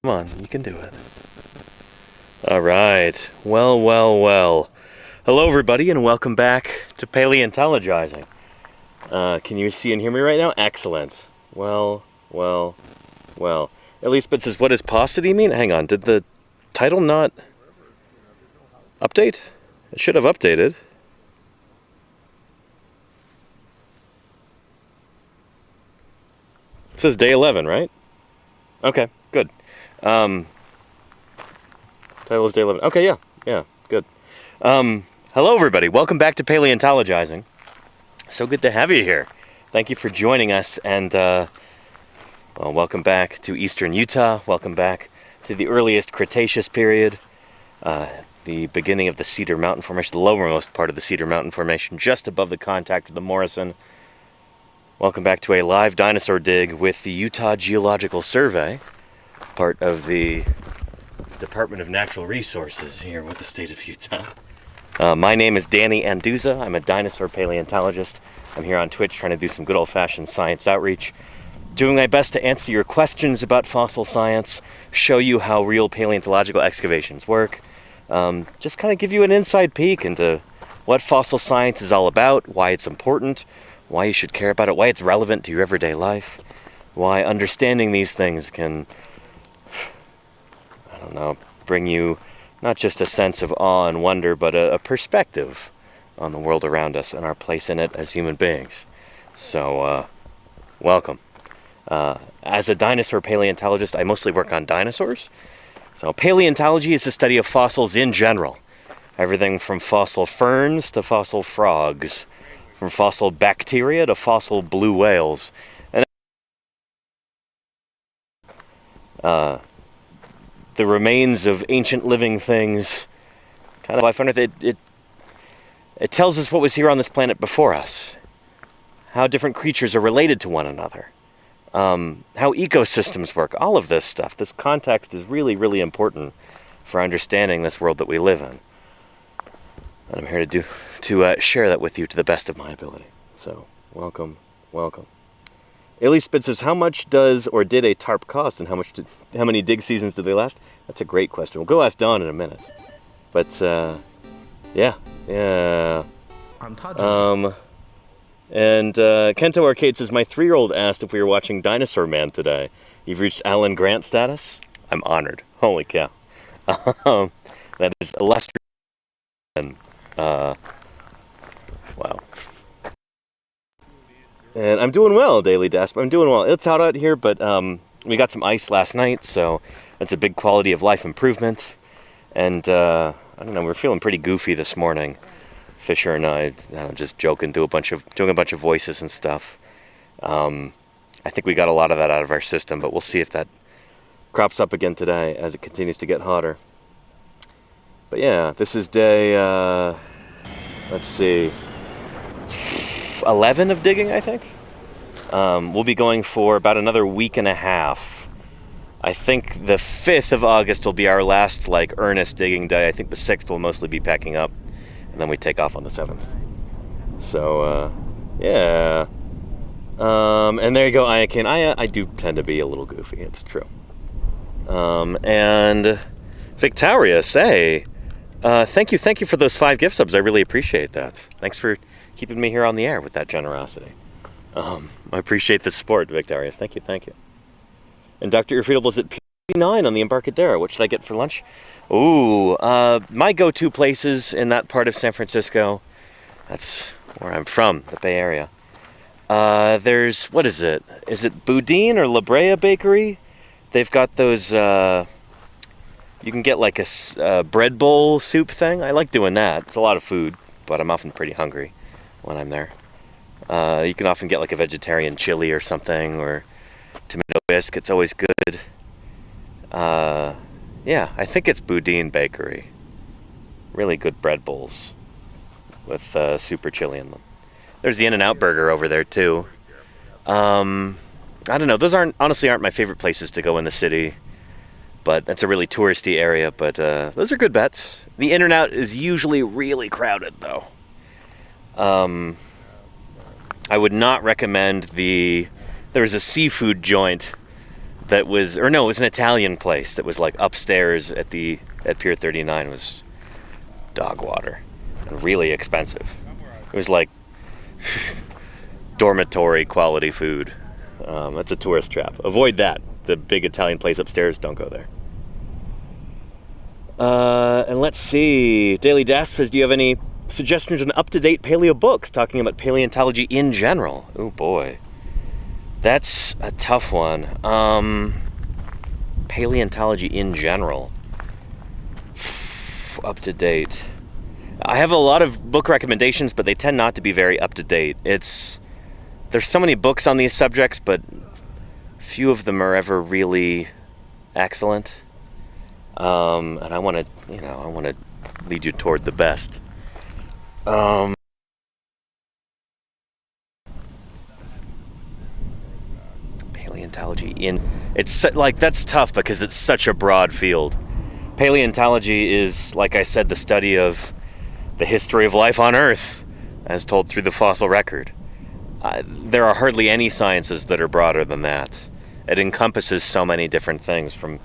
Come on, you can do it. All right. Well. Hello, everybody, and welcome back to Paleontologizing. Can you see and hear me right now? Excellent. Well. Elise says, what does paucity mean? Hang on, did the title not update? It should have updated. It says day 11, right? Okay, good. Title is day 11. Okay, yeah, good. Hello, everybody. Welcome back to Paleontologizing. So good to have you here. Thank you for joining us, and welcome back to eastern Utah. Welcome back to the earliest Cretaceous period, the beginning of the Cedar Mountain Formation, the lowermost part of the Cedar Mountain Formation, just above the contact of the Morrison. Welcome back to a live dinosaur dig with the Utah Geological Survey, part of the Department of Natural Resources here with the state of Utah. My name is Danny Anduza. I'm a dinosaur paleontologist. I'm here on Twitch trying to do some good old-fashioned science outreach, doing my best to answer your questions about fossil science, show you how real paleontological excavations work, just kind of give you an inside peek into what fossil science is all about, why it's important, why you should care about it, why it's relevant to your everyday life, why understanding these things can, bring you not just a sense of awe and wonder, but a perspective on the world around us and our place in it as human beings. So, welcome. As a dinosaur paleontologist, I mostly work on dinosaurs. So paleontology is the study of fossils in general. Everything from fossil ferns to fossil frogs, from fossil bacteria to fossil blue whales. And the remains of ancient living things, kind of life on Earth, it tells us what was here on this planet before us, how different creatures are related to one another, how ecosystems work, all of this stuff. This context is really, really important for understanding this world that we live in. And I'm here to share that with you to the best of my ability. So, welcome. Elise Spitz says, how much does or did a tarp cost, and how many dig seasons did they last? That's a great question. We'll go ask Dawn in a minute. But, yeah. I'm touching. And Kento Arcade says, my 3-year-old asked if we were watching Dinosaur Man today. You've reached Alan Grant status? I'm honored. Holy cow. That is illustrious. Wow. And I'm doing well, Daily Dasp. I'm doing well. It's hot out here, but we got some ice last night, so that's a big quality of life improvement. And I don't know, we're feeling pretty goofy this morning. Fisher and I just joking, doing a bunch of voices and stuff. I think we got a lot of that out of our system, but we'll see if that crops up again today as it continues to get hotter. But yeah, this is day, let's see, 11 of digging, I think. We'll be going for about another week and a half. I think the 5th of August will be our last, earnest digging day. I think the 6th will mostly be packing up, and then we take off on the 7th. So, yeah. And there you go, Ayakin. I do tend to be a little goofy, it's true. And Victorious, hey, thank you for those 5 gift subs. I really appreciate that. Thanks for keeping me here on the air with that generosity. I appreciate the support, Victorious. Thank you. And Dr. Irrefutable is at P9 on the Embarcadero. What should I get for lunch? Ooh, my go-to places in that part of San Francisco, that's where I'm from, the Bay Area. There's, what is it? Is it Boudin or La Brea Bakery? They've got those, you can get a bread bowl soup thing. I like doing that. It's a lot of food, but I'm often pretty hungry when I'm there. You can often get a vegetarian chili or something, or tomato bisque. It's always good. Yeah, I think it's Boudin Bakery. Really good bread bowls with super chili in them. There's the In-N-Out Burger over there too. I don't know. Those honestly aren't my favorite places to go in the city, but that's a really touristy area. But those are good bets. The In-N-Out is usually really crowded though. I would not recommend there's a seafood joint that was, or no, it was an Italian place that was like upstairs at Pier 39 was dog water and really expensive. It was like dormitory quality food. That's a tourist trap. Avoid that. The big Italian place upstairs, don't go there. And let's see. Daily Dash says, do you have any suggestions on up-to-date paleo books talking about paleontology in general? Oh boy. That's a tough one. Paleontology in general. Up-to-date. I have a lot of book recommendations, but they tend not to be very up-to-date. There's so many books on these subjects, but few of them are ever really excellent. And I want to lead you toward the best. Paleontology it's like, that's tough because it's such a broad field. Paleontology is, like I said, the study of the history of life on Earth as told through the fossil record. There are hardly any sciences that are broader than that. It encompasses so many different things, from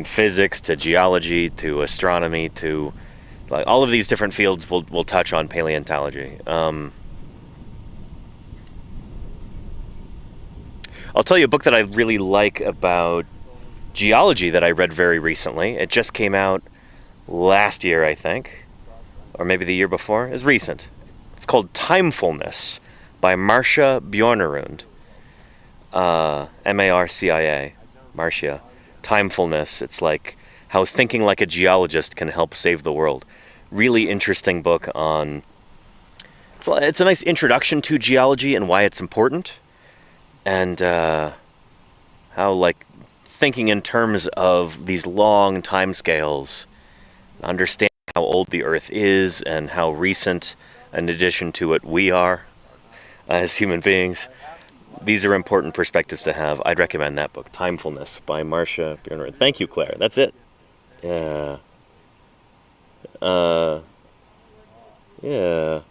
physics to geology to astronomy to, like, all of these different fields will touch on paleontology. I'll tell you a book that I really like about geology that I read very recently. It just came out last year, I think, or maybe the year before. It's recent. It's called Timefulness by Marcia Bjornerund. Marcia. Marcia. Timefulness. It's like how thinking like a geologist can help save the world. Really interesting book on... It's a nice introduction to geology and why it's important. And how, like, thinking in terms of these long time scales, understanding how old the Earth is and how recent, in addition to it, we are as human beings. These are important perspectives to have. I'd recommend that book, Timefulness by Marcia Bjorner. Thank you, Claire. That's it. Yeah. Yeah.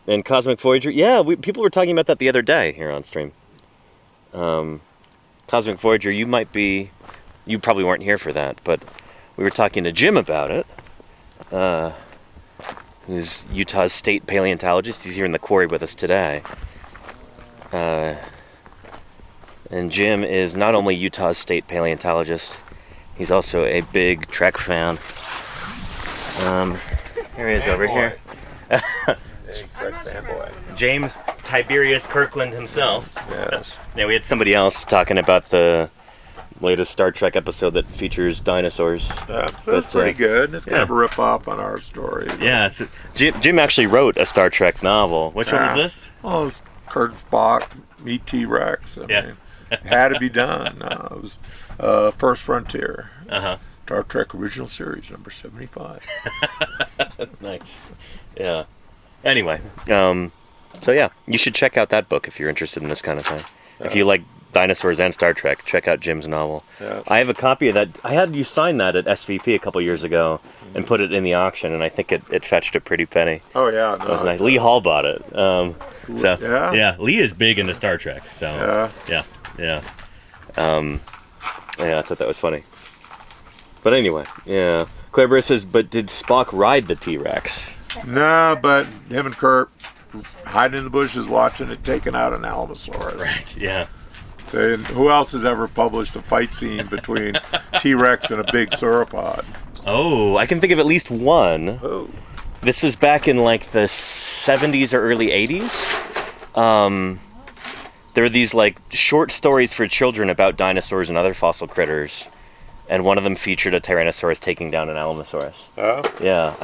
And Cosmic Voyager. Yeah, people were talking about that the other day here on stream. Cosmic Voyager, you probably weren't here for that, but we were talking to Jim about it. Who's Utah's state paleontologist. He's here in the quarry with us today. And Jim is not only Utah's state paleontologist, he's also a big Trek fan. Here he is over here. Big Trek fanboy. James Tiberius Kirkland himself. Yes. Yeah, we had somebody else talking about the latest Star Trek episode that features dinosaurs. That's pretty good. It's kind of a rip-off on our story. Yeah, Jim actually wrote a Star Trek novel. Which one is this? Oh, it's Kurt Spock meet T-Rex. I mean, it had to be done. It was First Frontier. Star Trek Original Series, number 75. Nice. Yeah. Anyway, so yeah, you should check out that book if you're interested in this kind of thing. If you like dinosaurs and Star Trek, check out Jim's novel. Yeah. I have a copy of that. I had you sign that at SVP a couple years ago and put it in the auction, and I think it fetched a pretty penny. Oh, yeah. That was nice. Lee Hall bought it. Yeah? Lee is big into Star Trek. So yeah. Yeah, I thought that was funny. But anyway, yeah. Claire Briss says, but did Spock ride the T-Rex? No, but him and Kurt hiding in the bushes watching it taking out an Allosaurus. Right, yeah. And who else has ever published a fight scene between T-Rex and a big sauropod? Oh, I can think of at least one. Oh. This was back in like the 70s or early 80s. There were these like short stories for children about dinosaurs and other fossil critters. And one of them featured a Tyrannosaurus taking down an Allosaurus. Oh? Yeah,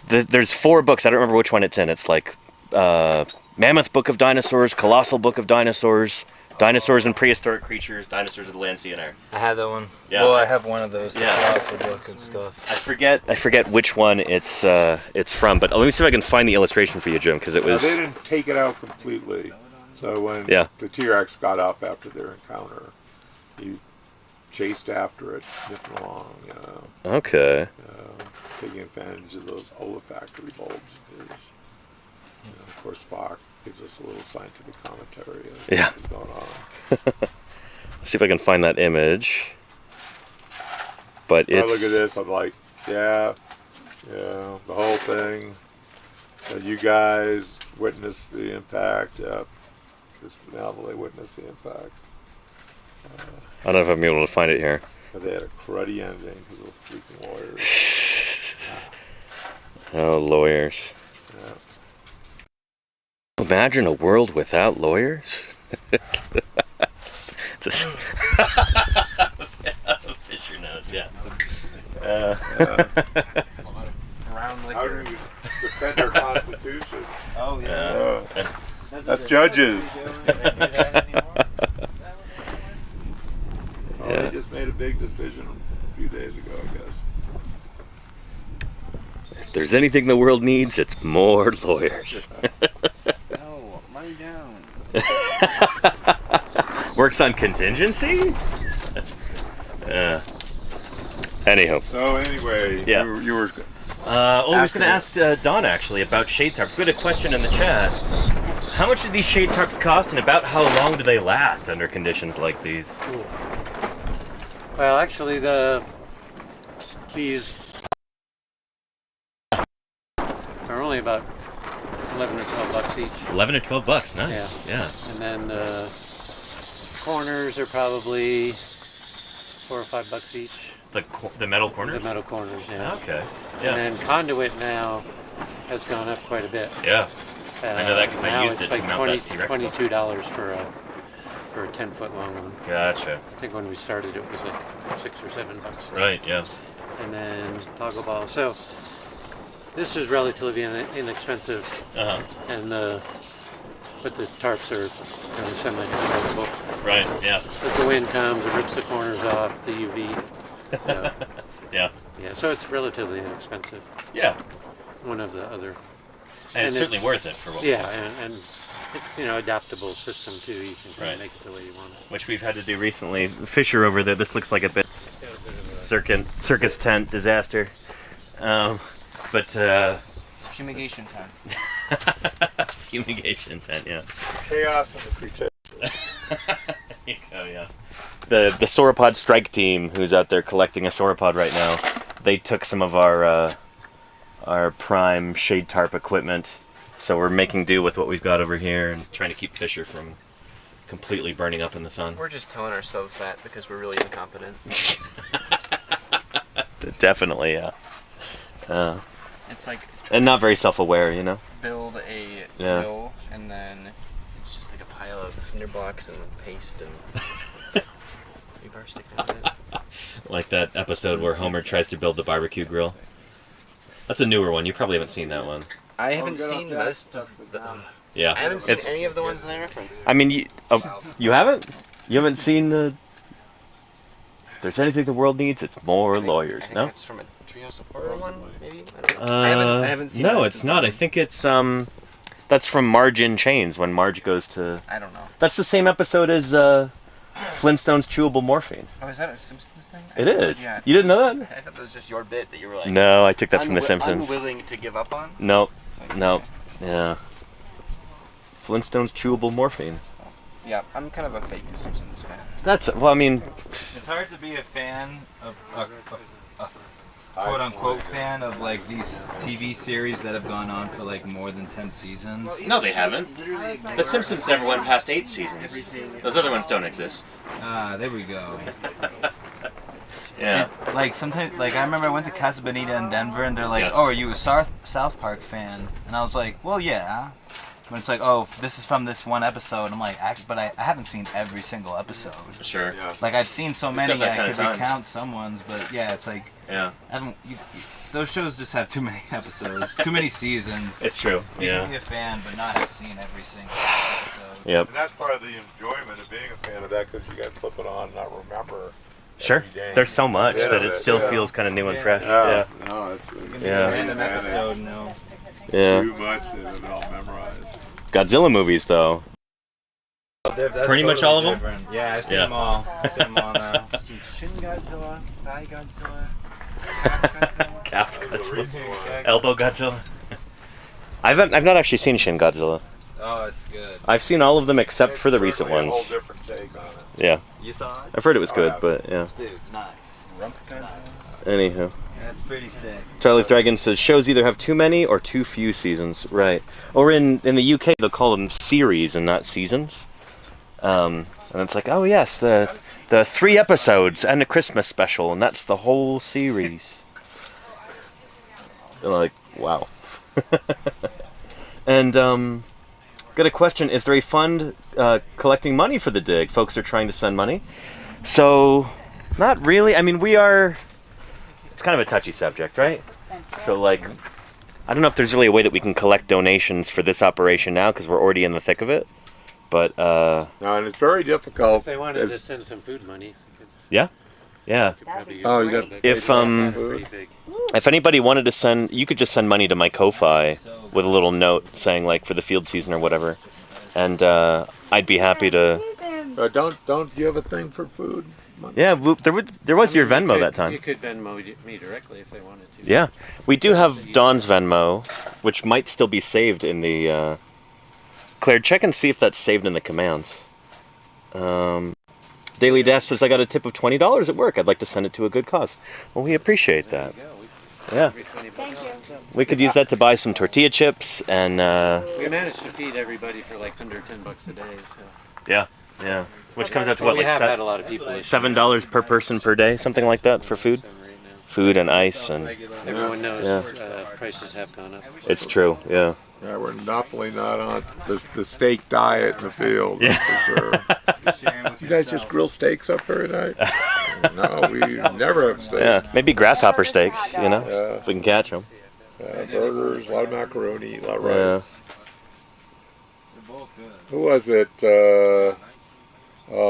there's 4 books. I don't remember which one it's in. It's like Mammoth Book of Dinosaurs, Colossal Book of Dinosaurs, Dinosaurs and Prehistoric Creatures, Dinosaurs of the Land, Sea, and Air. I had that one. Yeah. Well, I have one of those. Yeah. Colossal book and stuff. I forget which one it's from, but let me see if I can find the illustration for you, Jim, because it was. They didn't take it out completely. So when the T-Rex got up after their encounter, he chased after it, sniffing along, Okay. taking advantage of those olfactory bulbs of his. Of course, Spock gives us a little scientific commentary of what's going on. see if I can find that image. But When I it's... look at this, I'm like, yeah, the whole thing. And you guys witnessed the impact. Yeah, just now they witnessed the impact. I don't know if I'm able to find it here. But they had a cruddy ending because of freaking lawyers. Oh, lawyers. Yeah. Imagine a world without lawyers. Fisher knows, yeah. How do we defend our Constitution? Oh, yeah. That's judges. Oh, they just made a big decision a few days ago, I guess. If there's anything the world needs, it's more lawyers. No, money down. Works on contingency? Anyhow. So anyway, Yeah. you were I was going to ask Don actually about shade tarps. We had a question in the chat. How much do these shade tarps cost, and about how long do they last under conditions like these? Well, actually, these are only about 11 or 12 bucks each. 11 or 12 bucks, nice. Yeah. And then the corners are probably 4 or 5 bucks each. The metal corners? The metal corners, yeah. Okay. Yeah. And then conduit now has gone up quite a bit. Yeah. I know that because I used it to mount that T-Rex. $22 for a 10-foot long one. Gotcha. I think when we started it was like $6 or $7. Right, yeah. And then toggle ball. So this is relatively inexpensive, and but the tarps are kind of semi-disposable. Right, yeah. But the wind comes, it rips the corners off, the UV. So, Yeah. yeah, so it's relatively inexpensive. Yeah. One of the other. And it's certainly worth it for what Yeah, and it's adaptable system too. You can kind Right. of make it the way you want it. Which we've had to do recently. Fisher over there, this looks like a bit circus tent disaster. But It's a fumigation tent. fumigation tent, yeah. chaos in the Cretaceous. Oh yeah. The sauropod strike team, who's out there collecting a sauropod right now, they took some of our prime shade tarp equipment, so we're making do with what we've got over here and trying to keep Fisher from completely burning up in the sun. We're just telling ourselves that because we're really incompetent. Definitely, yeah. It's like And not very self-aware, you know. build a Yeah. hill and then it's just like a pile of cinder blocks and paste and rebar sticking on it. Like that episode where Homer tries to build the barbecue grill. That's a newer one. You probably haven't seen that one. I haven't seen most of the. Yeah. I haven't seen It's- any of the ones that I referenced. I mean, you haven't? You haven't seen the... If there's anything the world needs, it's more lawyers, I think no? that's from a trio supporter one, maybe? I don't know. I haven't seen No, most it's of not. them. I think it's, that's from Marge in Chains, when Marge goes to... I don't know. That's the same episode as, Flintstone's chewable morphine. Oh, is that a Simpsons thing? It is. Yeah. You didn't know that? I thought that was just your bit that you were like. No, I took that from The Simpsons. Unwilling to give up on? Nope. It's like, Nope. Yeah. Flintstone's chewable morphine. Yeah, I'm kind of a fake Simpsons fan. That's, well, I mean, It's hard to be a fan of a quote unquote fan of like these TV series that have gone on for like more than 10 seasons. no, they haven't. The Simpsons never went past 8 seasons. Those other ones don't exist. Ah, there we go. Yeah. Like sometimes, like I remember I went to Casa Bonita in Denver, and they're like, Yeah. "Oh, are you a South Park fan?" And I was like, "Well, yeah." But it's like, "Oh, this is from this one episode." I'm like, "But I haven't seen every single episode. Sure. Yeah. Like I've seen so It's many, got that I kind could of time. recount some ones, but yeah, it's like Yeah. I haven't. Those shows just have too many episodes, too many seasons. It's true. You can Yeah. be a fan, but not have seen every single episode. Yep. And that's part of the enjoyment of being a fan of that, because you got to flip it on and not remember. Sure. every day. There's so much Yeah, that it still yeah. feels kind of new and Yeah. fresh. Yeah. No, it's Yeah. Random episode, no. Yeah. too much to have it all memorized. Godzilla movies, though. Pretty much all of them? Different. Yeah, I've seen Yeah. them all. I've seen them all now. I've seen Shin Godzilla, Thigh Godzilla, Calf Godzilla. Elbow Godzilla. I've not actually seen Shin Godzilla. Oh, it's good. I've seen all of them except for the recent Certainly a ones. whole different take on it. Yeah, You saw it? I've heard it was good, Oh, but yeah. Dude, nice. Anywho. That's pretty sick. Charlie's Dragon says shows either have too many or too few seasons. Right. Or in the UK they'll call them series and not seasons. And it's like, oh yes, the 3 episodes and a Christmas special, and that's the whole series. They're like, wow. And got a question: is there a fund collecting money for the dig? Folks are trying to send money. So, not really. I mean, we are. It's kind of a touchy subject, right? So, like, I don't know if there's really a way that we can collect donations for this operation now because we're already in the thick of it. But No, and it's very difficult. If they wanted to As- send some food money, yeah. could probably use Oh, a you little got- bit. If Pretty big. if anybody wanted to send, you could just send money to my Ko-fi with a little note saying like for the field season or whatever, and I'd be happy to. don't you have a thing for food? Yeah, there was your I mean, Venmo you that could- time. You could Venmo me directly if they wanted to. Yeah, we do have Dawn's Venmo, which might still be saved in the. Claire, check and see if that's saved in the commands. Daily Dash says I got a tip of $20 at work. I'd like to send it to a good cause. Well, we appreciate that. Yeah, we could use that to buy some tortilla chips and. We managed to feed everybody for like under $10 a day, so. Yeah, which comes out to Well, what, we like have had a lot of people. $7 per person per day, something like that for food, food and ice, and Everyone knows Yeah. prices have gone up. it's true. Yeah. Yeah, we're definitely not on the steak diet in the field, Yeah. for sure. You guys just grill steaks up here tonight? No, we never have steaks. Yeah, maybe grasshopper steaks, you know, Yeah. if we can catch them. Burgers, a lot of macaroni, a lot of Yeah. rice. They're both good. Who was it?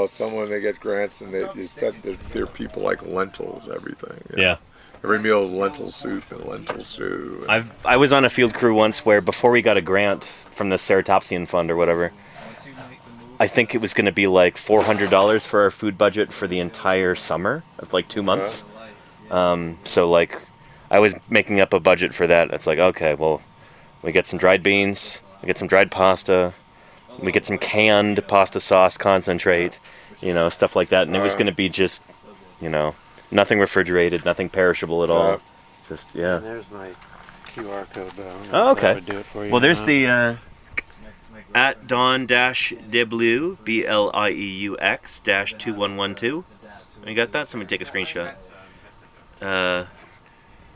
Someone they get grants and they said that their people like lentils, everything. you know. Yeah. Every meal is lentil soup and lentil stew. I was on a field crew once where before we got a grant from the Ceratopsian Fund or whatever, I think it was going to be like $400 for our food budget for the entire summer of like 2 months. So like, I was making up a budget for that. It's like, okay, well, we get some dried beans, we get some dried pasta, we get some canned pasta sauce concentrate, you know, stuff like that. And it was going to be just, you know, nothing refrigerated, nothing perishable at all. Just, yeah. And there's my QR code, but I don't know Oh, if that okay. would do it for you Well, or there's not. the at Dawn-Debleu, BLIEUX-2112. You got that? Somebody take a screenshot. But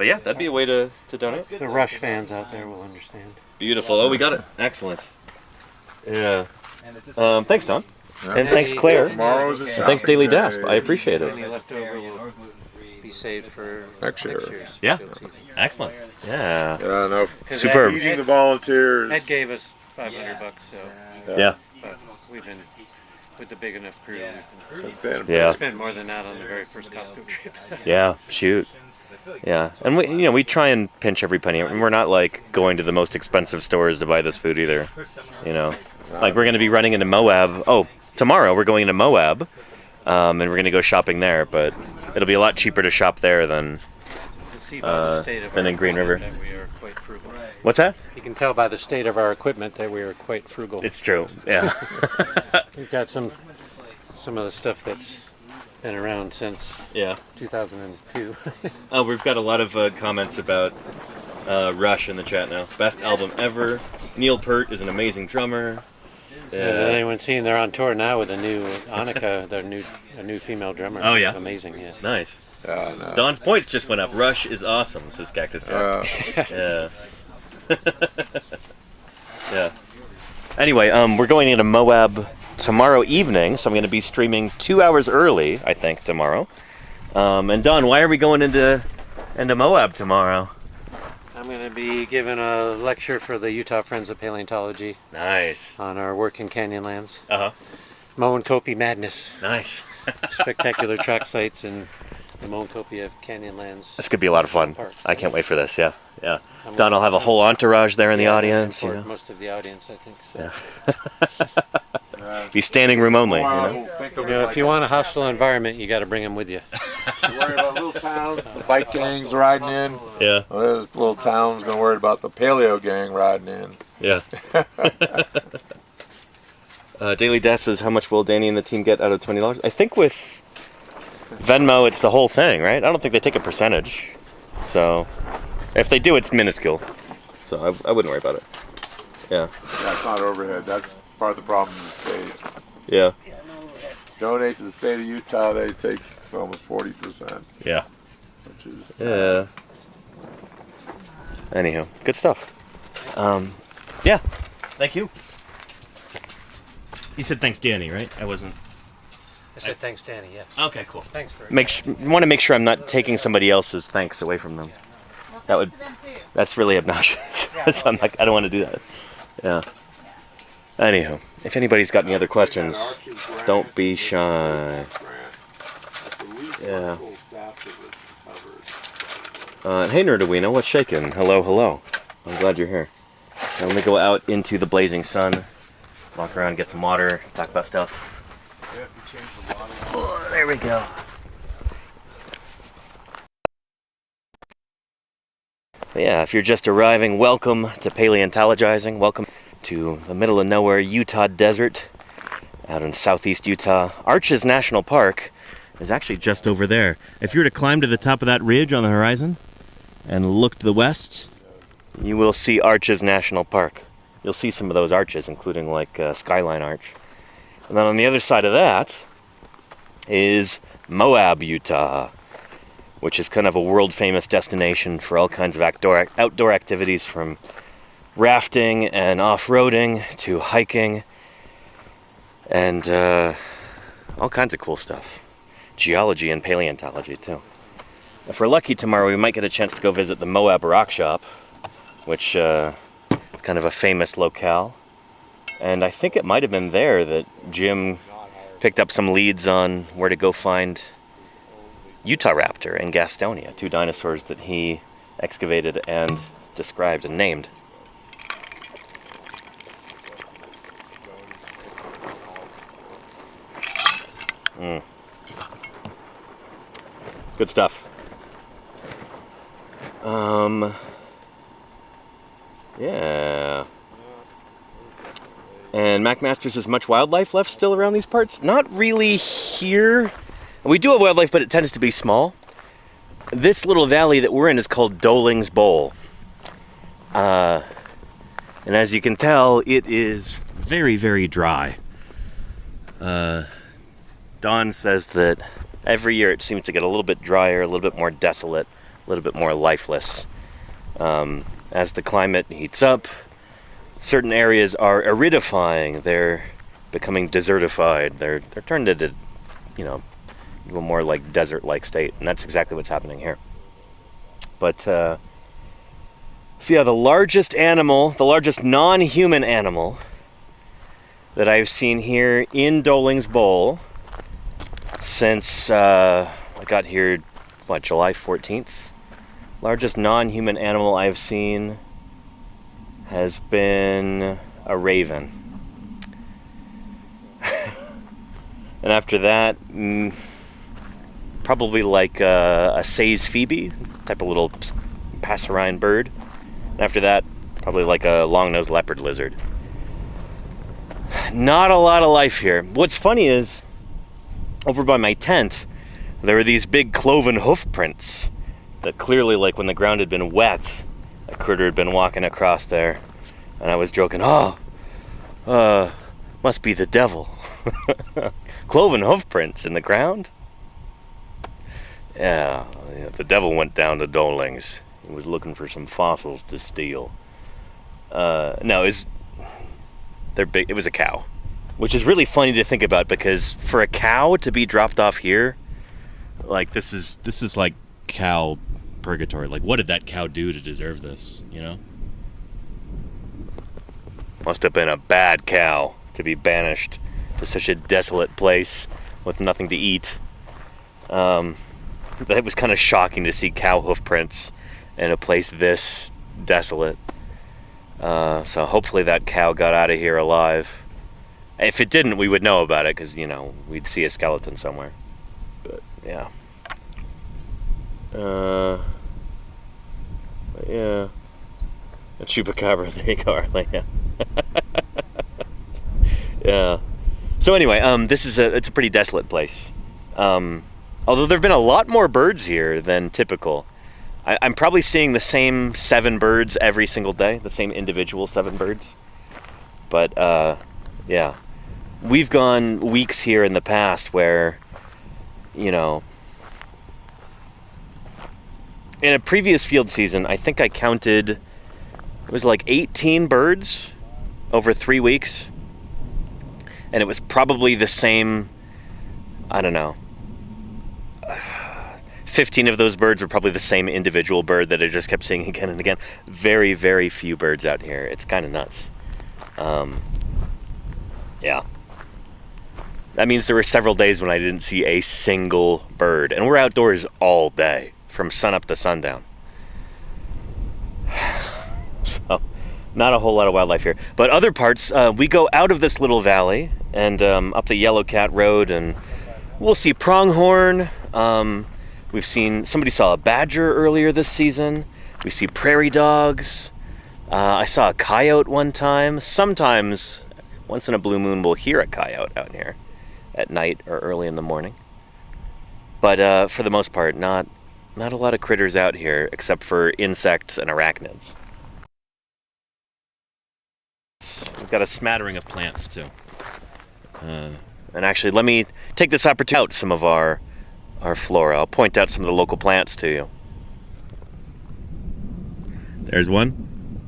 yeah, that'd be a way to donate. The Rush fans out there will understand. Beautiful. Oh, we got it. Excellent. Yeah. And it's just Thanks, Don. Yeah. And thanks, Claire. Tomorrow's a And thanks, Daily shopping Dasp. day. I appreciate it. Any leftover vegetarian will or gluten-free. be saved for Next year. year's Yeah. field season. Excellent. Yeah. Yeah, no. 'Cause Superb. Feeding the volunteers. Ed gave us $500, so Yeah. but we've been with the big enough crew. Yeah. We spent more than that on the very first Costco trip. Yeah. Shoot. Yeah. And we try and pinch every penny. And we're not like going to the most expensive stores to buy this food either. You know, like we're going to be running into Moab. Oh, tomorrow we're going into Moab, and we're going to go shopping there. But it'll be a lot cheaper to shop there than. You see by the state of Than our in Green equipment River. that we are quite frugal. What's that? You can tell by the state of our equipment that we are quite frugal. It's true. Yeah. We've got some of the stuff that's been around since Yeah. 2002. Oh, we've got a lot of comments about Rush in the chat now. Best album ever. Neil Peart is an amazing drummer. Has anyone seen? They're on tour now with a new Annika, a new female drummer. Oh, yeah? It's amazing. Yeah. Nice. Yeah, no. Don's points just went up. Rush is awesome, says Cactus Jack. Yeah. Yeah. Anyway, we're going into Moab tomorrow evening, so I'm going to be streaming 2 hours early, I think, tomorrow. And Don, why are we going into Moab tomorrow? I'm going to be giving a lecture for the Utah Friends of Paleontology Nice. on our work in Canyonlands. Uh-huh. Moenkopi Madness. Nice. Spectacular track sites in the Moenkopi of Canyonlands. This could be a lot of fun. I can't wait for this, yeah. Yeah. Don, I'll have a whole entourage there in the audience, you know. Most of the audience, I think. So. Yeah. be standing room only. You know? Well, think of You know, it if you want a hostile environment, you got to bring them with you. like, worry about little towns, the bike gangs riding in. Yeah. Well, there's little towns gonna worry about the paleo gang riding in. Yeah. Daily Death says, how much will Danny and the team get out of $20? I think with Venmo, it's the whole thing, right? I don't think they take a percentage. So, if they do, it's minuscule. So I wouldn't worry about it. Yeah. That's not overhead. That's part of the problem in the state. Yeah. Donate to the state of Utah, they take almost 40%, Yeah. which is Yeah. Anywho, good stuff. Yeah. Thank you. You said thanks, Danny, right? I wasn't. I said thanks, Danny. Yeah. Okay, cool. Thanks for. Want to make sure I'm not taking somebody else's thanks away from them. That would. That's really obnoxious. So I'm like, I don't want to do that. Yeah. Anywho, if anybody's got any other questions, don't be shy. Yeah. Hey Nerduino, what's shaking? Hello, hello. I'm glad you're here. Now let me go out into the blazing sun, walk around, get some water, talk about stuff. Oh, there we go. But yeah, if you're just arriving, welcome to Paleontologizing. Welcome to the middle of nowhere Utah desert out in southeast Utah. Arches National Park is actually just over there. If you were to climb to the top of that ridge on the horizon and look to the west, you will see Arches National Park. You'll see some of those arches, including like Skyline Arch. And then on the other side of that is Moab, Utah, which is kind of a world-famous destination for all kinds of outdoor activities, from rafting and off-roading to hiking and all kinds of cool stuff. Geology and paleontology, too. If we're lucky tomorrow, we might get a chance to go visit the Moab Rock Shop, which is kind of a famous locale. And I think it might have been there that Jim picked up some leads on where to go find Utahraptor and Gastonia, two dinosaurs that he excavated and described and named. Good stuff. Yeah. And MacMasters, is much wildlife left still around these parts? Not really here. We do have wildlife, but it tends to be small. This little valley that we're in is called Doling's Bowl. And as you can tell, it is very, very dry. Don says that every year it seems to get a little bit drier, a little bit more desolate, a little bit more lifeless. As the climate heats up, certain areas are aridifying. They're becoming desertified. They're turned into, a more like desert-like state, and that's exactly what's happening here. But so yeah, the largest non-human animal that I've seen here in Doling's Bowl since I got here, July 14th? Largest non-human animal I've seen has been a raven. And after that, probably like a Say's phoebe, type of little passerine bird. And after that, probably like a long-nosed leopard lizard. Not a lot of life here. What's funny is, over by my tent, there were these big cloven hoof prints that clearly, like when the ground had been wet, a critter had been walking across there. And I was joking, must be the devil. Cloven hoof prints in the ground? Yeah, the devil went down to Doling's. He was looking for some fossils to steal. No, they're big. It was a cow, which is really funny to think about, because for a cow to be dropped off here, like this is like cow purgatory. Like, what did that cow do to deserve this? Must have been a bad cow to be banished to such a desolate place with nothing to eat. But it was kind of shocking to see cow hoof prints in a place this desolate. So hopefully that cow got out of here alive. If it didn't, we would know about it because, you know, we'd see a skeleton somewhere. But, yeah. Yeah. A chupacabra, there you go, Arlene. Yeah. So anyway, it's a pretty desolate place. Although there have been a lot more birds here than typical. I'm probably seeing the same 7 birds every single day, the same individual 7 birds. But, yeah. We've gone weeks here in the past where, you know, in a previous field season, I think I counted, it was like 18 birds over 3 weeks. And it was probably the same, I don't know, 15 of those birds were probably the same individual bird that I just kept seeing again and again. Very, very few birds out here. It's kind of nuts. Yeah. That means there were several days when I didn't see a single bird. And we're outdoors all day, from sunup to sundown. So, not a whole lot of wildlife here. But other parts, we go out of this little valley and up the Yellow Cat Road, and we'll see pronghorn. We've seen, somebody saw a badger earlier this season. We see prairie dogs. I saw a coyote one time. Sometimes, once in a blue moon, we'll hear a coyote out here at night or early in the morning. But for the most part, not a lot of critters out here except for insects and arachnids. We've got a smattering of plants too. And actually, let me take this opportunity out some of our flora. I'll point out some of the local plants to you. There's one.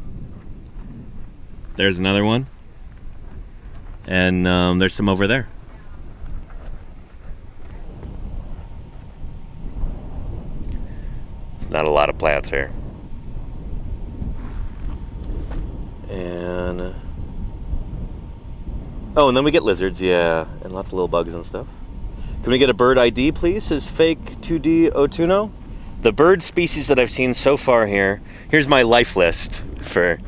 There's another one. And there's some over there. It's not a lot of plants here. And oh, and then we get lizards, yeah, and lots of little bugs and stuff. Can we get a bird ID, please? Says fake 2D Otuno. The bird species that I've seen so far here. Here's my life list for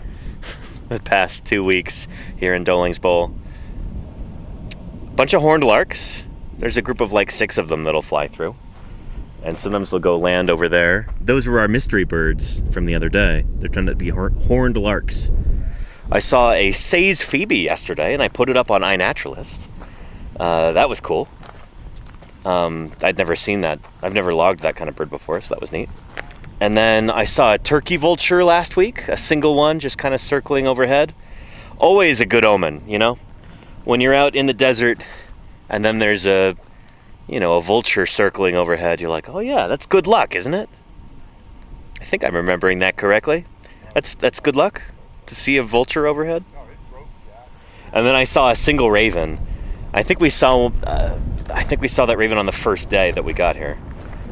the past 2 weeks here in Doling's Bowl. Bunch of horned larks. There's a group of like 6 of them that'll fly through. And sometimes they'll go land over there. Those were our mystery birds from the other day. They're turned out to be horned larks. I saw a Say's phoebe yesterday, and I put it up on iNaturalist. That was cool. I'd never seen that. I've never logged that kind of bird before, so that was neat. And then I saw a turkey vulture last week, a single one just kind of circling overhead. Always a good omen, you know? When you're out in the desert, and then there's a vulture circling overhead, you're like, oh yeah, that's good luck, isn't it? I think I'm remembering that correctly. That's good luck? To see a vulture overhead. And then I saw a single raven. I think we saw that raven on the first day that we got here.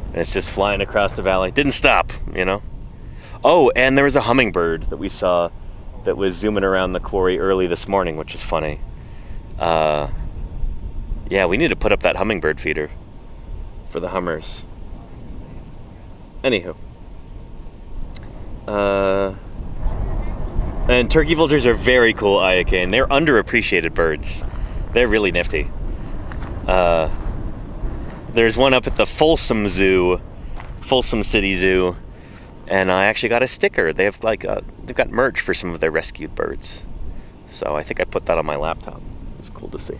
And it's just flying across the valley. Didn't stop, you know. Oh, and there was a hummingbird that we saw that was zooming around the quarry early this morning, which is funny. Yeah, we need to put up that hummingbird feeder for the hummers. Anywho. And turkey vultures are very cool, Iacane. They're underappreciated birds. They're really nifty. There's one up at the Folsom City Zoo, and I actually got a sticker. They have they've got merch for some of their rescued birds. So I think I put that on my laptop. It was cool to see.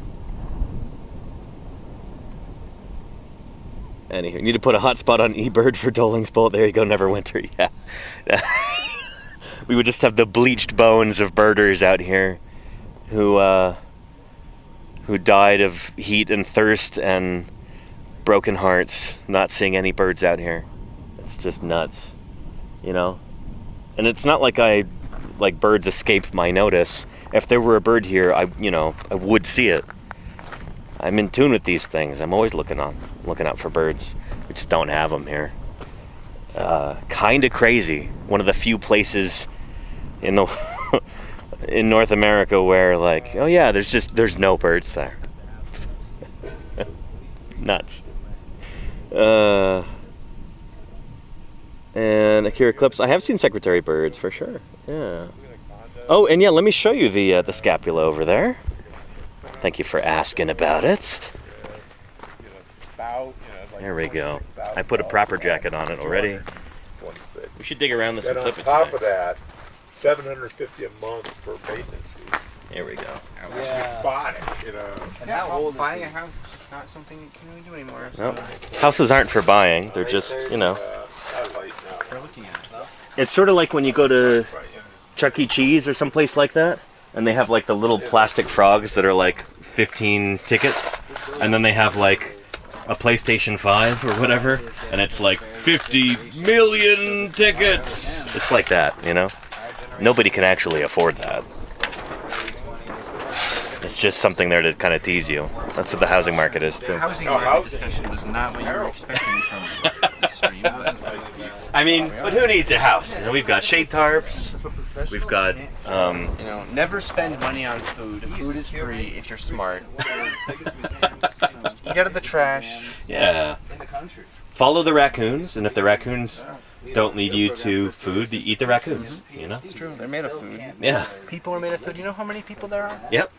Anywho, you need to put a hotspot on eBird for Doling's Bowl. There you go, Neverwinter. Yeah. We would just have the bleached bones of birders out here who died of heat and thirst and broken hearts, not seeing any birds out here. It's just nuts, you know? And it's not like birds escape my notice. If there were a bird here, I would see it. I'm in tune with these things. I'm always looking out for birds. We just don't have them here. Kind of crazy. One of the few places in North America where oh yeah, there's no birds there. Nuts. And Akira Eclipse. I have seen secretary birds for sure. Yeah. Oh, and yeah, let me show you the scapula over there. Thank you for asking about it. There we go. I put a proper jacket on it already. 26. We should dig around this And and on flip it top today. of that, $750 a month for maintenance fees. There we go. Yeah. Bought it, you know. And Yeah, how well, old is buying he? a house is just not something you can really do anymore. Nope. So Houses aren't for buying. They're just, you know. we're looking at it. It's sort of like when you go to Right, Chuck E. Cheese or someplace like that, and they have like the little plastic frogs that are like 15 tickets, and then they have like a PlayStation 5 or whatever, and it's like 50 million tickets. It's like that, you know? Nobody can actually afford that. It's just something there to kind of tease you. That's what the housing market is, too. Housing market discussion was not what you were expecting from this stream. I mean, but who needs a house? You know, we've got shade tarps, we've got, You know, never spend money on food. Food is free if you're smart. Just eat out of the trash. yeah. Follow the raccoons, and if the raccoons don't lead you to food, you eat the raccoons, you know? It's true. They're made of food. Yeah. People are made of food. You know how many people there are? Yep.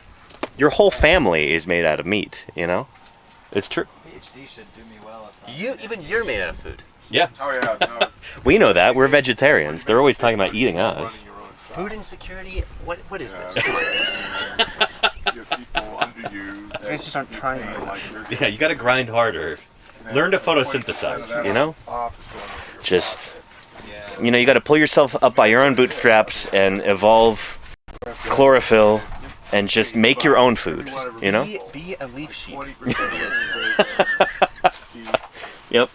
Your whole family is made out of meat, you know? It's true. PhD should do me well if You're made out of food. Yeah. Oh, yeah, no. We know that. We're vegetarians. They're always talking about eating us. Running your own shop. Food insecurity. What is this? Yeah. Come on, You have people under you. You guys just aren't trying that hard. like you're Yeah, you gotta grind harder. Learn to photosynthesize, you know? Just, you know, you gotta pull yourself up by your own bootstraps and evolve chlorophyll and just make your own food, you know? Be a leaf sheep. 20% Yep.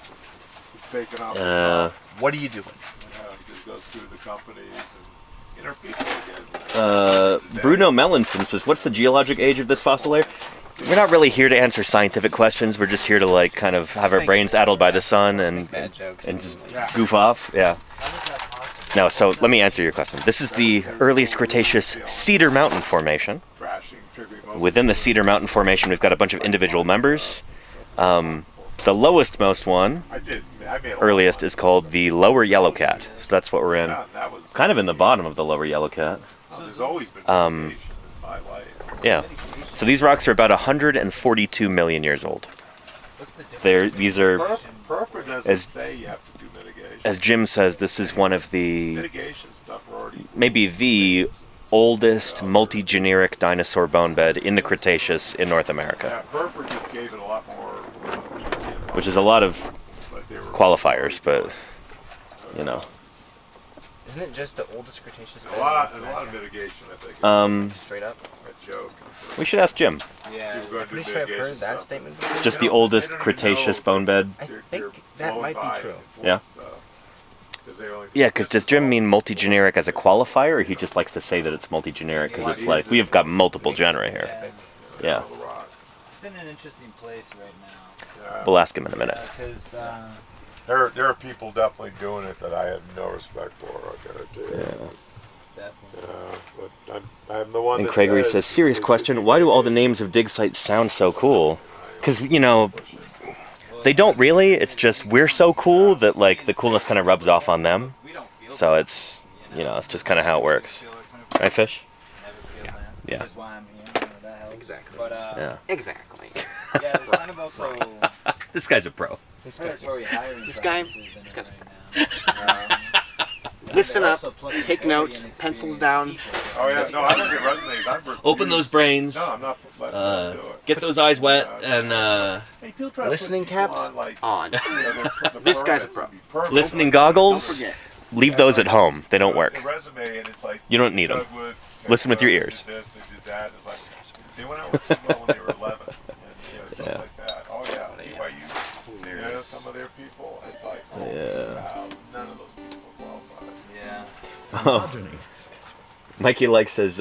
is taken off. What are you doing? Just goes through the companies and interpeople again. Bruno Melanson says, what's the geologic age of this fossil layer? We're not really here to answer scientific questions. We're just here to, like, kind of have our brains addled by the sun and Bad jokes. just goof off. Yeah. No, so let me answer your question. This is the earliest Cretaceous Cedar Mountain Formation. Trashing, triggering most Within the Cedar Mountain Formation, we've got a bunch of individual members. The lowest most one, I made a lot of earliest, is called the Lower Yellow Cat. So that's what we're in. money. That was, Kind of in the bottom of the Lower Yellow Cat. there's always been vegetation in my life. Yeah. So these rocks are about 142 million years old. These are, Purpur doesn't as- say you have to do mitigation. as Jim says, this is one of the, Mitigation stuff already. maybe the oldest multi-generic dinosaur bone bed in the Cretaceous in North Yeah, America, Purpur just gave it a lot more. which is a lot of But they were qualifiers, but, you know. Isn't it just the oldest Cretaceous a bed? lot of mitigation. I think. Straight up. A joke. We should ask Jim. Yeah. People going to do Pretty sure I've mitigation heard that stuff. statement before. Just the oldest Cretaceous bone bed. I They're think that blowing might by be true. and Yeah. stuff. 'Cause they only- Yeah, because does Jim mean multi-generic as a qualifier, or he just likes to say that it's multi-generic because it's like, we've got multiple genera here. Yeah. All the rocks. It's in an interesting place right now. Yeah. We'll ask him in a minute. Because There are people definitely doing it that I have no respect for. I gotta tell you. definitely. But I'm the one. And that Gregory says, serious we should question, be why do all the names of dig sites sound so cool? Because, you know, they don't really, it's just we're so cool that, like, the coolness kind of rubs off on them. We don't feel So it's, you know, it's just kind of how it works. Right, Fish? never feel that. Yeah. Which is why I'm here. That helps. Exactly. But Yeah. Exactly. yeah, there's kind of also This guy's a pro. predatory hiring This guy- practices in this it guy's- right now. Listen They up. also plug Take very notes. inexperienced Pencils down. people. Oh yeah, no, I don't get resumes. I've Open those brains. No, I'm not letting them do it. Get those eyes wet, and Hey, people try to Listening put people caps on, like, on. you know, the This guy's a permits pro. and be perfect. listening Don't goggles, forget. leave those at home. They don't work. The resume and it's like You don't need 'em. Dugwood, Listen with your they ears. did this, they did that. It's like they went out with Tidwell when they were 11, and something Yeah. like that. Oh yeah, BYU. You know, some of their people. It's like, oh, Yeah. wow, none of those people qualified. Yeah. Oh. Mikey like says,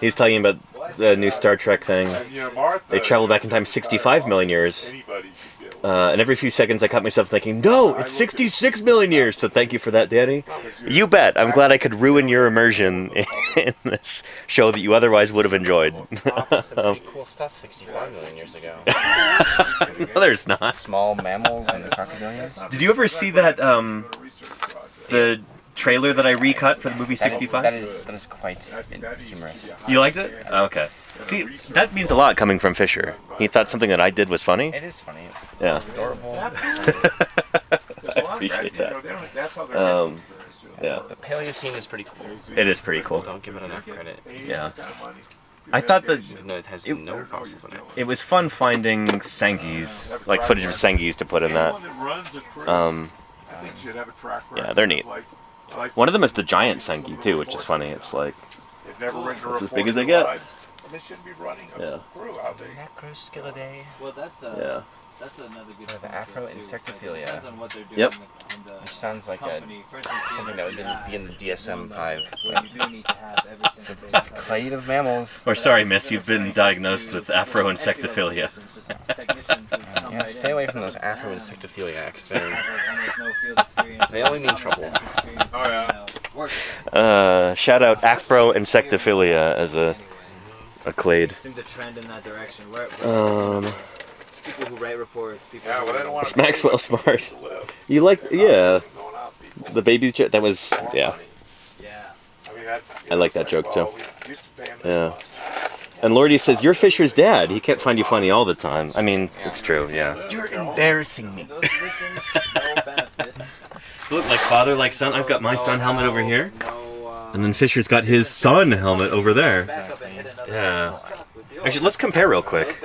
he's telling you about the new Star Trek thing. And, you know, Martha, They travel back in time 65 million years. Anybody should be able to. And every few seconds I caught myself thinking, no, it's 66 million years. So thank you for that, Danny. You bet. I'm glad I could ruin your immersion in this show that you otherwise would have enjoyed. Some pretty cool stuff 65 million years ago. No, there's not. Small mammals and crocodilians. Did you ever see that, Research project. the trailer that I recut for the movie 65? That is quite humorous. You liked it? Okay. See, that means a lot coming from Fisher. He thought something that I did was funny. It is funny. Yeah. It's adorable. I appreciate that. Yeah. The Paleocene is pretty cool. It is pretty cool. Don't give it enough credit. Yeah. I thought that Even though it has no fossils in it. it was fun finding Sengis, like footage of Sengis to put in that. Yeah, they're neat. One of them is the giant Sengi too, which is funny. It's like, it's as big as they get. Yeah. Necroskillidae. Well, that's Yeah. that's another good. The Afro-Insectophilia. Depends on what they're doing. Yep. Which sounds like something that would be in the DSM-5. Well, you do need to have every single Just clade of mammals. Or sorry, miss, you've been diagnosed with Afro-Insectophilia. Yeah, stay away from those Afro-Insectophiliacs. They only mean trouble. Shout out Afro-Insectophilia as a clade. Seem to trend in that direction. People who write reports, people who It's Maxwell Smart. You like, yeah, the baby joke, that was, yeah. I like that joke too. Yeah. And Lordy says, you're Fisher's dad. He can't find you funny all the time. I mean, it's true, yeah. You're embarrassing me. Look, like father, like son. I've got my son helmet over here. And then Fisher's got his son helmet over there. Yeah. Actually, let's compare real quick.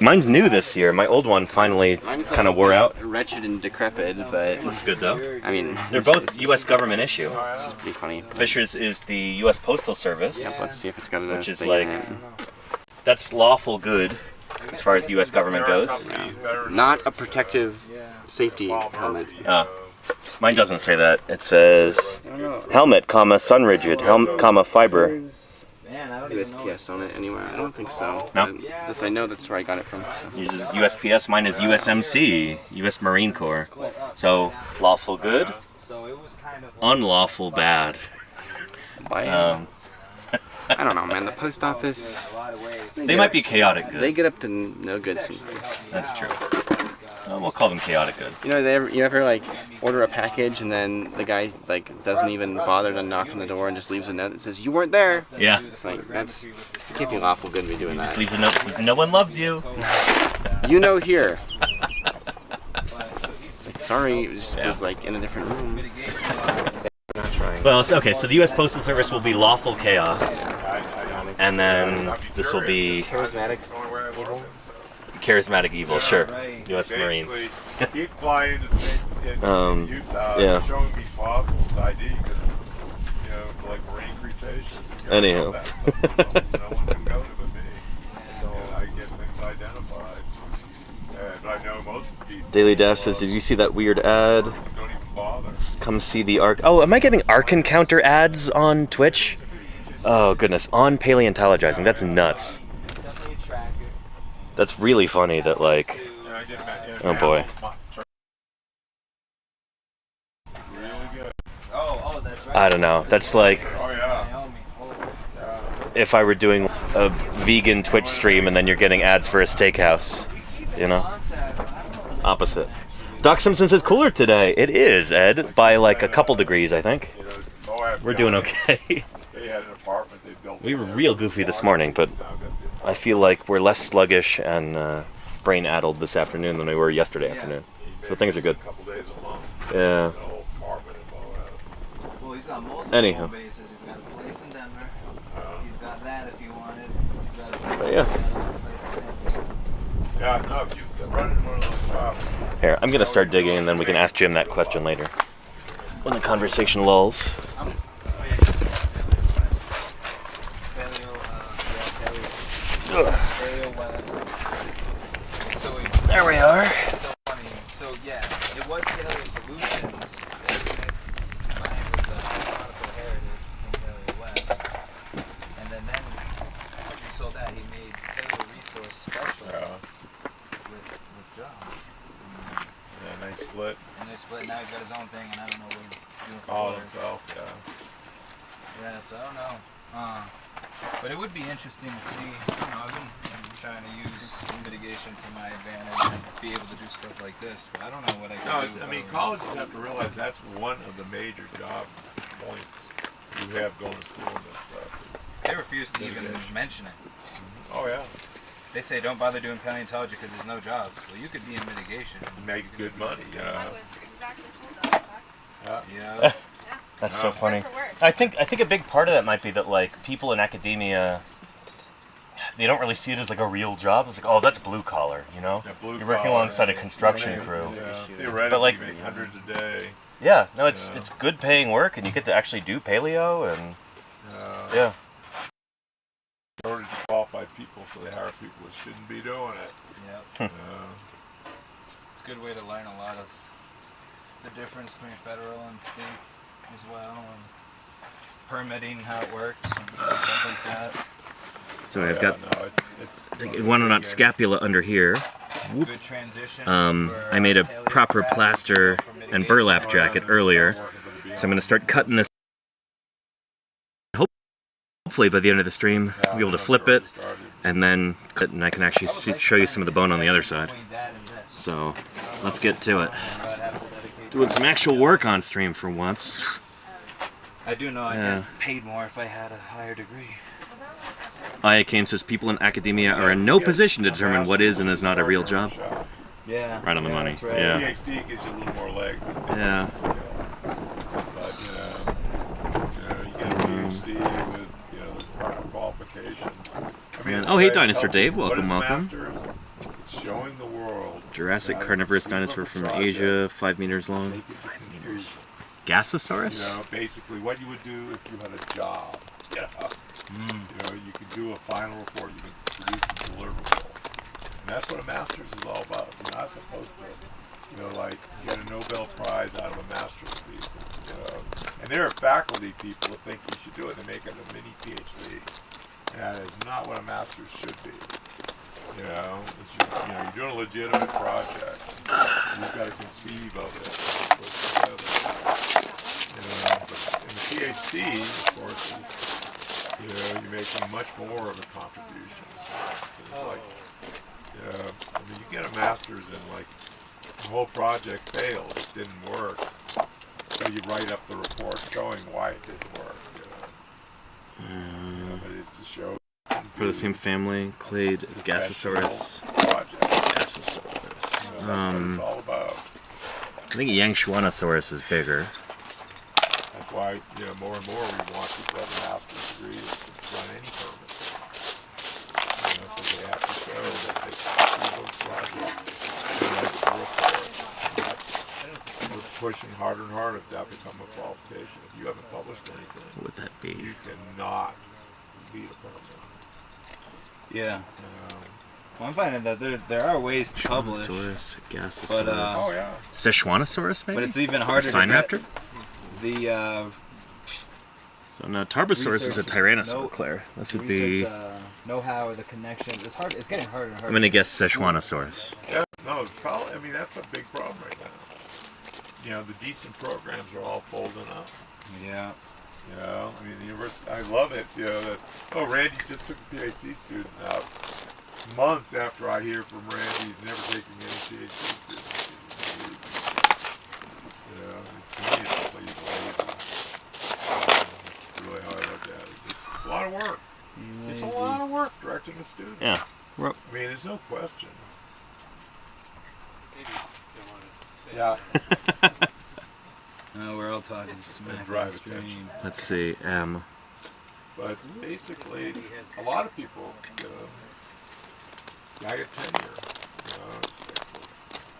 Mine's new this year. My old one finally kind of wore out. Wretched and decrepit, but Looks good though. I mean, They're both U.S. government issue. this is pretty funny. Fisher's is the U.S. Postal Service, Yep, let's see if it's got a which is thing like, in it. that's lawful good as far as the U.S. government goes. Not a protective safety helmet. Mine doesn't say that. It says helmet, comma, sun rigid, comma, fiber. USPS on it anywhere? I don't think so. No. I know that's where I got it from. So. Uses USPS. Mine is USMC, U.S. Marine Corps. So lawful good, unlawful bad. I don't know, man. The post office. They might be chaotic good. They get up to no good sometimes. That's true. We'll call them chaotic good. You know, you ever like order a package and then the guy like doesn't even bother to knock on the door and just leaves a note that says you weren't there. Yeah. It's like you can't be lawful good to be doing Just that. leaves a note that says no one loves you. You know here. Like, sorry, it just was like in a different room. Not trying. Well, okay. So the U.S. Postal Service will be lawful chaos, and then this will be Charismatic evil. charismatic evil. Sure. U.S. Marines. He'd fly into Utah yeah. showing me fossils ID because, you know, like Marine Cretaceous. Anyhow. No one can go to but me. And I get things identified. But I know most of the people. Daily Dash says, did you see that weird ad? Don't even bother. Come see the Ark. Oh, am I getting Ark Encounter ads on Twitch? Oh, goodness. On Paleontologizing. That's nuts. That's really funny that, like, oh boy. I don't know. That's like if I were doing a vegan Twitch stream and then you're getting ads for a steakhouse, you know? Opposite. Doc Simpson says cooler today. It is, Ed, by like a couple degrees, I think. We're doing okay. We were real goofy this morning, but I feel like we're less sluggish and brain-addled this afternoon than we were yesterday afternoon. So things are good. Yeah. Anyhow. But yeah. Here, I'm gonna start digging and then we can ask Jim that question later. When the conversation lulls. There we are. So yeah, it was Paleo Solutions. Mine was Nautical Heritage in Paleo West. And then he sold that. He made Paleo Resource Specialist with John. And they split. And they split. Now he's got his own thing, and I don't know what he's doing. All himself, yeah. Yeah, so I don't know. But it would be interesting to see. I've been trying to use mitigation to my advantage and be able to do stuff like this. But I don't know what I can do. I mean, colleges have to realize that's one of the major job points you have going to school and this stuff. Is They refuse to even mention it. oh yeah, They say don't bother doing paleontology because there's no jobs. Well, you could be in mitigation. make good money. I was exactly told that. Yeah. That's so funny. Word for word. I think a big part of that might be that like people in academia, they don't really see it as like a real job. It's like, oh, that's blue collar, you know. Yeah, blue You're working collar, alongside a construction crew. Yeah, theoretically, But, like- you make hundreds a day. Yeah, no, it's Yeah. it's good paying work, and you get to actually do paleo, and yeah. In order to qualify people, so they hire people that shouldn't be doing it. Yeah. It's a good way to learn a lot of the difference between federal and state as well, and permitting, how it works, and stuff like that. So I've Yeah, got no, it's iguanodont scapula under here. Good transition. I made a proper plaster and burlap jacket earlier, so I'm going to start cutting this. Hopefully by the end of the stream, I'll be able to flip it, and then cut, and I can actually show you some of the bone on the other side. So let's get to it. Doing some actual work on stream for once. I do know I'd get paid more if I had a higher degree. Iacane says people in academia are in no position to determine what is and is not a real job. Yeah. Right on the money. That's right. Yeah. PhD gives you a little more legs. Yeah. But you get a PhD with the proper qualifications. I mean, Oh, hey, Dinosaur Dave. what is Welcome, a welcome. master's? It's showing the world. Jurassic carnivorous dinosaur from Asia, 5 meters long. 5 meters. Gasosaurus? Basically what you would do if you had a job. Yeah. You can do a final report, you can produce a deliverable. And that's what a master's is all about. You're not supposed to, get a Nobel Prize out of a master's thesis. And there are faculty people who think you should do it. They make it a mini PhD. And that is not what a master's should be. You're doing a legitimate project. You've got to conceive of it. In the PhD, of course, you're making much more of a contribution. So it's like, you get a master's and the whole project failed, it didn't work. So you write up the report showing why it didn't work. But it just shows. For the same family, clade is Gasosaurus. Project. Gasosaurus. That's what it's all about. I think Yangchuanosaurus is bigger. That's why, more and more we want people to have a master's degree to run any permit. Because they have to show that they can do those projects. We're pushing harder and harder to that become a qualification. If you haven't published anything, What would that be? you cannot lead a permit. Yeah. Well, I'm finding that there are ways to publish, Yangchuanosaurus, Gasosaurus. but Oh yeah. Szechuanosaurus, maybe? but it's even harder Sign to get raptor? the So no, Tarbosaurus is a research- Tyrannosaur, no- Claire. This would be... research, know-how or the connection. It's hard. It's getting harder and harder. I'm gonna guess Szechuanosaurus. Yeah, no, that's a big problem right now. The decent programs are all folding up. Yeah. The university, I love it, Randy just took a PhD student out. Months after I hear from Randy, he's never taking any PhD students. To me, it's just like he's lazy. That's really how I look at it. It's a lot of work. It's a lot of work directing a student. Yeah. There's no question. Maybe they want to say Yeah. No, we're all talking smack drive upstream. attention. Let's see, But basically, a lot of people, I get tenure. It's like,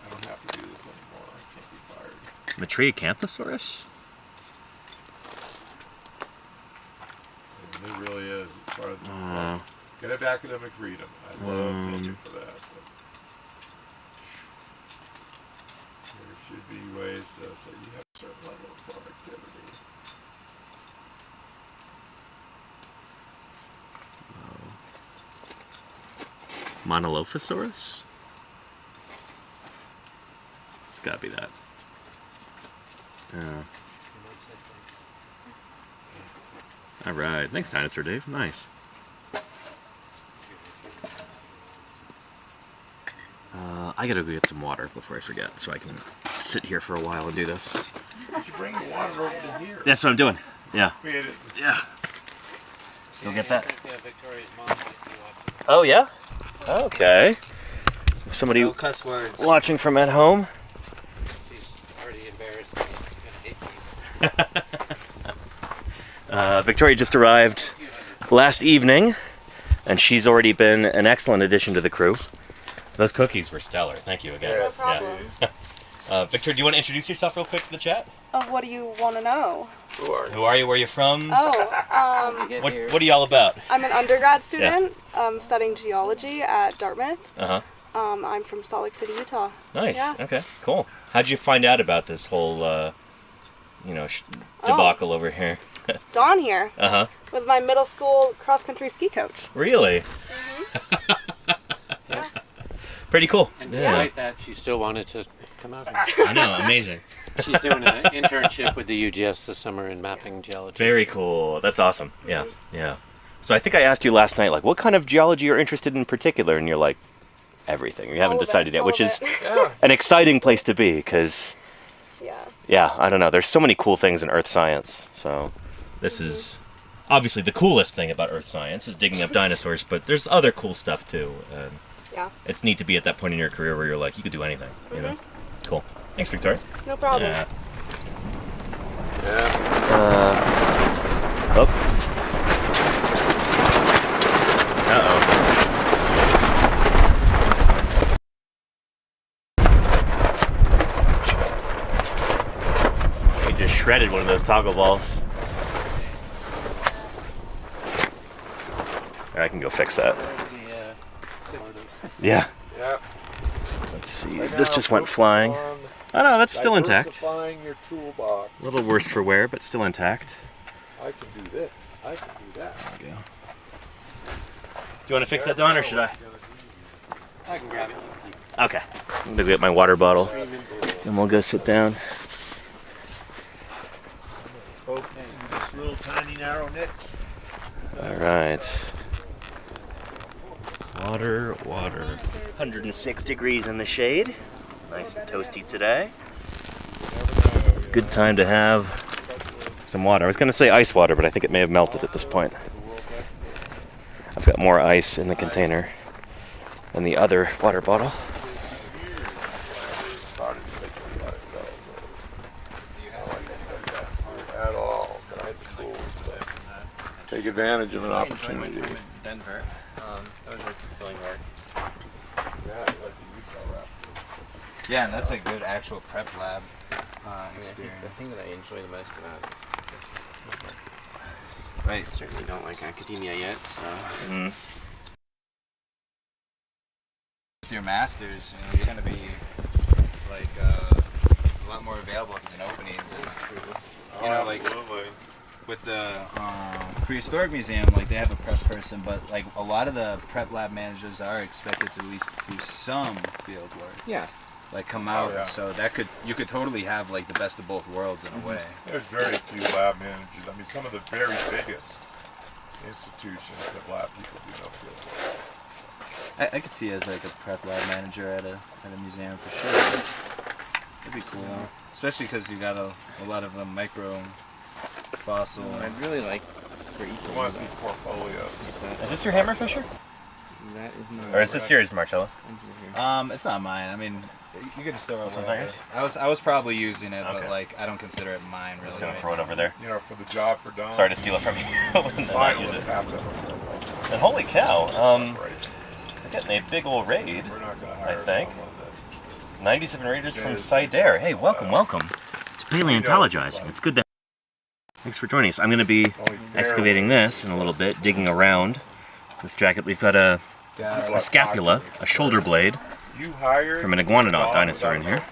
I don't have to do this anymore. I can't be fired. Matriacanthosaurus? And it really is. It's part of the get of academic freedom. I love tenure for that. But there should be ways to say you have a certain level of productivity. Monolophosaurus? It's gotta be that. Alright, thanks Dinosaur Dave, nice. I gotta go get some water before I forget, so I can sit here for a while and do this. Did you bring the water over to here? That's what I'm doing. Yeah. Yeah. Go get that. Victoria's mom might be watching. Oh yeah. Okay. Somebody No cuss words. watching from at home. She's already embarrassed. She's gonna hate me. Victoria just arrived last evening, and she's already been an excellent addition to the crew. Those cookies were stellar. Thank you again. No problem. Victoria, do you want to introduce yourself real quick to the chat? What do you want to know? Who are you? Who are you? Where are you from? Oh, What are you all about? I'm an undergrad student studying geology at Dartmouth. Uh-huh. I'm from Salt Lake City, Utah. Nice. Yeah. Okay, cool. How'd you find out about this whole, debacle over here? Dawn here Uh-huh. was my middle school cross-country ski coach. Really? Yeah. Pretty cool. And Yeah. despite that, she still wanted to come out. I know, amazing. She's doing an internship with the UGS this summer in mapping geology. Very cool. That's awesome. Yeah, yeah. So I think I asked you last night, like, what kind of geology you're interested in particular, and you're like, everything. You haven't All of decided it, yet, all which of is it. an exciting place to be, because, Yeah. I don't know, there's so many cool things in earth science. So this is obviously the coolest thing about earth science is digging up dinosaurs, but there's other cool stuff too. And Yeah. it's neat to be at that point in your career where you're like, you could do anything, you know? Cool. Thanks, Victoria. No problem. Yeah. Yeah. Oh. Uh-oh. He just shredded one of those toggle balls. I can go fix that. Yeah. Yeah. Let's see. Right This now, just went focus flying. on Oh no, that's still intact. diversifying your toolbox. A little worse for wear, but still intact. I can do this. I can do that. There we go. Do you want to fix that, Don, or should I? I can grab it. Okay. I'm gonna get my water bottle, and we'll go sit down. Both in this little tiny narrow niche. All right. Water. 106 degrees in the shade. Nice and toasty today. Good time to have some water. I was going to say ice water, but I think it may have melted at this point. I've got more ice in the container than the other water bottle. Started to think we let it go. So, at all, but I had the tools to take advantage of an opportunity. Denver. That was like fulfilling work. Yeah, like the Utah Raptors. Yeah, and that's a good actual prep lab experience. The thing that I enjoy the most about this is the fieldwork. Right. I certainly don't like academia yet, so. With your masters, you're going to be like a lot more available because in openings is Absolutely. with the prehistoric museum, like they have a prep person, but like a lot of the prep lab managers are expected to at least do some field work. Yeah. Like come out, yeah. so you could totally have like the best of both worlds in a way. There's very few lab managers. I mean, some of the very biggest institutions have lab people do no field work. I could see as like a prep lab manager at a museum for sure. That'd be cool, especially because you got a lot of the micro fossil. I'd really like for each You want to see portfolios. Is this your hammer, Fisher? That is not. Or is this yours, Marcello? It's not mine. I mean, you could just throw it This away. one's yours? I was probably using it, Okay. but like I don't consider it mine really. I'm just gonna throw it over there. You know, for the job for Don. Sorry to steal it from you. and not use Finalists it. have to And holy cow, operations. we're getting a big old raid. We're not going to I hire think. someone that 97 raiders from Sidair. Hey, welcome to Paleontologizing. It's good to Thanks for joining us. I'm going to be only excavating this in a little bit, digging around this jacket. We've got a scapula, a shoulder blade you hired from an iguanodont dinosaur in here.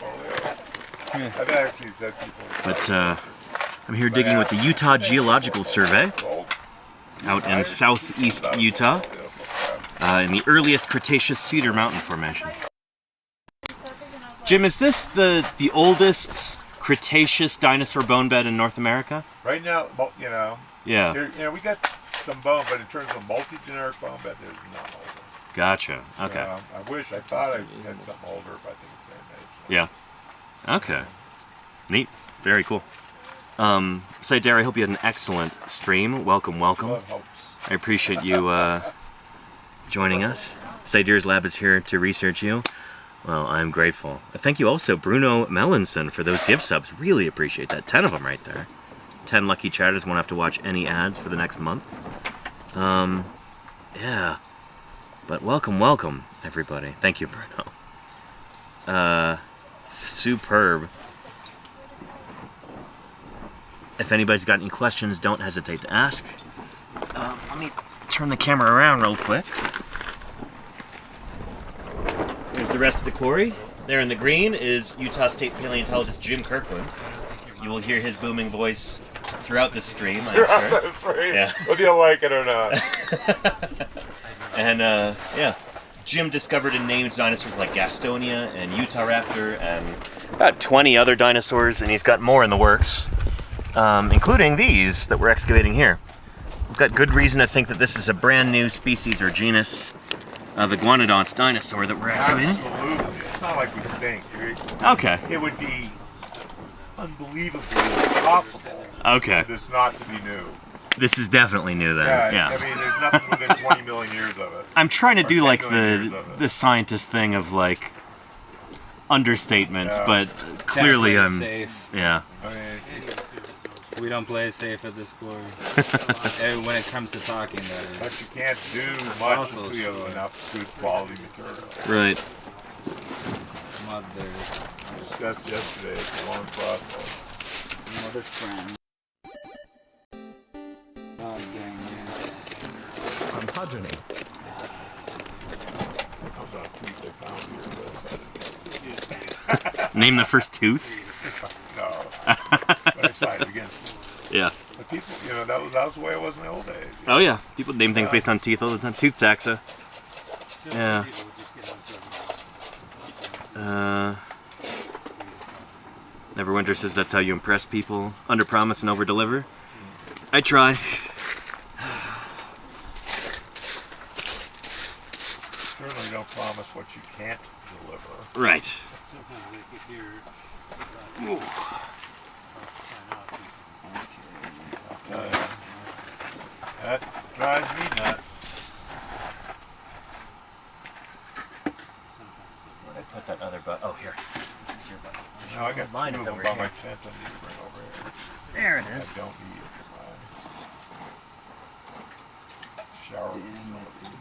I've actually said people But I'm here digging with the Utah Geological Survey out in southeast Utah in the earliest Cretaceous Cedar Mountain Formation. Jim, is this the oldest Cretaceous dinosaur bone bed in North America? right now, you know, Yeah. we got some bone, but in terms of multi-generic bone bed, there's none older. Gotcha. Okay. I thought I had something older, but I think it's the same age. Yeah. Okay. Neat. Very cool. Say, Dare, I hope you had an excellent stream. Welcome, welcome. God hopes. I appreciate you joining us. Saydir's Lab is here to research you. Well, I'm grateful. Thank you also, Bruno Melanson, for those gift subs. Really appreciate that. 10 of them right there. 10 lucky chatters won't have to watch any ads for the next month. Yeah. But welcome, welcome, everybody. Thank you, Bruno. Superb. If anybody's got any questions, don't hesitate to ask. Let me turn the camera around real quick. There's the rest of the quarry. There in the green is Utah State paleontologist Jim Kirkland. You will hear his booming voice throughout this stream, I'm sure. That's great. Yeah. Whether you like it or not. And, yeah. Jim discovered and named dinosaurs like Gastonia and Utahraptor and about 20 other dinosaurs, and he's got more in the works, including these that we're excavating here. We've got good reason to think that this is a brand new species or genus of iguanodont dinosaur that we're excavating. Absolutely. It's not like we think. Okay. It would be unbelievably impossible Okay. for this not to be new. This is definitely new then. Yeah. I mean, there's nothing within 20 million years of it. I'm trying to Or do 10 like million years of it. the scientist thing of like understatement, Yeah. but clearly I'm safe. yeah. I mean, We don't play safe at this glory. When it comes to talking, that but is. you can't do much Also until you have sure. enough good quality material. Right. Mother, We discussed yesterday, it's a long process. mother friend. Oh dang yes. Those are tweets they found here. But Name the first tooth. no. But I sided against it. Yeah. But people, you know, that was the way it was in the old days. Oh yeah. People name things based on teeth all the time. Tooth taxa. Yeah. Neverwinter says that's how you impress people. Under promise and over deliver. I try. Certainly don't promise what you can't deliver. Right. I'll tell you. That drives me nuts. Where'd I put that other butt? Oh, here. This is your butt. No, I got Mine two is of them over by here. my tent I need to bring over here. There it I is. don't need it for my shower facility.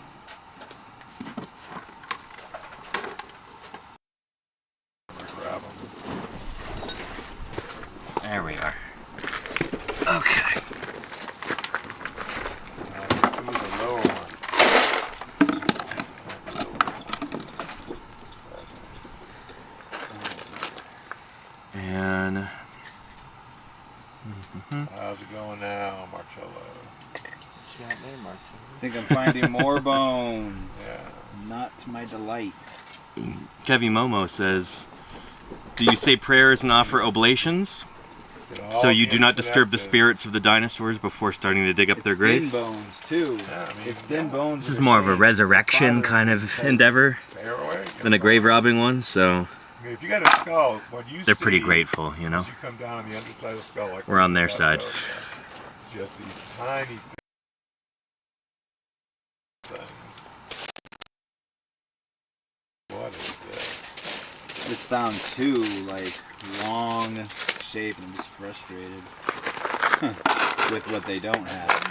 Grab them. There we are. Okay. Two of the lower ones. And How's it going now, Marcello? I think I'm finding more bone. Yeah. Not to my delight. Kevy Momo says, do you say prayers and offer oblations so you do not disturb the spirits of the dinosaurs before starting to dig up their It's thin graves? bones too. Yeah, I mean, It's thin bones. This is that are more of a shaped. resurrection Father kind of because endeavor Tear away. than a grave robbing one, so I mean, if you got a skull, what you they're see pretty grateful, you know? as you come down on the underside of the skull, like We're on their It's side. just these tiny things. What is this? Just found two like long shape and I'm just frustrated with what they don't have.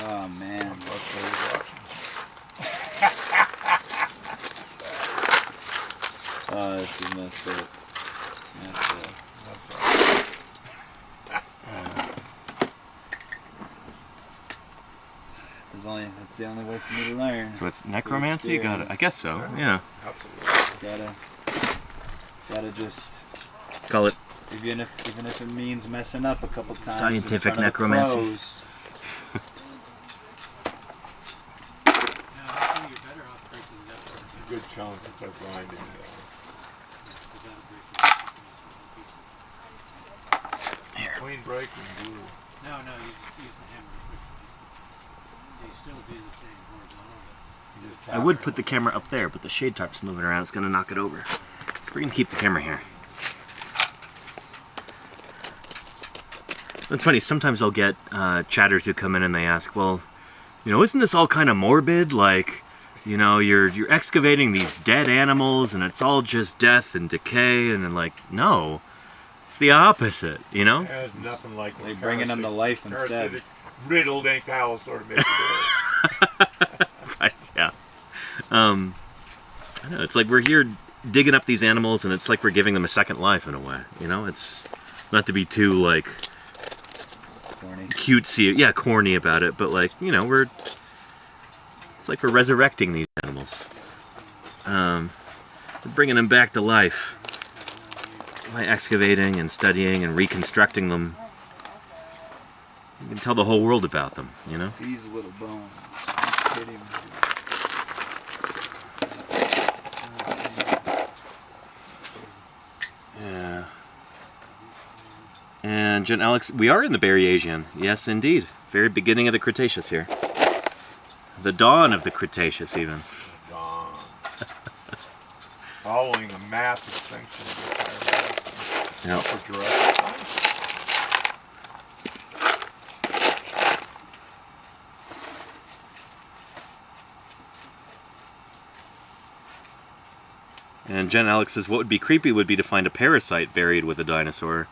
Oh man. Most players watching. Oh, this is messed up. Messed up. That's all. That's the only way for me to learn. So it's necromancy? You got it. I guess so, yeah. Absolutely. Gotta just, Call it even if it means messing up a couple times. Scientific in front of the necromancy. pros. Good chunk. It's our grinding. Here. Clean break and glue. No, you just use the hammer. still be the same horizontal. You just I would put the camera up there, but the shade tarp's moving around. It's going to knock it over. So we're going to keep the camera here. It's funny, sometimes I'll get chatters who come in and they ask, well, you know, isn't this all kind of morbid? Like, you know, you're excavating these dead animals and it's all just death and decay. And then like, no, it's the opposite, you know? There's nothing like They're bringing them to life instead. Riddled ankylosaur to make it Right, yeah. I know, it's like we're here digging up these animals and it's like we're giving them a second life in a way, you know? It's not to be too, like, Corny. cutesy, yeah, corny about it, but like, you know, it's like we're resurrecting these animals. We're bringing them back to life by excavating and studying and reconstructing them. You can tell the whole world about them, you know? These little bones. Are you kidding me? Yeah. And Jen Alex, we are in the Berriasian. Yes, indeed. Very beginning of the Cretaceous here. The dawn of the Cretaceous, even. dawn. Following a mass extinction of the entire basin. Yep. For Jurassic time. And Jen Alex says, what would be creepy would be to find a parasite buried with a dinosaur.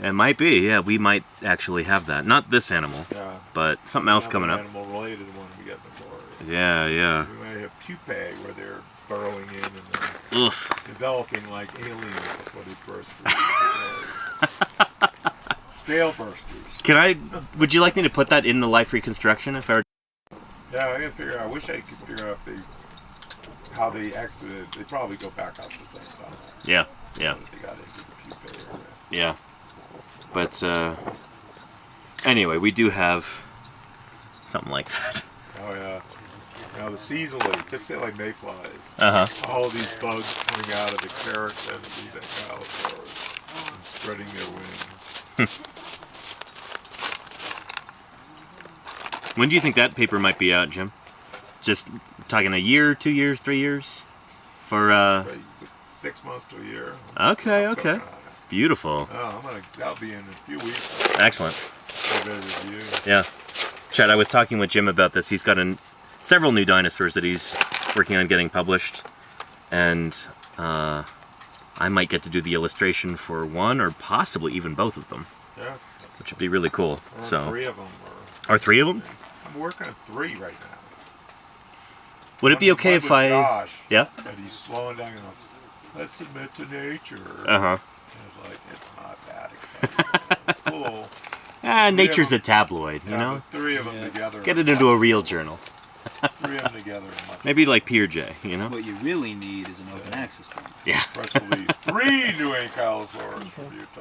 It might be, yeah, we might actually have that. Not this animal, Yeah. but something else coming up. Animal related one we got before. Yeah, yeah. We might have pupae where they're burrowing in and then Ugh. developing like aliens before they burst through. Scale bursters. Would you like me to put that in the life reconstruction if I were? Yeah, I gotta figure out. I wish I could figure out how they exited. They probably go back out the same time. Yeah, yeah, They got into the pupae area. yeah. But, anyway, we do have something like that. Oh yeah. Now the seasonally, just say like mayflies. Uh-huh. All these bugs coming out of the keratin of these ankylosaurs and spreading their wings. When do you think that paper might be out, Jim? Just talking a year, 2 years, 3 years? For, But 6 months to a year. Okay, I'm okay. cooking on it. Beautiful. Oh, that'll be in a few weeks. Excellent. I'll get a review. Yeah. Chad, I was talking with Jim about this. He's got several new dinosaurs that he's working on getting published. And I might get to do the illustration for one or possibly even both of them, Yeah. which would be really cool. Or So, 3 of them. are 3 of them? I'm working on 3 right now. Would it be okay One if with Josh, Yeah? and he's slowing down and let's submit to nature. Uh-huh. And it's like, it's not that exciting. It's cool. Nature's a tabloid, you Yeah, know? but 3 of them together. Get it into a real journal. 3 of them together. are much Maybe like Peer J, you know? What you really need is an open access one. Yeah. press release. 3 new ankylosaurs from Utah.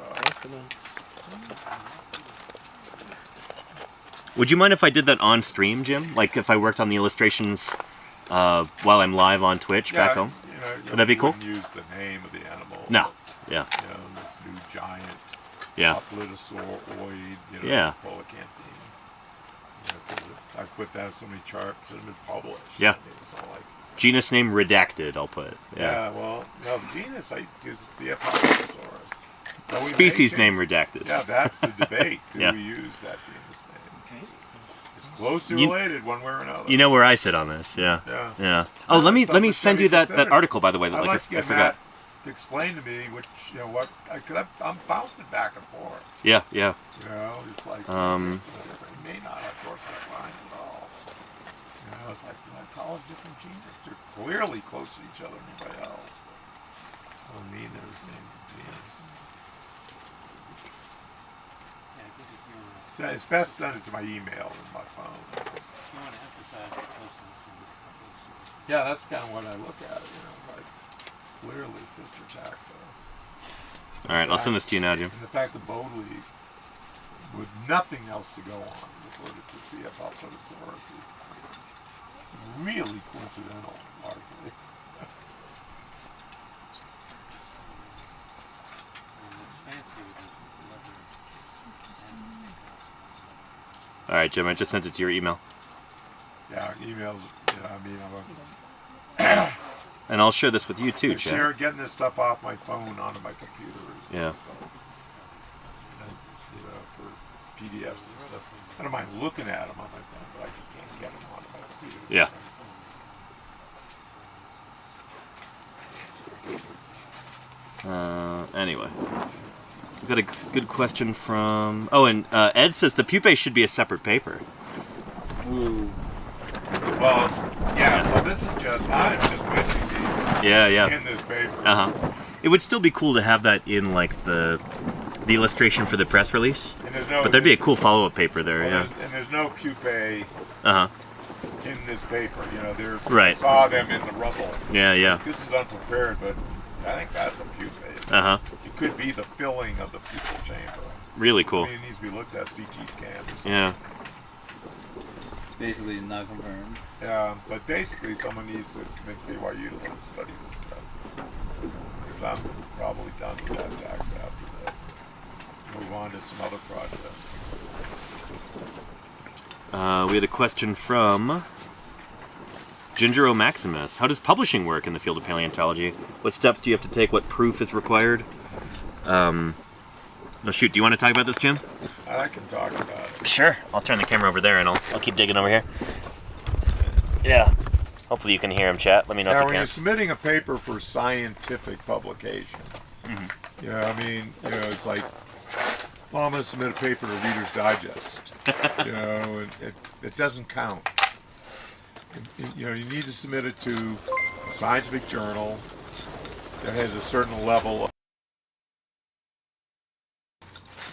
Would you mind if I did that on stream, Jim? Like if I worked on the illustrations while I'm live on Twitch back home? You know, Would that be cool? wouldn't use the name of the animal. No. Yeah. You know, this new giant Yeah. Hoplitosauroid, Yeah. Polacanthine. You know, 'cause I put that in so many charts that have been published. Yeah. I mean, it's all like, Genus name redacted, I'll put. yeah, well, no, the genus I use is the Apatosaurus. Now, we may Species change- name redacted. Yeah, that's the debate. Do Yeah. we use that genus name? It's closely You- related one way or another. You know where I sit on this, yeah. Yeah. Yeah. Oh, let me Something send you to be that considered. article, by the way. I'd That, like to I get forgot. Matt to explain to me which, I'm bouncing back and forth. Yeah, yeah. You know, it's like, it may not have dorsal spines at all. You know, it's like, do I call it different genus? They're clearly close to each other than anybody else. But I don't mean they're the same genus. So it's best to send it to my email than my phone. Yeah, that's kind of what I look at. Like clearly sister taxa. All right, I'll send this to you now, Jim. And the fact that Bodley, with nothing else to go on, reported to CF Alphosaurus is really coincidental, largely. All right, Jim. I just sent it to your email. Yeah, emails. You know, I mean, And I'll share this with you too, share Chad. getting this stuff off my phone onto my computer is Yeah. difficult. And, you know, for PDFs and stuff. I don't mind looking at them on my phone, but I just can't get them onto my computer. Yeah. Anyway, we've got a good question from. Oh, and Ed says the pupae should be a separate paper. Ooh. Well, yeah. Well, this is just I'm just mentioning these Yeah. in this paper. It would still be cool to have that in like the illustration for the press release. And there's no. But there'd be a cool follow-up paper there. Well, Yeah. and there's no pupae in this paper. You know, there's Right. I saw them in the rubble. Yeah. This is unprepared, but I think that's a pupae. It could be the filling of the pupal chamber. Really cool. I mean, it needs to be looked at CT scan or something. Yeah. Basically not confirmed. But basically, someone needs to convince BYU to let them study this stuff. Because I'm probably done with that tax after this. Move on to some other projects. We had a question from Gingero Maximus. How does publishing work in the field of paleontology? What steps do you have to take? What proof is required? No, shoot. Do you want to talk about this, Jim? I can talk about it. Sure. I'll turn the camera over there and I'll keep digging over here. Yeah. Hopefully you can hear him, chat. Let me know Now, if when you you're can. submitting a paper for scientific publication, you know, I mean, you know, it's like, well, I'm going to submit a paper to Reader's Digest. You know, and it doesn't count. You know, you need to submit it to a scientific journal that has a certain level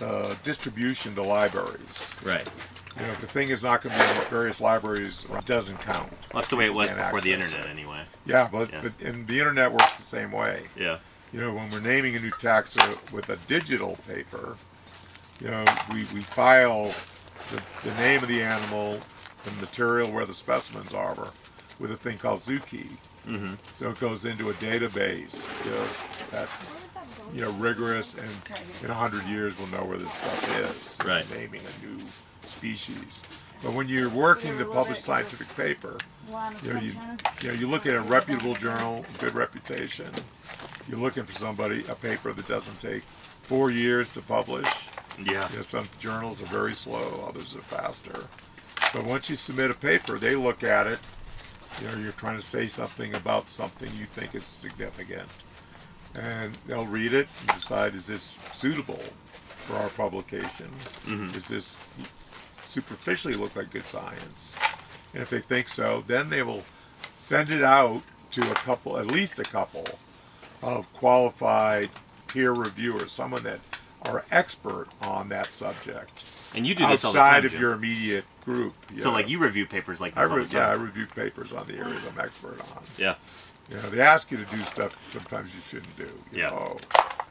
of distribution to libraries. Right. You know, if the thing is not going to be in various libraries, it doesn't count. Well, that's the way it was Can't before the access internet, it. anyway. Yeah, but Yeah. and the internet works the same way. Yeah. You know, when we're naming a new taxa with a digital paper, you know, we file the name of the animal, the material where the specimens are, with a thing called ZooKey. So it goes into a database, you know, that's, you know, rigorous, and in 100 years we'll know where this stuff is. Right. Naming a new species. But when you're working to publish scientific paper, you know, you look at a reputable journal, good reputation. You're looking for a paper that doesn't take 4 years to publish. Yeah. You know, some journals are very slow, others are faster. But once you submit a paper, they look at it. You know, you're trying to say something about something you think is significant. And they'll read it and decide, is this suitable for our publication? Does this superficially look like good science? And if they think so, then they will send it out to at least a couple of qualified peer reviewers, someone that are expert on that subject. And you do this all the time, outside of Jim. your immediate group. So, like, you review papers like this all the time. Yeah, I review papers on the areas I'm expert on. Yeah. You know, they ask you to do stuff sometimes you shouldn't do. You Yeah. know,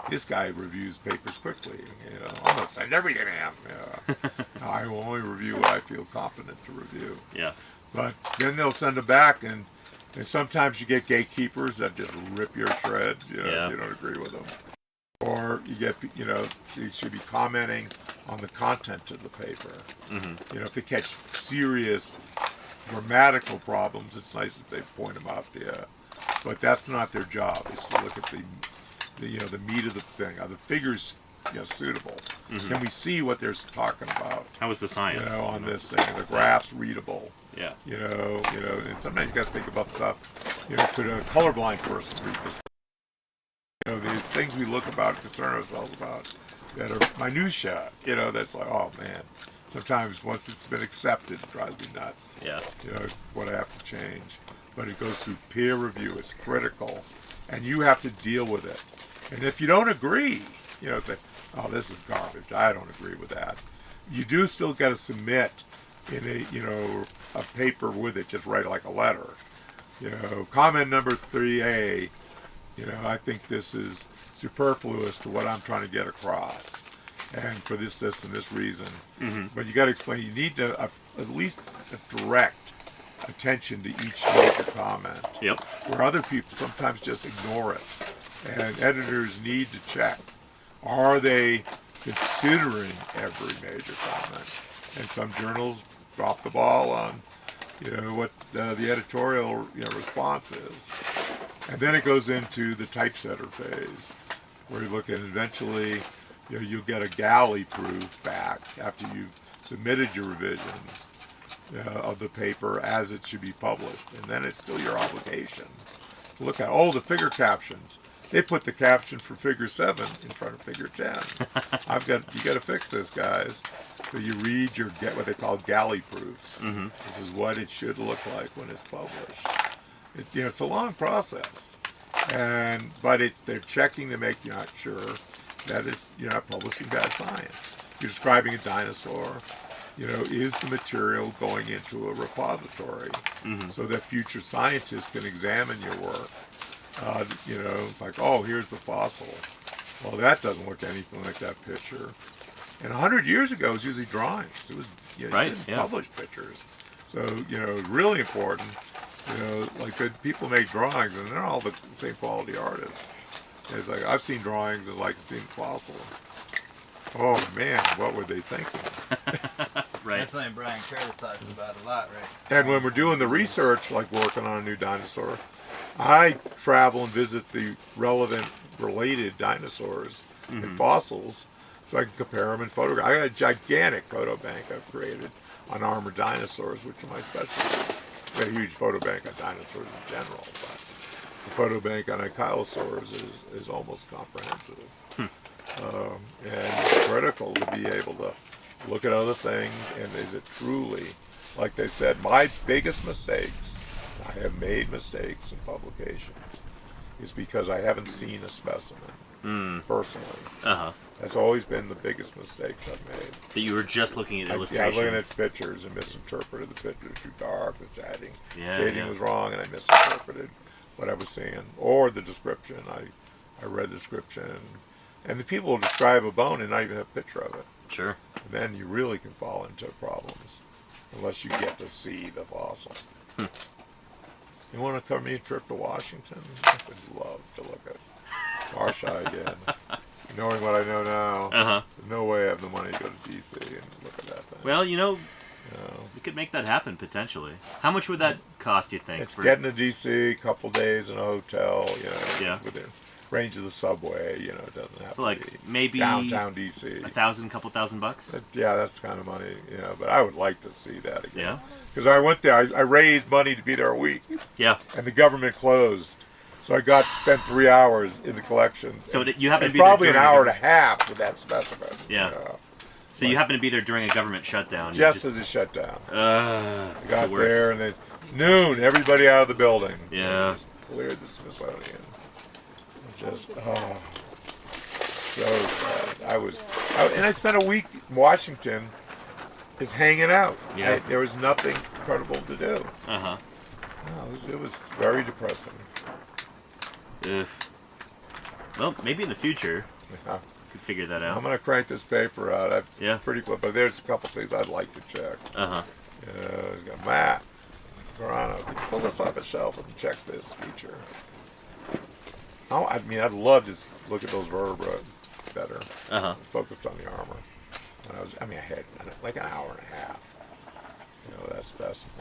this guy reviews papers quickly. You know, I'm going to send everything to him. Yeah. I will only review what I feel competent to review. Yeah. But then they'll send it back, and sometimes you get gatekeepers that just rip your shreds, you know, Yeah. if you don't agree with them. Or you get, you know, they should be commenting on the content of the paper. You know, if they catch serious grammatical problems, it's nice that they point them out to you. But that's not their job. Is to look at the you know, the meat of the thing. Are the figures, you know, suitable? Can we see what they're talking about? How was the science? You know, on this thing, the graphs readable. Yeah. You know, and sometimes you got to think about stuff. You know, could a colorblind person read this? You know, these things we look about, concern ourselves about, that are minutia. You know, that's like, oh man. Sometimes once it's been accepted, it drives me nuts. Yeah. You know, what I have to change. But it goes through peer review. It's critical, and you have to deal with it. And if you don't agree, you know, say, oh, this is garbage. I don't agree with that. You do still got to submit in a, you know, a paper with it. Just write like a letter. You know, comment number 3A. You know, I think this is superfluous to what I'm trying to get across, and for this, and this reason. But you got to explain. You need to at least direct attention to each major comment. Yep. Where other people sometimes just ignore it, and editors need to check: are they considering every major comment? and some journals drop the ball on, what the editorial response is. And then it goes into the typesetter phase, where you look at eventually, you'll get a galley proof back after you've submitted your revisions of the paper as it should be published. And then it's still your obligation to look at, the figure captions. They put the caption for figure 7 in front of figure 10. You got to fix this, guys. So you get what they call galley proofs. Mm-hmm. This is what it should look like when it's published. It's a long process, but they're checking to make sure that you're not publishing bad science. You're describing a dinosaur. Is the material going into a repository so that future scientists can examine your work? Here's the fossil. Well, that doesn't look anything like that picture. And 100 years ago, it was usually drawings. It was you didn't publish pictures. So really important. People make drawings, and they're all the same quality artists. And it's like I've seen drawings and seen fossil. Oh man, what were they thinking? Right. That's something Brian Curtis talks about a lot, right? And when we're doing the research, like working on a new dinosaur, I travel and visit the related dinosaurs and fossils, so I can compare them and photograph. I got a gigantic photo bank I've created on armored dinosaurs, which are my specialty. I've got a huge photo bank on dinosaurs in general, but the photo bank on ankylosaurs is almost comprehensive. And it's critical to be able to look at other things, and is it truly, like they said, my biggest mistakes, I have made mistakes in publications, is because I haven't seen a specimen personally. That's always been the biggest mistakes I've made. That you were just looking at illustrations. Yeah, looking at pictures and misinterpreted the picture too dark, the shading was wrong, and I misinterpreted what I was seeing. Or the description, I read the description, and the people will describe a bone and not even have a picture of it. Sure. And then you really can fall into problems, unless you get to see the fossil. You want to cover me a trip to Washington? I would love to look at Marshall again. Knowing what I know now, there's no way I have the money to go to D.C. and look at that thing. Well, we could make that happen, potentially. How much would that cost, you think? It's getting to D.C., a couple days in a hotel, within range of the subway, it doesn't have to be maybe downtown D.C. $1,000, couple $1,000? Yeah, that's the kind of money, but I would like to see that again. Yeah. Because I went there, I raised money to be there a week. Yeah. And the government closed. So I got to spend 3 hours in the collections. So you happen to be probably there an hour and a half with that specimen. Yeah. So you happen to be there during a government shutdown. Just as it shut down. I got the there, and then noon, everybody out of the building. Yeah. Cleared the Smithsonian. Just, so sad. And I spent a week in Washington just hanging out. Yeah. There was nothing incredible to do. It was very depressing. Well, maybe in the future we could figure that out. I'm going to crank this paper out. Pretty close, but there's a couple things I'd like to check. He's got Matt Grano. Could you pull this off a shelf and check this feature? I'd love to look at those vertebrae better. Focused on the armor. I had like an hour and a half. That specimen.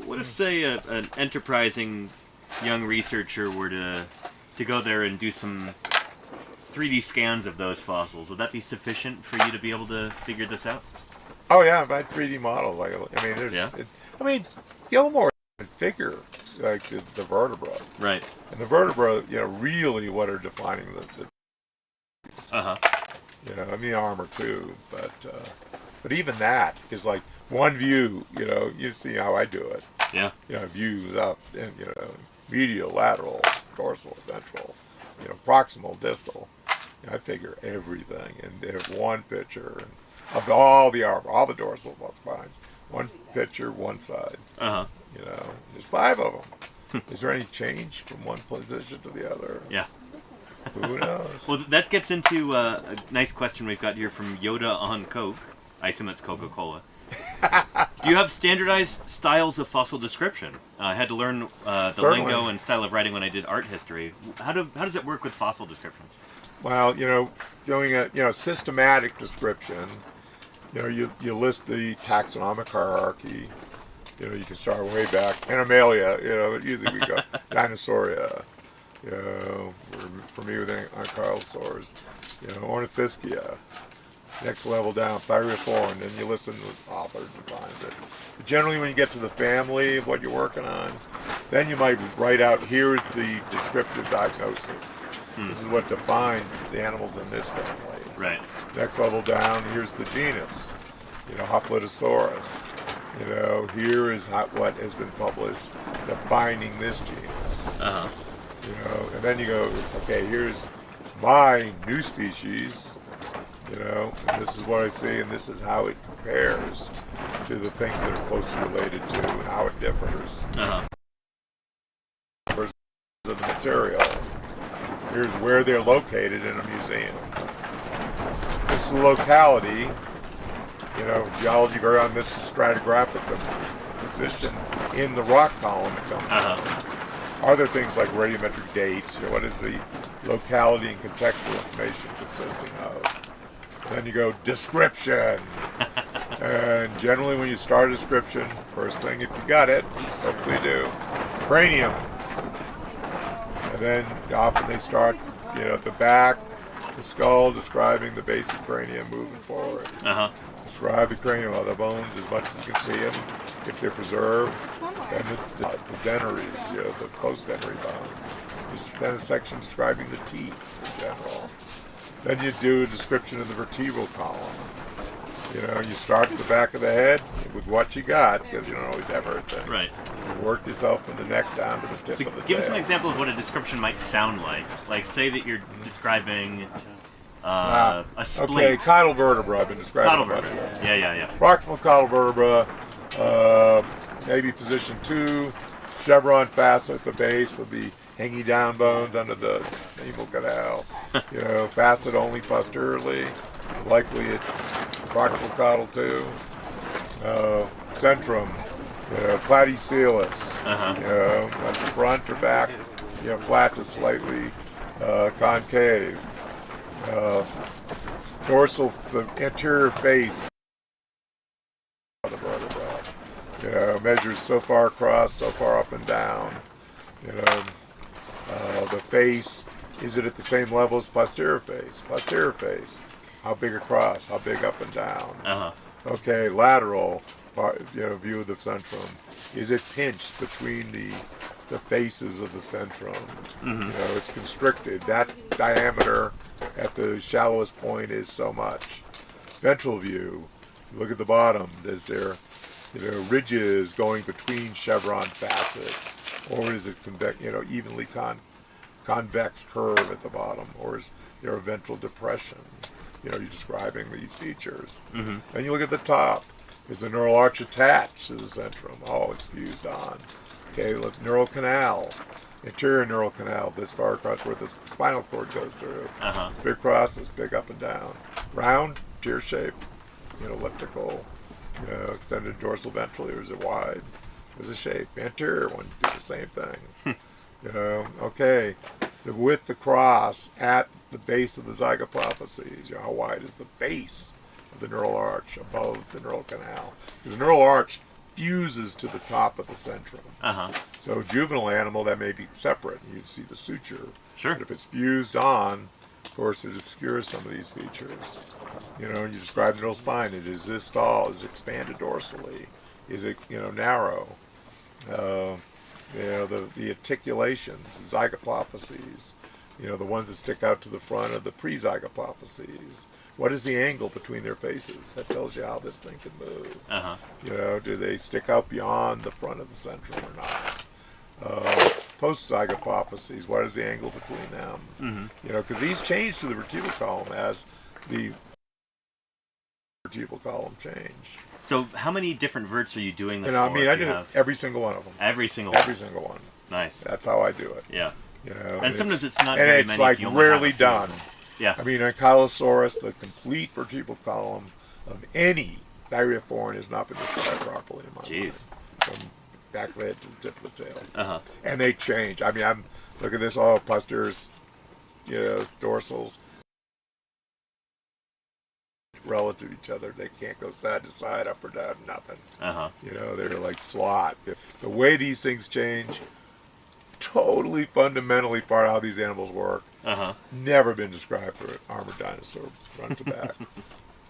What if, say, an enterprising young researcher were to go there and do some 3D scans of those fossils? Would that be sufficient for you to be able to figure this out? Oh yeah, by 3D models. Gilmore figure like the vertebra. Right. And the vertebra, really what are defining the armor too, but even that is like one view. You see how I do it. Yeah. Views up and medial, lateral, dorsal, ventral, proximal, distal. I figure everything, and there's one picture of all the armor, all the dorsal spines. One picture, one side. There's 5 of them. Is there any change from one position to the other? Yeah. Who knows? Well, that gets into a nice question we've got here from Yoda on Coke. I assume that's Coca-Cola. Do you have standardized styles of fossil description? I had to learn the lingo and style of writing when I did art history. How does it work with fossil descriptions? Well, doing a systematic description, You know, you list the taxonomic hierarchy. You know, you can start way back. Animalia, you know, usually we go Dinosauria. You know, for me with Ankylosaurs. You know, Ornithischia. Next level down, Thyreophorn. Then you listen to the author defines it. But generally, when you get to the family of what you're working on, then you might write out, here's the descriptive diagnosis. This is what defines the animals in this family. Right. Next level down, here's the genus. You know, Hoplitosaurus. You know, here is what has been published defining this genus. Uh-huh. You know, and then you go, okay, here's my new species. You know, and this is what I see, and this is how it compares to the things that are closely related to, and how it differs. Uh-huh. Versus the material. Here's where they're located in a museum. This is the locality. You know, geology very on this is stratigraphic, the position in the rock column it comes from. Are there things like radiometric dates? You know, what is the locality and contextual information consisting of? Then you go description. And generally when you start a description, first thing, if you got it, hopefully you do, cranium. And then often they start, you know, at the back, the skull, describing the basic cranium moving forward. Describe the cranium of the bones as much as you can see them, if they're preserved. And the dentaries, you know, the post-dentary bones. Then a section describing the teeth in general. Then you do a description of the vertebral column. You know, you start at the back of the head with what you got, because you don't always have everything. Right. You work yourself from the neck down to the tip of the Give tail. us an example of what a description might sound like. Like, say that you're describing a spleen. Okay, caudal vertebra. I've been describing Caudal much vertebra. of. Yeah. Proximal caudal vertebra, maybe position 2, chevron facet at the base with the hanging down bones under the navel canal. You know, facet only posteriorly. Likely it's proximal caudal 2. Centrum, you know, platyhelix. You know, at the front or back, you know, flat to slightly concave. Dorsal, the anterior face of the vertebra. You know, measures so far across, so far up and down. You know, the face, is it at the same level as posterior face? Posterior face, how big across, how big up and down? Okay, lateral, you know, view of the centrum. Is it pinched between the faces of the centrum? You know, it's constricted. That diameter at the shallowest point is so much. Ventral view, look at the bottom. Is there, you know, ridges going between chevron facets, or is it you know, evenly convex curve at the bottom, or is there a ventral depression? You know, you're describing these features. Then you look at the top. Is the neural arch attached to the centrum? Oh, it's fused on. Okay, look, neural canal, anterior neural canal, this far across where the spinal cord goes through. It's big across, it's big up and down. Round, tear shape, you know, elliptical, you know, extended dorsal ventral, or is it wide? There's a shape. Anterior one, do the same thing. You know, okay, the width across at the base of the zygapophyses, you know, how wide is the base of the neural arch above the neural canal? Because the neural arch fuses to the top of the centrum. So juvenile animal, that may be separate. You see the suture. Sure. But if it's fused on, of course, it obscures some of these features. You know, you describe the neural spine. Is this tall? Is it expanded dorsally? Is it, you know, narrow? You know, the articulations, zygapophyses, you know, the ones that stick out to the front of the pre-zygapophyses. What is the angle between their faces? That tells you how this thing can move. You know, do they stick out beyond the front of the centrum or not? Post-zygapophyses, what is the angle between them? You know, because these change to the vertebral column as the vertebral column change. So how many different verts are you doing this And I for? mean, I do every single one of them. Every single one? Every single one. Nice. That's how I do it. Yeah. You know, And sometimes it's not and very it's many. like if you only have rarely a few of done. them. Yeah. I mean, Ankylosaurus, the complete vertebral column of any Thyreophorn has not been described properly in my mind. From back of the head to the tip of the tail. And they change. I mean, look at this, all posteriors, you know, dorsals. relative to each other. They can't go side to side, up or down, nothing. Uh-huh. You know, they're like slot. The way these things change, totally fundamentally part of how these animals work. Uh-huh. Never been described for an armored dinosaur front to back.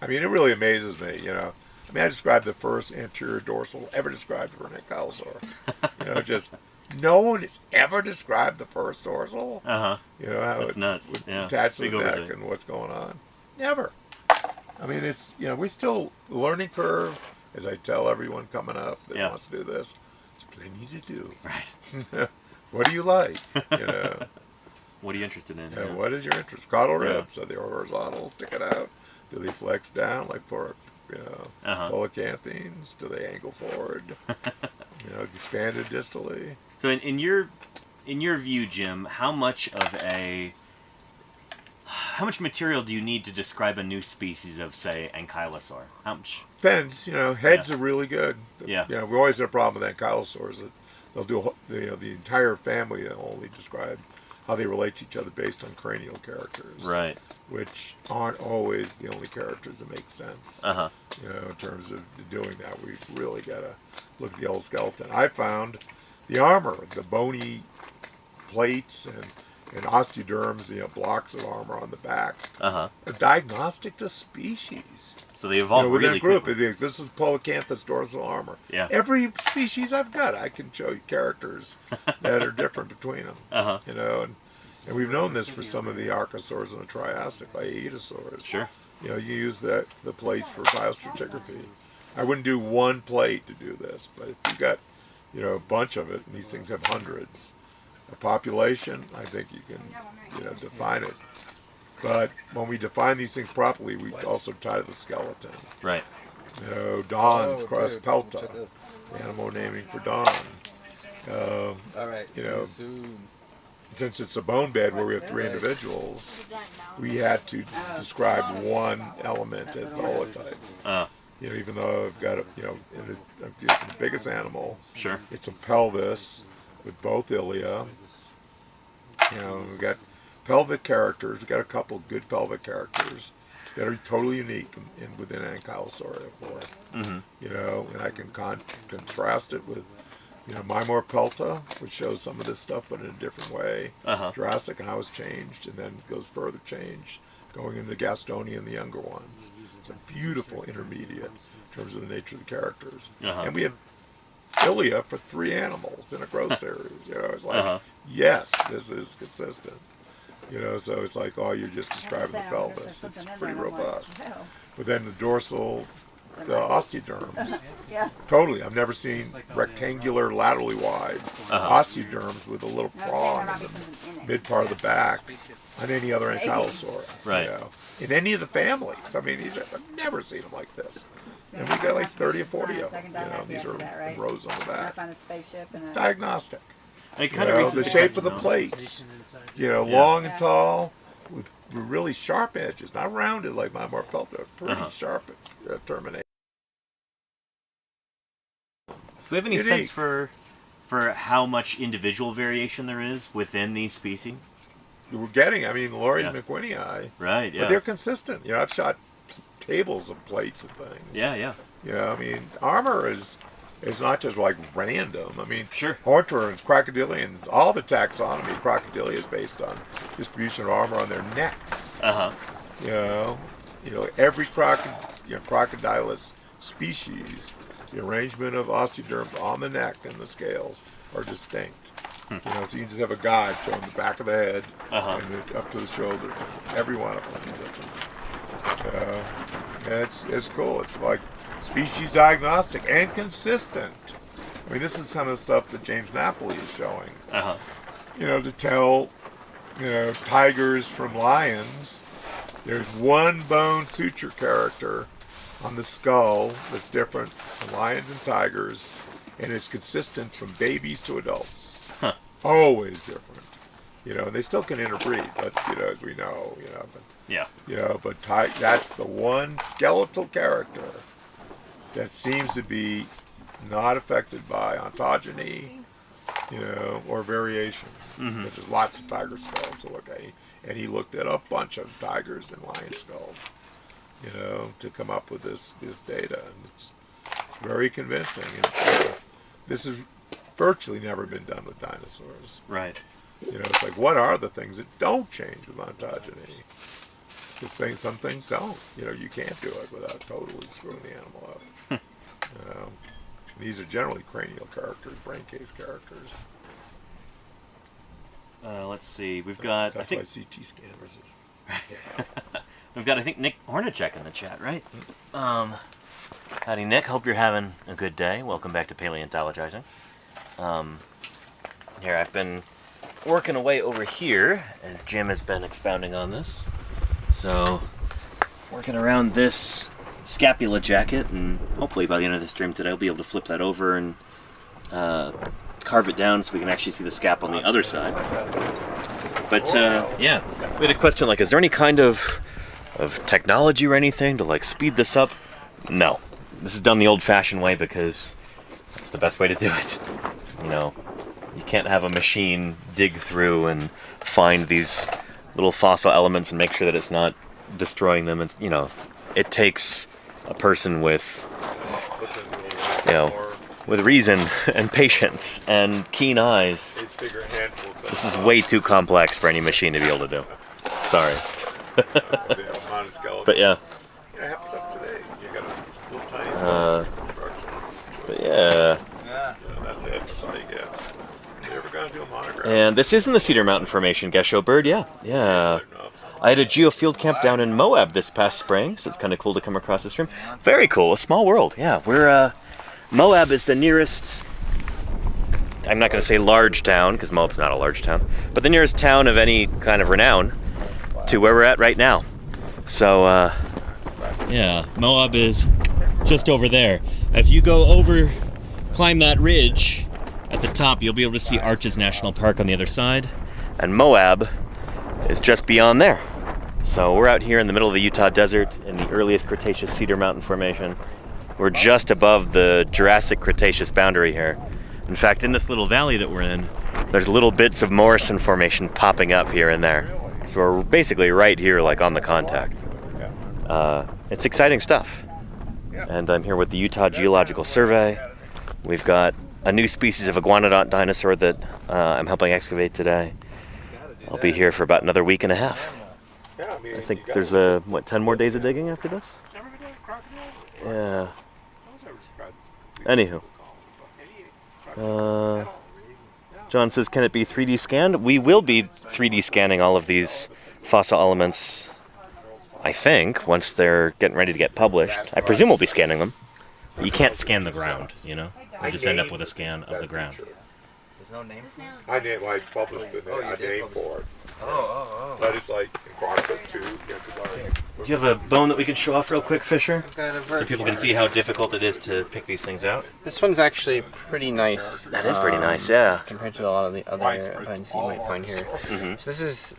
I mean, it really amazes me, you know. I mean, I described the first anterior dorsal ever described for an ankylosaur. You know, just no one has ever described the first dorsal. Uh-huh. You know, how That's it nuts. would Yeah. attach to Big the neck oversight. and what's going on. Never. I mean, it's, you know, we're still learning curve, as I tell everyone coming up that Yeah. wants to do this. There's plenty to do. Right. What do you like? You know, What are you interested in? yeah, what is your interest? Caudal Yeah. ribs, are they horizontal, stick it out? Do they flex down like for, you know, Uh-huh. polycanthines? Do they angle forward? You know, expanded distally? So in your view, Jim, how much material do you need to describe a new species of, say, ankylosaur? How much? Depends, you know, heads are really good. Yeah. You know, we always had a problem with ankylosaurs that they'll do, you know, the entire family, they'll only describe how they relate to each other based on cranial characters. Right. Which aren't always the only characters that make sense. Uh-huh. You know, in terms of doing that, we really got to look at the old skeleton. I found the armor, the bony plates and osteoderms, you know, blocks of armor on the back, Uh-huh. are diagnostic to species. So they evolve within really a group, quickly. this is Polycanthus dorsal armor. Yeah. Every species I've got, I can show you characters that are different between them. Uh-huh. You know, and we've known this for some of the archosaurs and the Triassic, like Aedosaurs. Sure. You know, you use the plates for biostratigraphy. I wouldn't do one plate to do this, but if you've got, you know, a bunch of it, and these things have hundreds, a population, I think you can, you know, define it. But when we define these things properly, we also tie to the skeleton. Right. You know, Dawn cross pelta, animal naming for Dawn. All right. You see know, you soon. Since it's a bone bed where we have 3 individuals, we had to describe one element as the holotype. You know, even though I've got, you know, the biggest animal, Sure. it's a pelvis with both ilia. You know, we've got pelvic characters. We've got a couple good pelvic characters that are totally unique within Ankylosauria. Mm-hmm. You know, and I can contrast it with, you know, Mimor pelta, which shows some of this stuff, but in a different way. Uh-huh. Jurassic and how it's changed, and then goes further change, going into Gastonia and the younger ones. It's a beautiful intermediate in terms of the nature of the characters. Uh-huh. And we have ilia for 3 animals in a growth series. You know, it's like, Uh-huh. yes, this is consistent. You know, so it's like, oh, you're just describing the pelvis. It's pretty robust. But then the dorsal, the osteoderms, totally. I've never seen rectangular, laterally wide osteoderms with a little prong in the mid part of the back on any other ankylosaur. Right. You know, in any of the families. I mean, I've never seen them like this. And we got like 30 or 40 of them. You know, these are in rows on the back. on a spaceship and Diagnostic. And it You kind of know, raises the shape of question, the though. plates. You know, Yeah. long and tall, with really sharp edges, not rounded like my Marpelta. Pretty sharp termination. Do we have any Unique. sense for how much individual variation there is within these species? We're getting, I mean, Laurie Yeah. McWhinney, Right. Yeah. but they're consistent. You know, I've shot tables of plates and things. Yeah. Yeah. You know, I mean, armor is not just like random. I mean, Sure. hornthorns, crocodilians, all the taxonomy of crocodilia is based on distribution of armor on their necks. Uh-huh. You know, every crocodilus species, the arrangement of osteoderms on the neck and the scales are distinct. You know, so you can just have a guide showing the back of the head and then up to the shoulders. Every one of them is different. And it's cool. It's like species diagnostic and consistent. I mean, this is some of the stuff that James Napoli is showing. Uh-huh. You know, to tell, you know, tigers from lions, there's one bone suture character on the skull that's different from lions and tigers, and it's consistent from babies to adults. Always different. You know, and they still can interbreed, but, you know, as we know, you know, but, Yeah. you know, but that's the one skeletal character that seems to be not affected by ontogeny, you know, or variation. Mm-hmm. There's just lots of tiger skulls to look at. And he looked at a bunch of tigers and lion skulls. you know, to come up with this data, and it's very convincing. And this has virtually never been done with dinosaurs. Right. You know, it's like, what are the things that don't change with ontogeny? Because some things don't. You know, you can't do it without totally screwing the animal up. You know, these are generally cranial characters, brain case characters. Let's see. We've got. That's why CT scanners We've got, I think, Nick Hornacek in the chat, right? Howdy, Nick. Hope you're having a good day. Welcome back to Paleontologizing. Here, I've been working away over here as Jim has been expounding on this. So, working around this scapula jacket, and hopefully by the end of the stream today I'll be able to flip that over and carve it down so we can actually see the scap on the other side. But yeah, we had a question like, is there any kind of technology or anything to like speed this up? No. This is done the old-fashioned way because it's the best way to do it. You know, you can't have a machine dig through and find these little fossil elements and make sure that it's not destroying them. And, you know, it takes a person with, you know, with reason and patience and keen eyes. This is way too complex for any machine to be able to do. Sorry. But yeah. I have some today. You got a little tiny But yeah. That's it. That's all you get. You ever gonna do a monograph? And this is in the Cedar Mountain Formation, Gesho Bird. Yeah. I had a geofield camp down in Moab this past spring, so it's kind of cool to come across this stream. Very cool. A small world. Yeah. We're Moab is the nearest. I'm not going to say large town because Moab's not a large town, but the nearest town of any kind of renown to where we're at right now. So, yeah, Moab is just over there. If you go over, climb that ridge at the top, you'll be able to see Arches National Park on the other side. And Moab is just beyond there. So we're out here in the middle of the Utah desert in the earliest Cretaceous Cedar Mountain Formation. We're just above the Jurassic Cretaceous boundary here. In fact, in this little valley that we're in, there's little bits of Morrison Formation popping up here and there. So we're basically right here, like on the contact. It's exciting stuff. And I'm here with the Utah Geological Survey. We've got a new species of iguanodont dinosaur that I'm helping excavate today. I'll be here for about another week and a half. I think there's 10 more days of digging after this? Yeah. Anywho. John says, can it be 3D scanned? We will be 3D scanning all of these fossil elements, I think, once they're getting ready to get published. I presume we'll be scanning them. But you can't scan the ground, you know? You just end up with a scan of the ground. There's no name for it? I published a name for it. Oh. But it's like in Quonset 2. Do you have a bone that we can show off real quick, Fisher? So people can see how difficult it is to pick these things out? This one's actually pretty nice. That is pretty nice, yeah. Compared to a lot of the other bones you might find here. So this is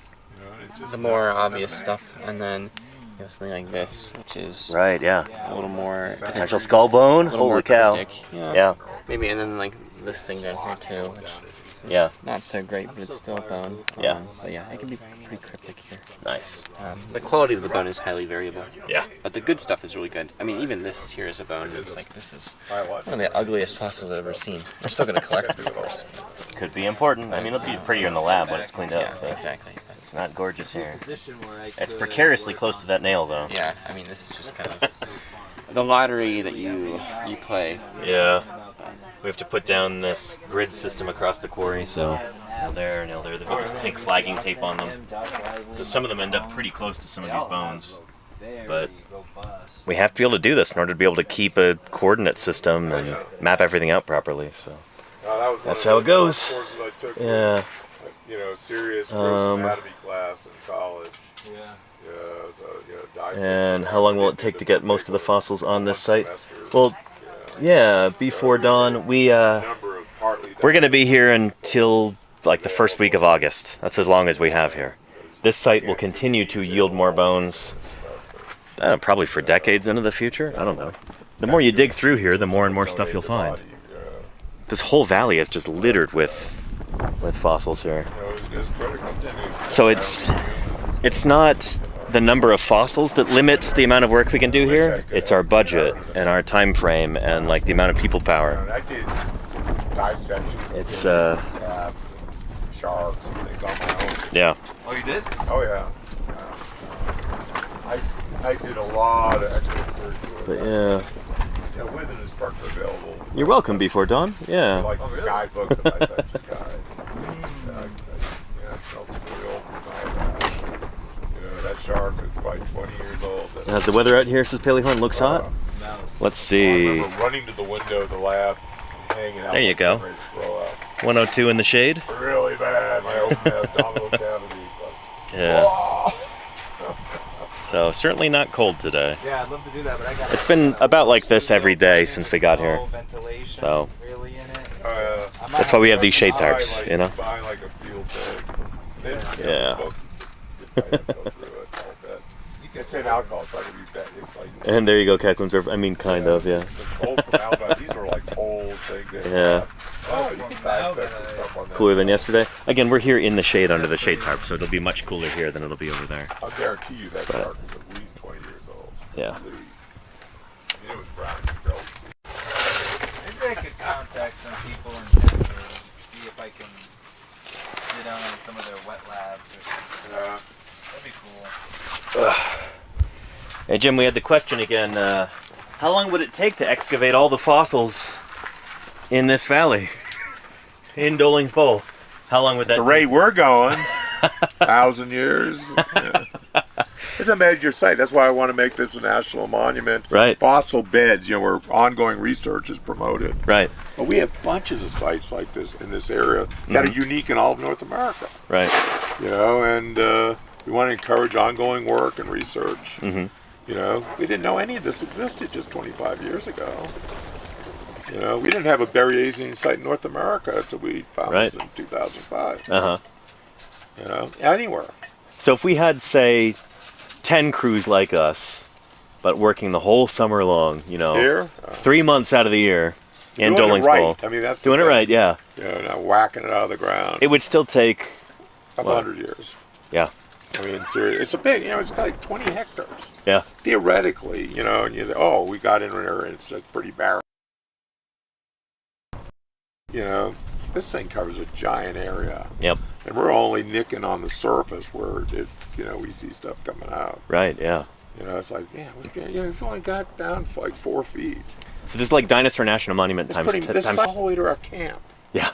the more obvious stuff, and then you have something like this, which is right, yeah, a little more potential skull bone. Holy cow! Yeah. Maybe, and then like this thing down here too, which yeah, not so great, but it's still a bone. Yeah. But yeah, it can be pretty cryptic here. Nice. The quality of the bone is highly variable. Yeah. But the good stuff is really good. I mean, even this here is a bone. It's like, this is one of the ugliest fossils I've ever seen. We're still going to collect it, of course. Could be important. I mean, it'll be prether in the lab when it's cleaned up. Yeah, exactly. It's not gorgeous here. It's precariously close to that nail, though. Yeah, I mean, this is just kind of the lottery that you play. Yeah. We have to put down this grid system across the quarry, so nail there, nail there. They've got this pink flagging tape on them. So some of them end up pretty close to some of these bones. But we have to be able to do this in order to be able to keep a coordinate system and map everything out properly. So that's how it goes. Yeah. You know, serious gross anatomy class in college. And how long will it take to get most of the fossils on this site? Well, yeah, before dawn. We're going to be here until like the first week of August. That's as long as we have here. This site will continue to yield more bones, probably for decades into the future. I don't know. The more you dig through here, the more and more stuff you'll find. This whole valley is just littered with fossils here. So it's not the number of fossils that limits the amount of work we can do here. It's our budget and our time frame and like the amount of people power. I did dissections. It's crabs and sharks and things on my own. yeah. Oh, you did? Oh yeah. I did a lot of extracurricular. But yeah. Yeah, with an instructor available. You're welcome before dawn. Yeah. Like the guidebook, the dissection guide. Yeah, felt really old from that. You know, that shark is probably 20 years old. How's the weather out here? Says Paleyhorn. Looks hot. Let's I see. remember running to the window of the lab, hanging out. There you go. ready to throw up. 102 in the shade. Really bad. My open abdominal cavity. But, Yeah. So certainly not cold today. Yeah, I'd love to do that, but I got. It's been about like this every day since we got here. Ventilation So really in it. that's why we have these shade tarps, like, you know. Buy like a field day. Yeah. Folks, go through it a little bit. It's in alcohol, so I can be better. Like, And there you go, Cacklin's River. I mean, kind of, yeah. the old formaldehyde, these were like old things. Yeah. Oh, you can dissect the stuff on that. Cooler than yesterday. Again, we're here in the shade under the shade tarp, so it'll be much cooler here than it'll be over there. I'll guarantee you that shark is at least 20 years old. Yeah. At least. I mean, it was brown. You could barely see. Maybe I could contact some people in Denver and see if I can sit down in some of their wet labs or something. Yeah. That'd be cool. Hey, Jim, we had the question again. How long would it take to excavate all the fossils in this valley? In Doling's Bowl? How long would that The take? rate we're going, 1,000 years. Yeah. It's a major site. That's why I want to make this a national monument. Right. Fossil beds, you know, where ongoing research is promoted. Right, But we have bunches of sites like this in this area that are unique in all of North America. right. You know, and we want to encourage ongoing work and research. Mm-hmm. You know, we didn't know any of this existed just 25 years ago. You know, we didn't have a Berriasian site in North America until we found this in 2005. Uh-huh. You know, anywhere. So if we had, say, 10 crews like us, but working the whole summer long, you know, Here, 3 months out of the year in doing Doling's it right. Bowl. I mean, that's Doing it the thing. right, yeah. You know, not whacking it out of the ground. It would still take, A couple hundred years. yeah, I mean, seriously, it's a big, you know, it's like 20 hectares. yeah, Theoretically, you know, and you say, oh, we got in there and it's like pretty barren. You know, this thing covers a giant area. yep, And we're only nicking on the surface where it, you know, we see stuff coming out. right, yeah. You know, it's like, yeah, we've only got down for like 4 feet. So this is like Dinosaur National Monument It's times putting 10 this times. all the way to our camp. Yeah,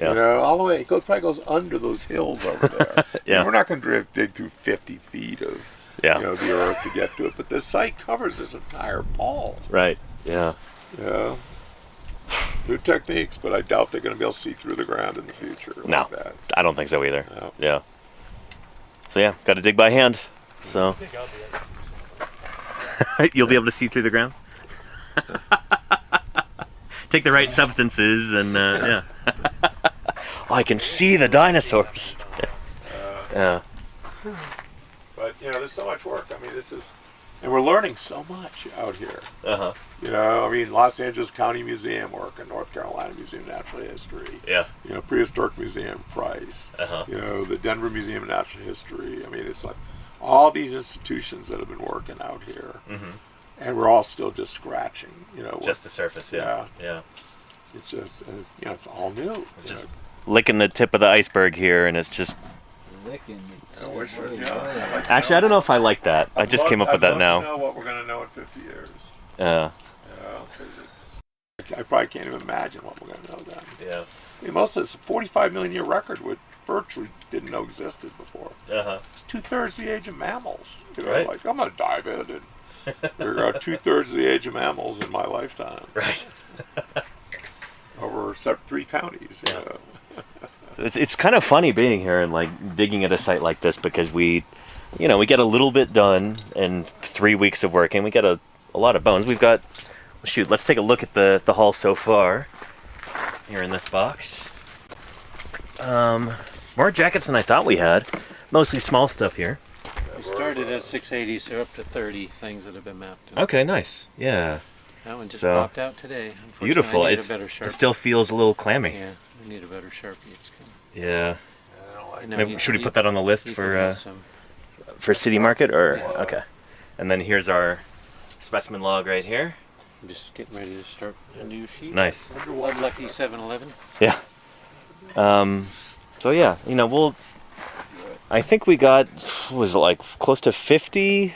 yeah. You know, all the way. It probably goes under those hills over there. Yeah. And we're not going to dig through 50 feet of, Yeah. you know, the earth to get to it. But this site covers this entire ball. Right, yeah. You know, new techniques, but I doubt they're going to be able to see through the ground in the future. No, Like that. I don't think so either. No. Yeah. So yeah, got to dig by hand. So you'll be able to see through the ground. Take the right substances and yeah. Oh, I can see the dinosaurs. Yeah. But, you know, there's so much work. I mean, this is, and we're learning so much out here. Uh-huh. You know, I mean, Los Angeles County Museum work and North Carolina Museum of Natural History. Yeah. You know, Prehistoric Museum, Price. Uh-huh. You know, the Denver Museum of Natural History. I mean, it's like all these institutions that have been working out here. Mm-hmm. And we're all still just scratching, you know. Just the surface, yeah. Yeah. It's just, you know, it's all new. Just licking the tip of the iceberg here, and it's just. Licking. I wish it was, yeah. Actually, I don't know if I like that. I just came up with that now. I'd love to know what we're going to know in 50 years. Yeah. You know, 'cause I probably can't even imagine what we're going to know then. Yeah. I mean, most of this 45 million year record would virtually didn't know existed before. Uh-huh. It's 2/3 the age of mammals. You know, Right. like I'm going to dive in and figure out 2/3 the age of mammals in my lifetime. Right. Over 3 counties. You know. So it's kind of funny being here and like digging at a site like this because we get a little bit done in 3 weeks of working. We get a lot of bones. We've got, shoot, let's take a look at the haul so far here in this box. More jackets than I thought we had. Mostly small stuff here. We started at 680, so up to 30 things that have been mapped. Okay, nice. Yeah. That one just So, popped out today. Unfortunately, Beautiful. I need It's, a better it Sharpie. still feels a little clammy. Yeah, I need a better Sharpie. It's coming. Yeah. I don't like I know Maybe, should we put that on the list Ethan for has some. for city market, or okay. And then here's our specimen log right here. I'm just getting ready to start a new sheet. Nice. Under one lucky 7-Eleven. Yeah. So yeah, you know, I think we got, was it like close to 50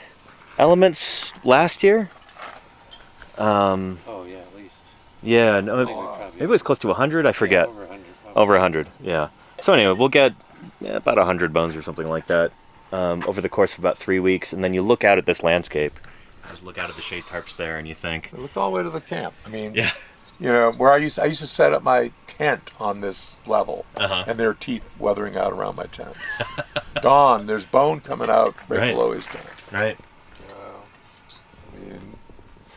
elements last year? Oh yeah, at least. Yeah, no, maybe it was close to 100. I forget. Yeah, over 100. Over 100. Yeah. So anyway, we'll get about 100 bones or something like that over the course of about 3 weeks, and then you look out at this landscape. Just look out at the shade tarps there, and you think, I looked all the way to the camp. I mean, yeah. You know, where I used to set up my tent on this level, and there are teeth weathering out around my tent. Don, there's bone coming out right below his tent. Right. I mean,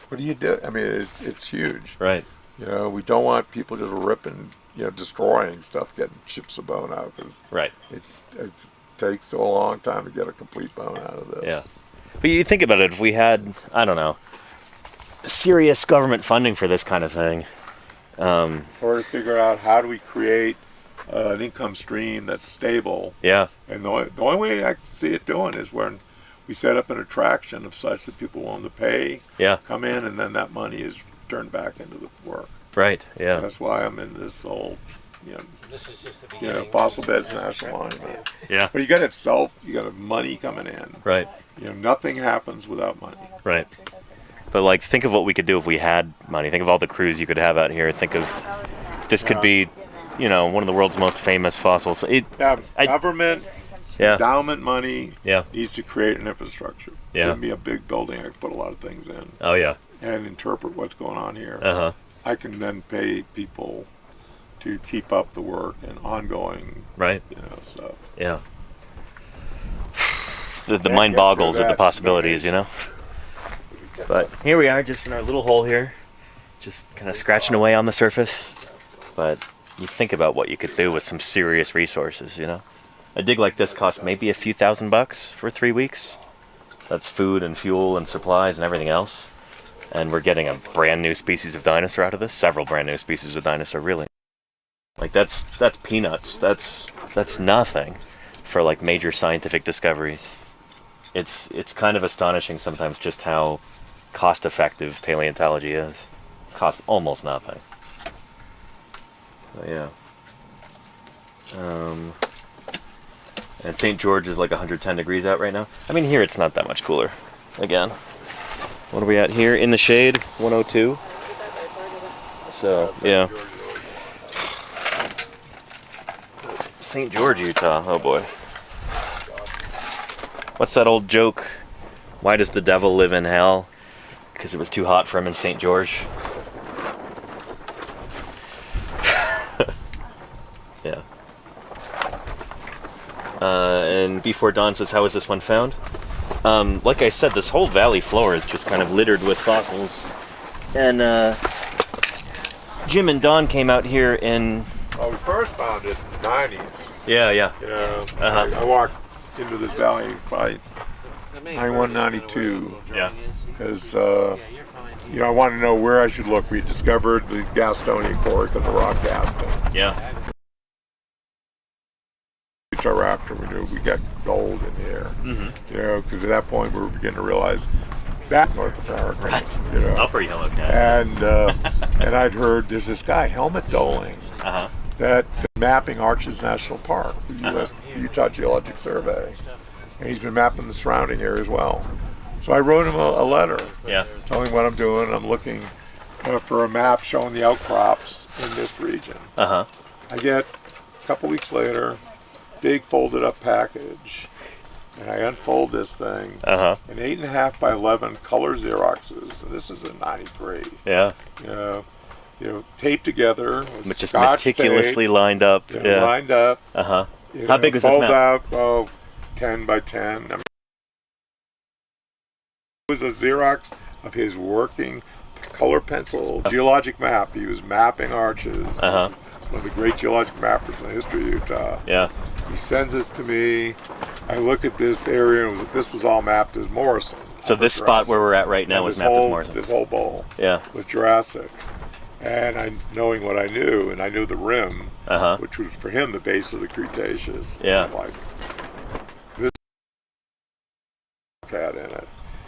what do you do? I mean, it's huge. Right. You know, we don't want people just ripping, destroying stuff, getting chips of bone out, because right. It takes a long time to get a complete bone out of this. Yeah. But you think about it, if we had, I don't know, serious government funding for this kind of thing. Or to figure out how do we create an income stream that's stable. Yeah. And the only way I can see it doing is when we set up an attraction of such that people want to pay, come in, and then that money is turned back into the work. Right, yeah. That's why I'm in this whole, This is just the beginning. Fossil Beds National Monument. Yeah. But you got to have money coming in. Right. Nothing happens without money. Right. But like, think of what we could do if we had money. Think of all the crews you could have out here. Think of, this could be, one of the world's most famous fossils. Government, endowment money needs to create an infrastructure. Yeah. Give me a big building I can put a lot of things in. Oh, yeah. And interpret what's going on here. Uh-huh. I can then pay people to keep up the work and ongoing, stuff. Yeah. The mind boggles at the possibilities, But here we are, just in our little hole here, just kind of scratching away on the surface. But you think about what you could do with some serious resources, A dig like this costs maybe a few $1,000 for 3 weeks. That's food and fuel and supplies and everything else. And we're getting a brand new species of dinosaur out of this. Several brand new species of dinosaur, really. Like, that's peanuts. That's nothing for, like, major scientific discoveries. It's kind of astonishing sometimes just how cost-effective paleontology is. Costs almost nothing. So, yeah. And St. George is like 110 degrees out right now. I mean, here it's not that much cooler. Again. What are we at here? In the shade, 102. So, yeah. St. George, Utah. Oh, boy. What's that old joke? Why does the devil live in hell? Because it was too hot for him in St. George. Yeah. And Before Dawn says, how is this one found? Like I said, this whole valley floor is just kind of littered with fossils. And Jim and Don came out here in... Well, we first found it in the 90s. Yeah. I walked into this valley by 91, 92. Yeah. Because, I wanted to know where I should look. We discovered the Gastonian quarry because of rock Gaston. Yeah. After we knew we got gold in here. Mm-hmm. Because at that point we were beginning to realize that North America. Right. Upper Yellow Cat. And I'd heard there's this guy, Helmut Doling, that mapping Arches National Park for Utah Geologic Survey. And he's been mapping the surrounding area as well. So I wrote him a letter telling him what I'm doing. I'm looking for a map showing the outcrops in this region. I get a couple weeks later, big folded up package, and I unfold this thing, an 8.5 by 11 color Xeroxes, and this is a 93. Yeah. Taped together, with just Scotch meticulously tape, lined up. lined up. How big was this map? Fold out, 10 by 10. I mean, it was a Xerox of his working color pencil geologic map. He was mapping arches. One of the great geologic mappers in the history of Utah. Yeah. He sends this to me. I look at this area, and this was all mapped as Morrison. So this spot where we're at right now was mapped as Morrison. This whole bowl was Jurassic. And knowing what I knew, and I knew the rim, which was for him the base of the Cretaceous. Yeah. I'm like, cat in it.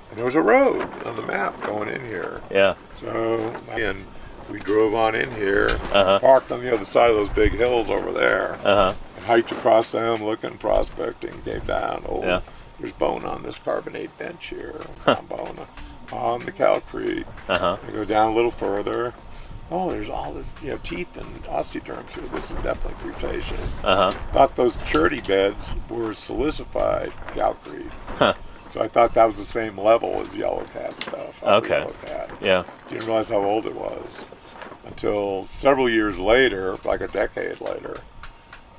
And there was a road on the map going in here. Yeah. So, and we drove on in here, Uh-huh. parked on the other side of those big hills over there, Uh-huh. and hiked across them, looking, prospecting, came down. Oh, Yeah. there's bone on this carbonate bench here. Found bone on the calcrete. Uh-huh. I go down a little further. Oh, there's all this, teeth and osteoderms here. This is definitely Cretaceous. Uh-huh. Thought those cherty beds were silicified calcrete. Huh. So I thought that was the same level as yellow cat stuff. Okay. Yellow cat. Yeah. Didn't realize how old it was until several years later, like a decade later.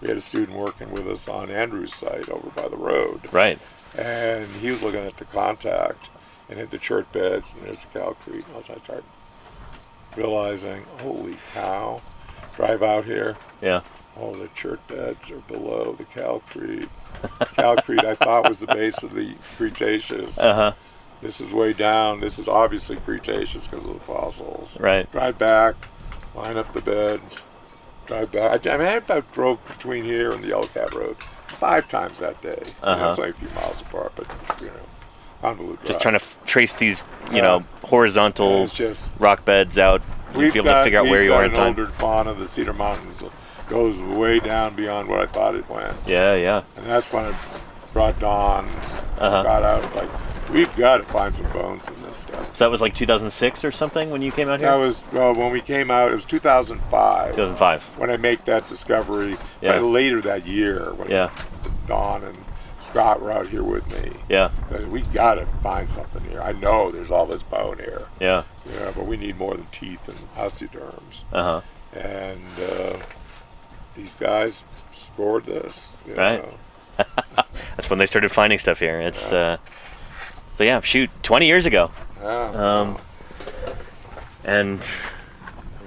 We had a student working with us on Andrew's site over by the road. Right. And he was looking at the contact and at the chert beds, and there's the calcrete. And I started realizing, holy cow, drive out here. Yeah. Oh, the chert beds are below the calcrete. Calcrete, I thought, was the base of the Cretaceous. Uh-huh. This is way down. This is obviously Cretaceous because of the fossils. Right. Drive back, line up the beds, drive back. I about drove between here and the Yellow Cat Road 5 times that day. Uh-huh. It's only a few miles apart, but, convoluted Just drive. trying to trace these, horizontal It's just, rock beds out. You'd be able to figure out where you are in time. We've got an older fauna, the Cedar Mountains, goes way down beyond what I thought it went. Yeah, yeah. And that's when I brought Don, Uh-huh. Scott out. It's like, we've got to find some bones in this stuff. So that was like 2006 or something when you came out here? That was, well, when we came out, it was 2005. 2005. When I make that discovery, Yeah. later that year, when Yeah. Don and Scott were out here with me. Yeah. We got to find something here. I know there's all this bone here, Yeah. but we need more than teeth and osteoderms. Uh-huh. And these guys scored this. Right. That's when they started finding stuff here. It's so yeah, shoot, 20 years ago. Yeah. And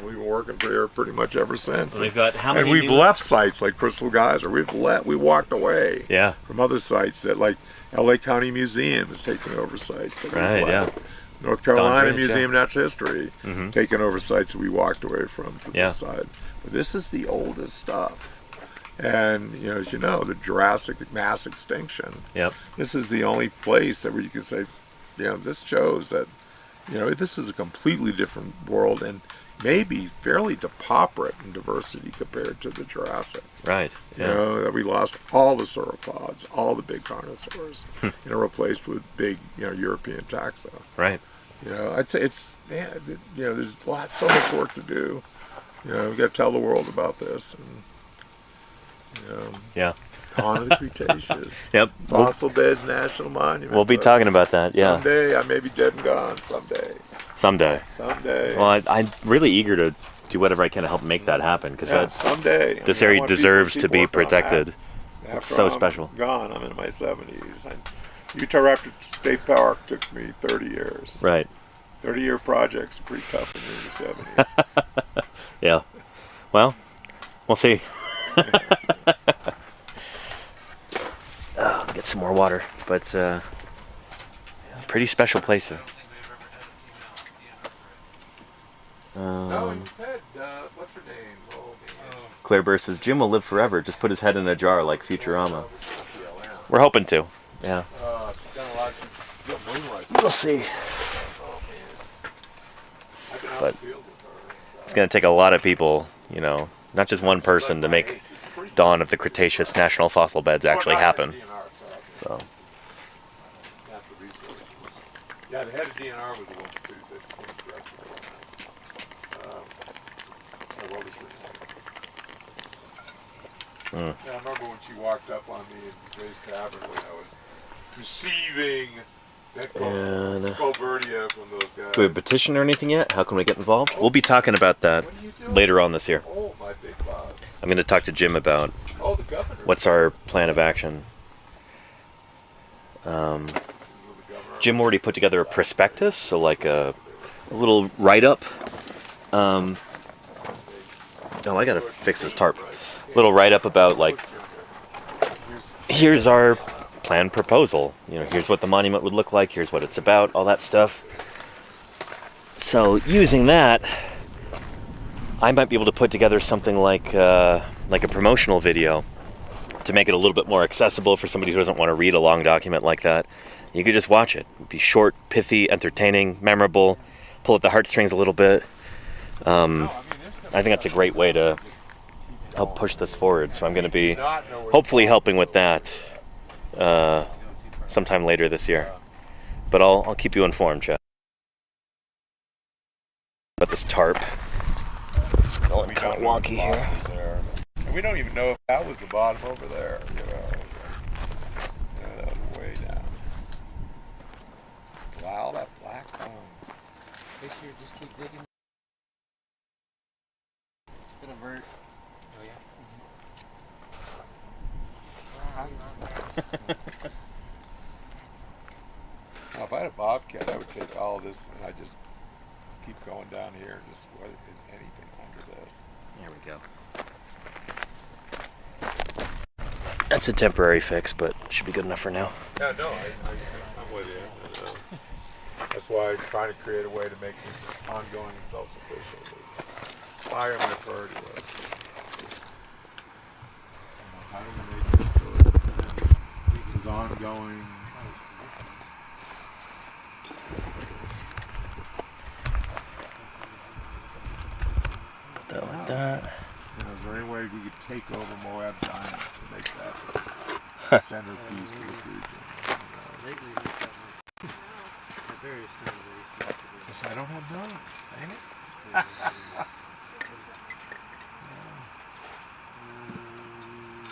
We've been working here pretty much ever since. we've got how many And we've new- left sites like Crystal Geyser. We walked away Yeah. from other sites that, like LA County Museum is taking over sites. That we Right, left. yeah. North Carolina Ridge, Museum of Natural History Mhm. taking over sites that we walked away from Yeah. this side. But this is the oldest stuff. And, as you know, the Jurassic mass extinction. Yep. This is the only place that where you can say, this shows that, this is a completely different world and maybe fairly depauperate in diversity compared to the Jurassic. Right. You Yeah. know, that we lost all the sauropods, all the big carnivores, replaced with big, European taxa. Right. I'd say it's, there's so much work to do. We've got to tell the world about this. And, Yeah. Dawn of the Cretaceous. Yep. Fossil Beds National Monument. We'll be folks. talking about that. Yeah. Someday I may be dead and gone. Someday. Someday. Well, I'm really eager to do whatever I can to help make that happen because someday. this I area want people deserves keep to be working on that. protected. After It's so I'm special. Gone. I'm in my 70s. Utah Raptor State Park took me 30 years. Right. 30-year projects are pretty tough in your 70s. Yeah. Well, we'll see. Get some more water, but pretty special place here. No, you had, what's her name? Claire Burr says Jim will live forever. Just put his head in a jar like Futurama. We're hoping to. Yeah. She's done a lot of good moonlight. We'll see. I've been out But in the field with her. it's going to take a lot of people, not just one person to make Dawn of the Cretaceous National Fossil Beds actually happen. So. Natural resources. Yeah, the head of DNR was the one too that came directly. What was her name? Yeah, I remember when she walked up on me in Gray's Cavern when I was receiving that Scobertia from those guys. Do we have a petition or anything yet? How can we get involved? We'll be talking about that later on this year. Oh, my big boss. I'm going to talk to Jim about Oh, the governor. what's our plan of action. Jim already put together a prospectus, so like a little write-up. Oh, I gotta fix this tarp. Little write-up about like, here's our plan proposal. Here's what the monument would look like. Here's what it's about. All that stuff. So using that, I might be able to put together something like a promotional video to make it a little bit more accessible for somebody who doesn't want to read a long document like that. You could just watch it. It'd be short, pithy, entertaining, memorable, pull at the heartstrings a little bit. I think that's a great way to help push this forward. So I'm going to be hopefully helping with that sometime later this year. But I'll keep you informed, Chad. About this tarp. It's going kind of wonky here. And we don't even know if that was the bottom over there, you know. Yeah, that was way down. Wow, that black bone. Make sure you just keep digging. It's gonna vert. Oh yeah. Now, if I had a bobcat, I would take all of this and I'd just keep going down here and just, what is anything under this? There we go. That's a temporary fix, but should be good enough for now. Yeah, no, I'm with you. That's why I'm trying to create a way to make this ongoing self-sufficient is high on my priority list. How do we make this so it is ongoing? Like that. You know, is there any way we could take over Moab Giants and make that centerpiece for this region? Yes, I don't have those. Dang it.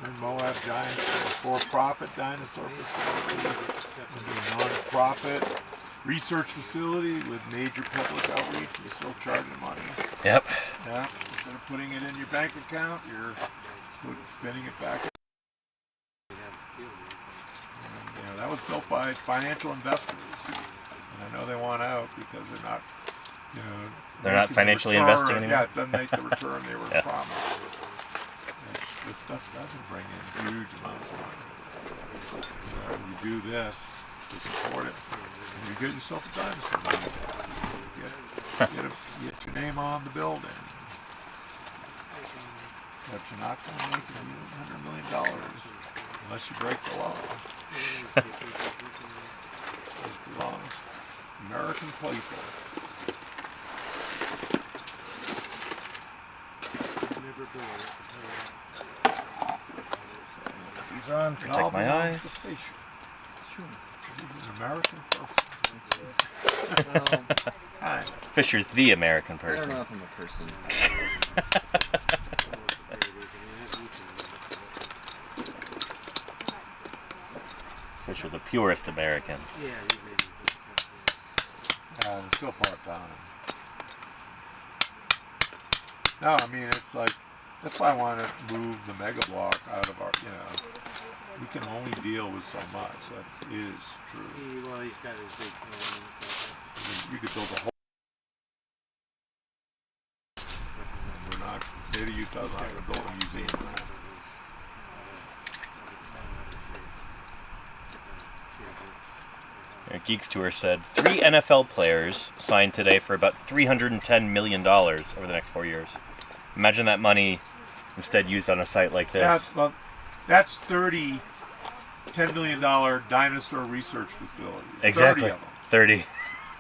And Moab Giants are a for-profit dinosaur facility, a non-profit research facility with major public outreach. You're still charging money. Yep. Yeah. Instead of putting it in your bank account, you're spinning it back. And, you know, that was built by financial investors, and I know they want out because they're not, you know, they're not financially investing anymore. Yeah, it doesn't make the return they were promised. This stuff doesn't bring in huge amounts of money. You know, you do this to support it, and you get yourself a dinosaur monument. Get your name on the building. But you're not going to make $100 million unless you break the law. This belongs to American people. Put these on, protect my eyes. It's true. He's an American person. Fisher's the American person. I don't know if I'm a person. Fisher, the purest American. It's still part-time. No, I mean, it's like, that's why I want to move the mega block out of our, you know, we can only deal with so much. That is true. Well, he's got his big You could build a whole. We're not, the state of Utah's not going to build a museum on that. Geeks Tour said 3 NFL players signed today for about $310 million over the next 4 years. Imagine that money instead used on a site like this. Well, that's $10 million dinosaur research facilities. Exactly. 30 of them. 30.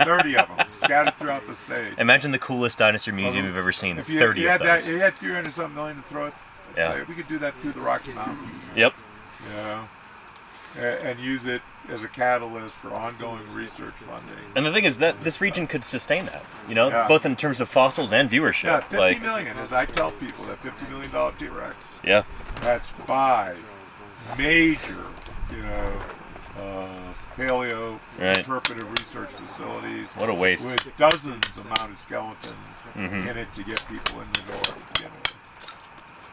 30 of them scattered throughout the state. Imagine the coolest dinosaur museum you've ever seen. If 30 of those. You had 300-something million to throw it. Yeah. We could do that through the Rocky Mountains. Yep. Yeah. And use it as a catalyst for ongoing research funding. And the thing is that this region could sustain that, you know, both in terms of fossils and viewership. Yeah, 50 million, as I tell people, that $50 million T-Rex. Yeah. That's 5 major, you know, paleo interpretive research facilities. What a waste. With dozens of mounted skeletons in it to get people in the door to begin with.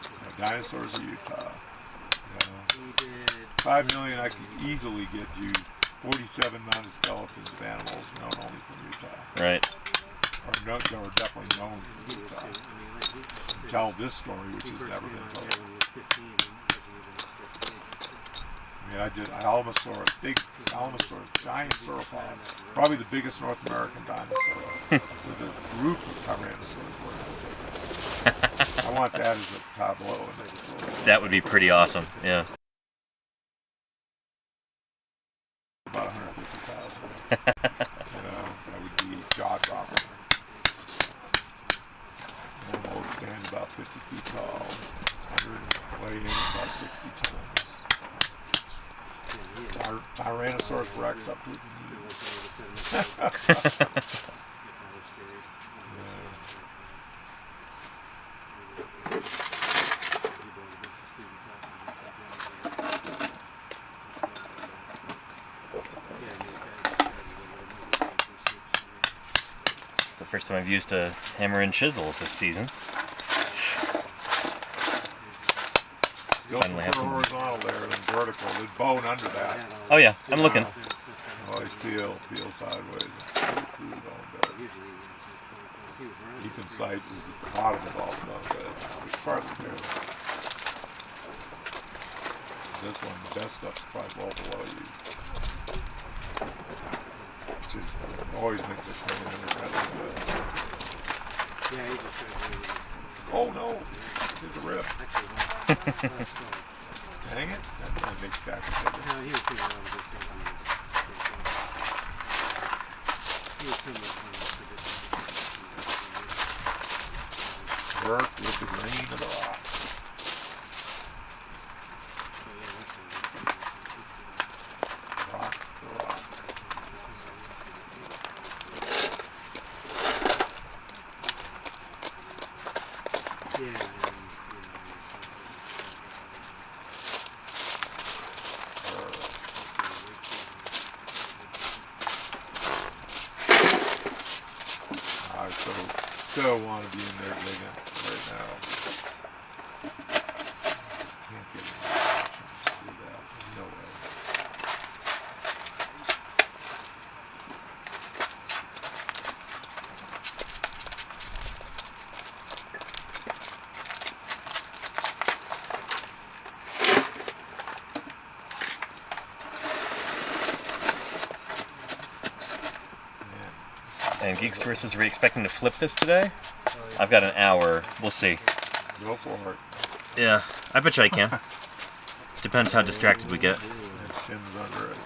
You know, dinosaurs of Utah. You know, 5 million, I could easily get you 47 mounted skeletons of animals known only from Utah. Right. Or definitely known from Utah. And tell this story, which has never been told. I mean, I did Allosaurus, big Allosaurus, giant sauropod, probably the biggest North American dinosaur, with a group of Tyrannosaurs. I want that as a tableau in the facility. That would be pretty awesome, yeah. About 150 That would be jaw-dropping. Animals stand about 50 feet tall, 100 weighing about 60 tons. Tyrannosaurus Rex up to its knees. The first time I've used a hammer and chisel this season. Go from horizontal there and vertical. There's bone under that. Oh yeah, I'm looking. Always peel sideways. Through the bone bed. You can sight is at the bottom of all the bone bed. It's partly there. This one, the best stuff's probably well below you. Which is always makes it clean under that stuff. Oh no! There's a rib. Dang it! That's my big back. Work with the grain of the rock. Rock the rock. I so want to be in there digging right now. Just can't get any action to do that. No way. And Geekster says, are we expecting to flip this today? I've got an hour. We'll see. Go for it. Yeah, I bet you I can. Depends how distracted we get. Shim's under it.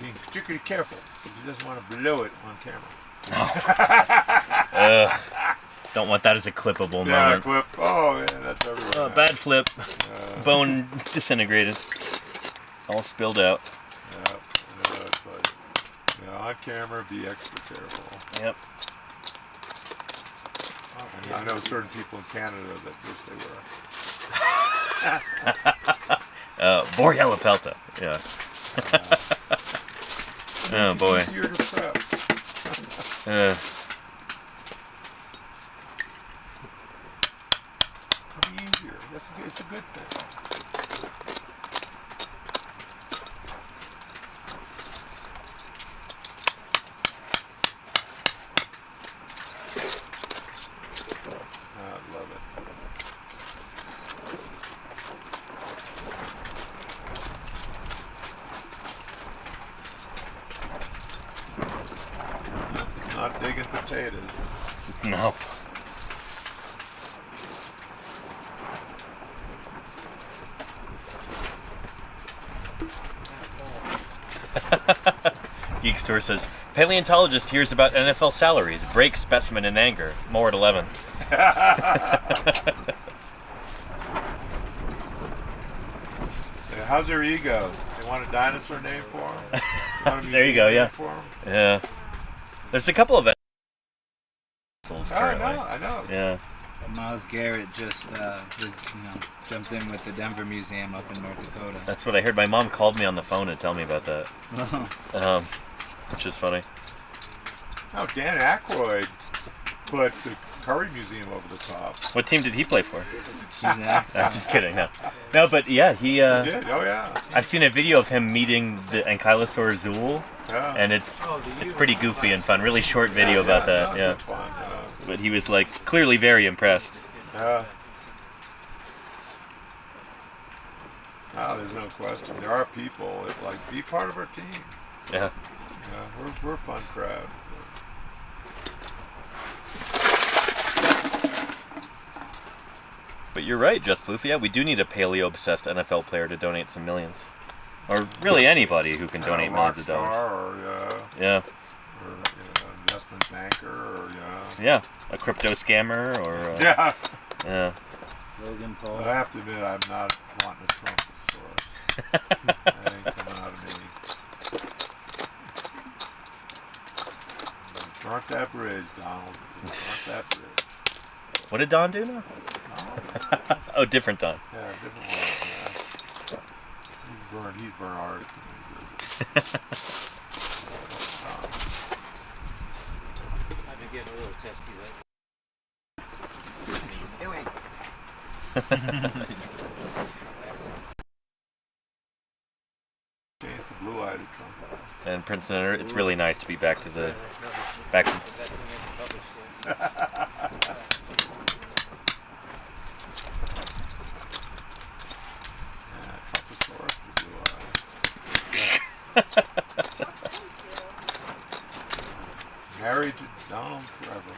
Being particularly careful because he doesn't want to blow it on camera. Don't want that as a clippable Yeah, moment. clip. Oh, man, that's everywhere. Bad flip. Bone disintegrated. All spilled out. Yeah, it's like, on camera, be extra careful. Yep. And I know certain people in Canada that wish they were. Borgella pelta. Yeah. Oh boy. Easier to prep. It'll be easier. It's a good thing. I love it. It's not digging potatoes. No. Geek Store says, paleontologist hears about NFL salaries, breaks specimen in anger. More at 11. So how's their ego? They want a dinosaur name for him? There you go, yeah. For him? Yeah. There's a couple of currently. I know. Yeah. Miles Garrett just jumped in with the Denver Museum up in North Dakota. That's what I heard. My mom called me on the phone to tell me about that. Which is funny. Oh, Dan Aykroyd put the Curry Museum over the top. What team did he play for? He's an I'm just kidding. No, but yeah, he. He did? Oh, yeah. I've seen a video of him meeting the Ankylosaur Zool, Yeah. and it's pretty goofy and fun. Really short video about that. No, Yeah. it's fun, But he was like clearly very impressed. yeah. No, there's no question. There are people that like be part of our team. Yeah. Yeah, we're a fun crowd. But you're right, Just Floof. Yeah, we do need a paleo-obsessed NFL player to donate some millions. Or really anybody who can donate millions of dollars. Yeah. Or investment banker, or yeah, a crypto scammer, or yeah. Logan Paul. But I have to admit, I'm not wanting a Trump source. That ain't coming out of me. Burnt that bridge, Donald. Burnt that bridge. What did Don do now? Oh, different Don. Yeah, different one. Yeah. He's burned hard. I've been getting a little testy lately. Chance the blue-eyed Trump. And Princeton, it's really nice to be back to. Yeah, Trumposaurus the blue-eyed. Married to Donald forever.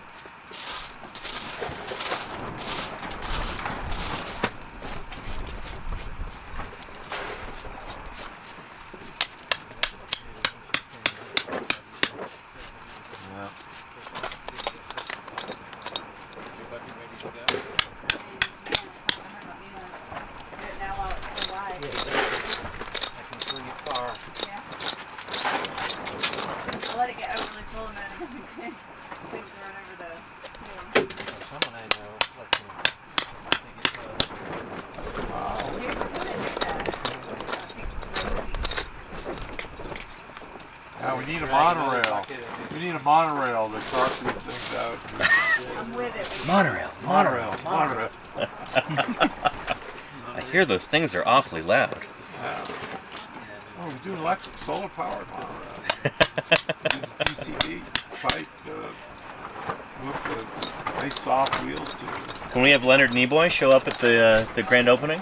Now we need a monorail. We need a monorail to cart these things out. I'm with it. Monorail. I hear those things are awfully loud. Oh, we do electric, solar powered monorail. Use PCB pipe with the nice soft wheels too. Can we have Leonard Nimoy show up at the grand opening?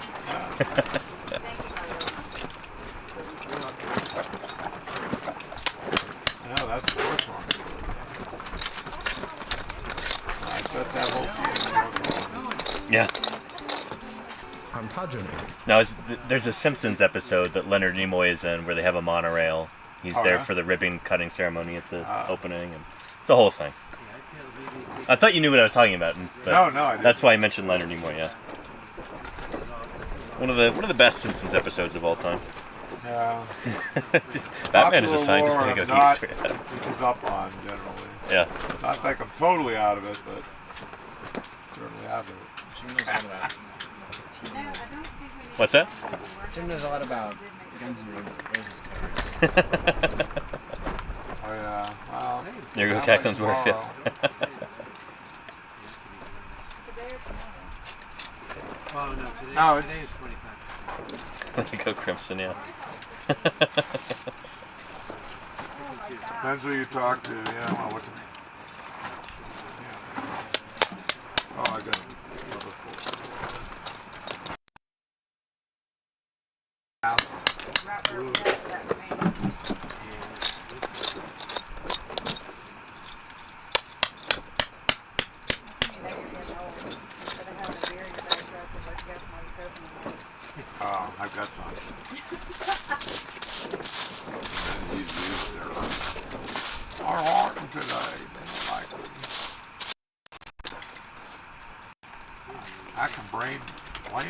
No, that's the first one. I set that whole scene. Yeah. Ontogeny. Now, there's a Simpsons episode that Leonard Nimoy is in where they have a monorail. He's there for the ribbon cutting ceremony at the opening, and it's a whole thing. I thought you knew what I was talking about. But No, I didn't. That's why I mentioned Leonard Nimoy. Yeah. One of the best Simpsons episodes of all time. Yeah. Batman is a scientist Popular and I lore go I'm not straight at him. is up on generally. Yeah. Not like I'm totally out of it, but certainly out of it. Jim knows a lot about What's that? Jim knows a lot about Guns N' Roses covers. Oh yeah. Well, There you go, not Cacklin's like Warfield. Oh, no, No, today it's- is 25. There you go, Crimson. Yeah. Depends who you talk to. Yeah. Well, what Oh, I got another full. Oh, I've got some. And he's used their our Horton today. They don't like it. I can blame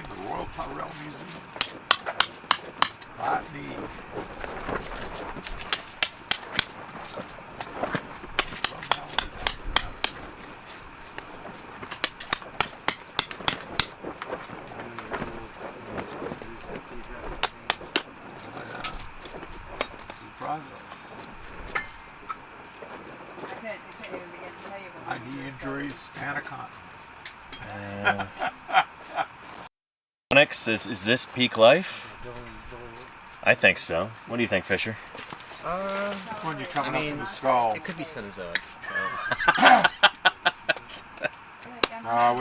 the Royal Tyrrell Museum. Right knee. My knee injuries, Panacontin. Onyx, is this peak life? I think so. What do you think, Fisher? That's when you're coming I up mean, to the skull. It could be Cenozoic.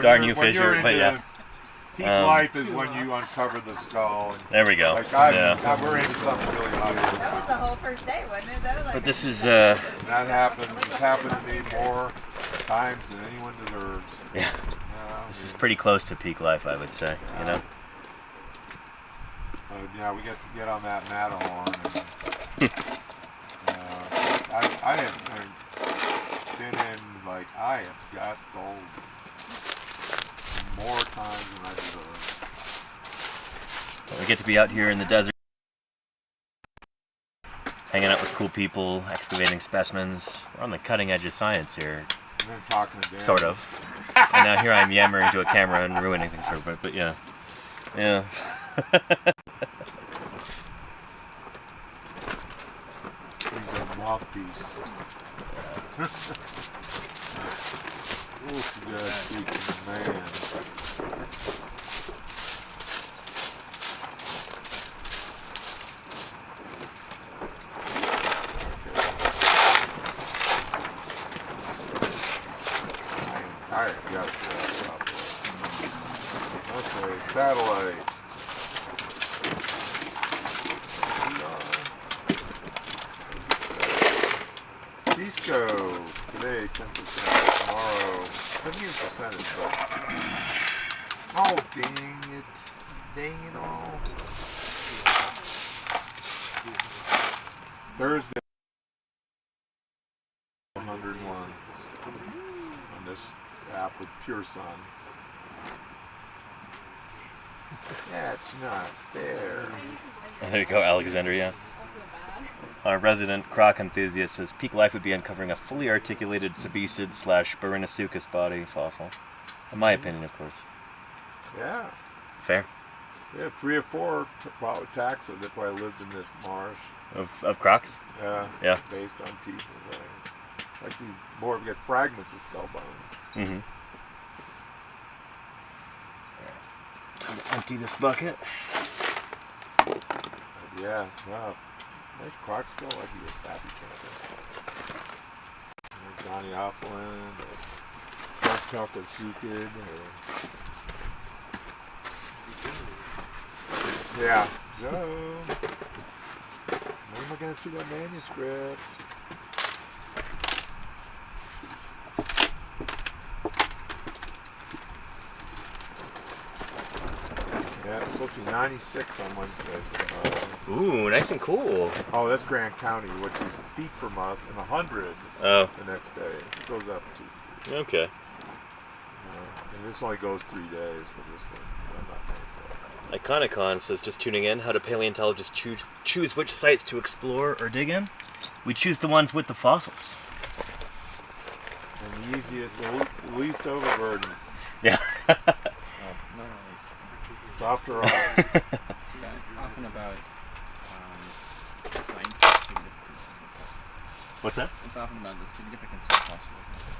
Darn you, Fisher, but yeah. Peak life is when you uncover the skull. And There we go. like we're into something really hot. That was the whole first day, wasn't it? That was like But this is That happened. It's happened to me more times than anyone deserves. Yeah. This is pretty close to peak life, I would say. You know. Yeah, we get to get on that Matterhorn. And, I have been in, like, I have got gold more times than I deserve. We get to be out here in the desert, hanging out with cool people, excavating specimens. We're on the cutting edge of science here. And then talking to Dan. Sort of. And now here I'm yammering to a camera and ruining things for everybody, but yeah. Yeah. He's a mouthpiece. Oof, you guys speaking man. I have got that up. Okay, satellite. Cisco today 10%, tomorrow 15%. Oh dang it all. Thursday 101 on this app with Pure Sun. Yeah, it's not there. There you go, Alexandria. Our resident croc enthusiast says peak life would be uncovering a fully articulated Cebesid/Barynosuchus body fossil. In my opinion, of course. Yeah. Fair. We have 3 or 4 taxa that probably lived in this marsh. Of crocs? Yeah. Yeah. Based on teeth and things. Like we get fragments of skull bones. Mm-hmm. Time to empty this bucket. Yeah, wow. Nice croc skull, like he was happy camper. Johnny Opland, or Shark Chocolate Seekid, yeah. So, when am I going to see that manuscript? Yeah, it's supposed to be 96 on Wednesday. Ooh, nice and cool. Oh, that's Grant County, which is feet from us, and 100 the next day. So it goes up to. Okay. And this only goes 3 days for this one. I'm not paying for it. Iconicon says, just tuning in, how do paleontologists choose which sites to explore or dig in? We choose the ones with the fossils. And the easiest, the least overburdened. Yeah. It's after all. Often about scientific significance of the fossil. What's that? It's often about the significance of the fossil.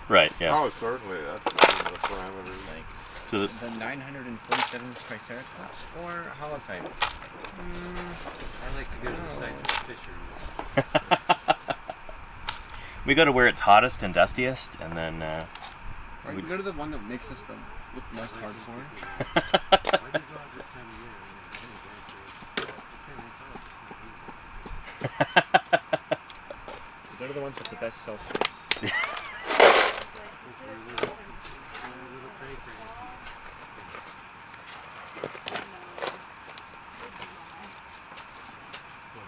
Right, yeah. Oh, certainly. That's one of the parameters. Like So the 947 Triceratops or holotype. I like to go to the site of fisheries. we go to where it's hottest and dustiest, and then Or we go to the one that makes us look most hardcore. We go to the ones with the best Celsius.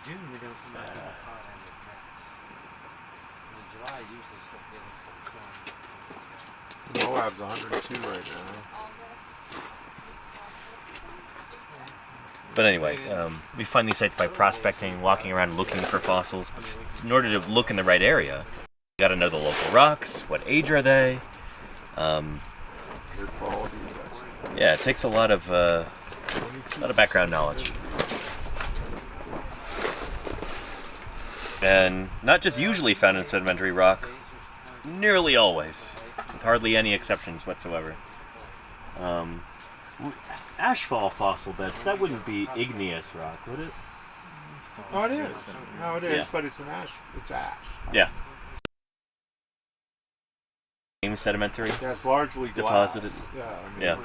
June we don't come out as hot and it melts. In July usually start getting some sun. Moab's 102 right now. But anyway, we find these sites by prospecting, walking around looking for fossils. In order to look in the right area, you got to know the local rocks, what age are they. Good quality is excellent. Yeah, it takes a lot of background knowledge. And not just usually found in sedimentary rock, nearly always, with hardly any exceptions whatsoever. Ashfall fossil beds, that wouldn't be igneous rock, would it? Oh, it is. No, it is, Yeah. but it's an ash. It's ash. Yeah. Sedimentary. Yeah, it's largely glass. Deposited. Yeah, I mean, Yeah.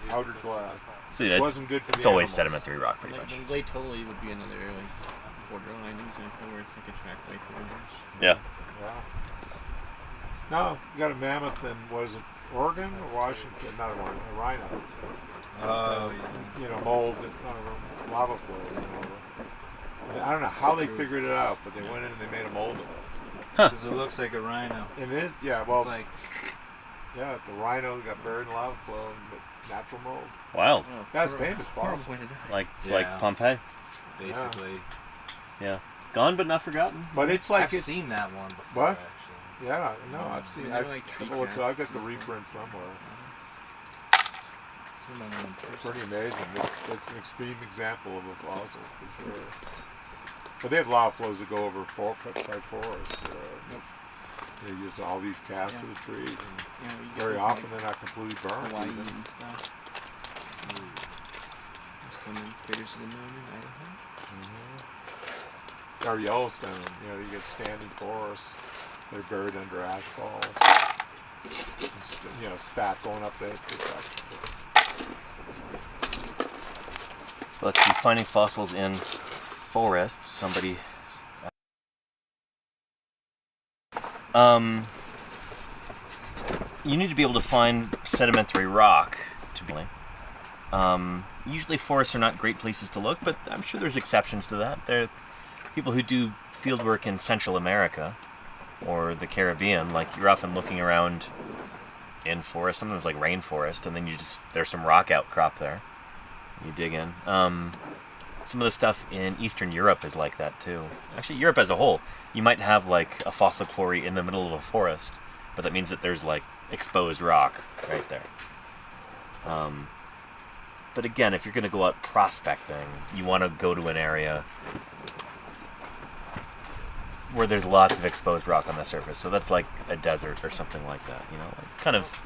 powdered glass. So It it's, wasn't good for the it's always animals. sedimentary rock, pretty much. Like Lake Totally would be another borderline example where it's like a trackway for a bush. Yeah. Yeah. No, you got a mammoth in, what is it, Oregon or Washington? Not Oregon, a rhino. Oh, You know, mold, lava flow. You know. And I don't know how they figured it out, but they went in and they made a mold of it. because it looks like a rhino. And it is, yeah, well, It's like, yeah, the rhino got buried in lava flow and natural mold. Wild. That's famous fossil. Like Yeah. Pompeii. basically. Yeah. Gone but not forgotten. But it's like I've seen that one before. What? Actually. Yeah, no, I've seen. They're like tree I've got the casts. reprint somewhere. Seen that one in person. Pretty amazing. It's an extreme example of a fossil for sure. But they have lava flows that go over forests. They use all these casts of the trees, and You know, you get very this, often like, they're not completely burned. Hawaii even. and stuff. Some craters in the moon in Idaho. Or Yellowstone, you know, you get standing forests. They're buried under ashfalls. You know, stack going up the section. Let's see, finding fossils in forests. Somebody. You need to be able to find sedimentary rock to be. Usually forests are not great places to look, but I'm sure there's exceptions to that. There are people who do fieldwork in Central America or the Caribbean. Like, you're often looking around in forest, sometimes like rainforest, and then there's some rock outcrop there. You dig in. Some of the stuff in Eastern Europe is like that too. Actually, Europe as a whole, you might have like a fossil quarry in the middle of a forest, but that means that there's like exposed rock right there. But again, if you're going to go out prospecting, you want to go to an area where there's lots of exposed rock on the surface. So that's like a desert or something like that, you know, like kind of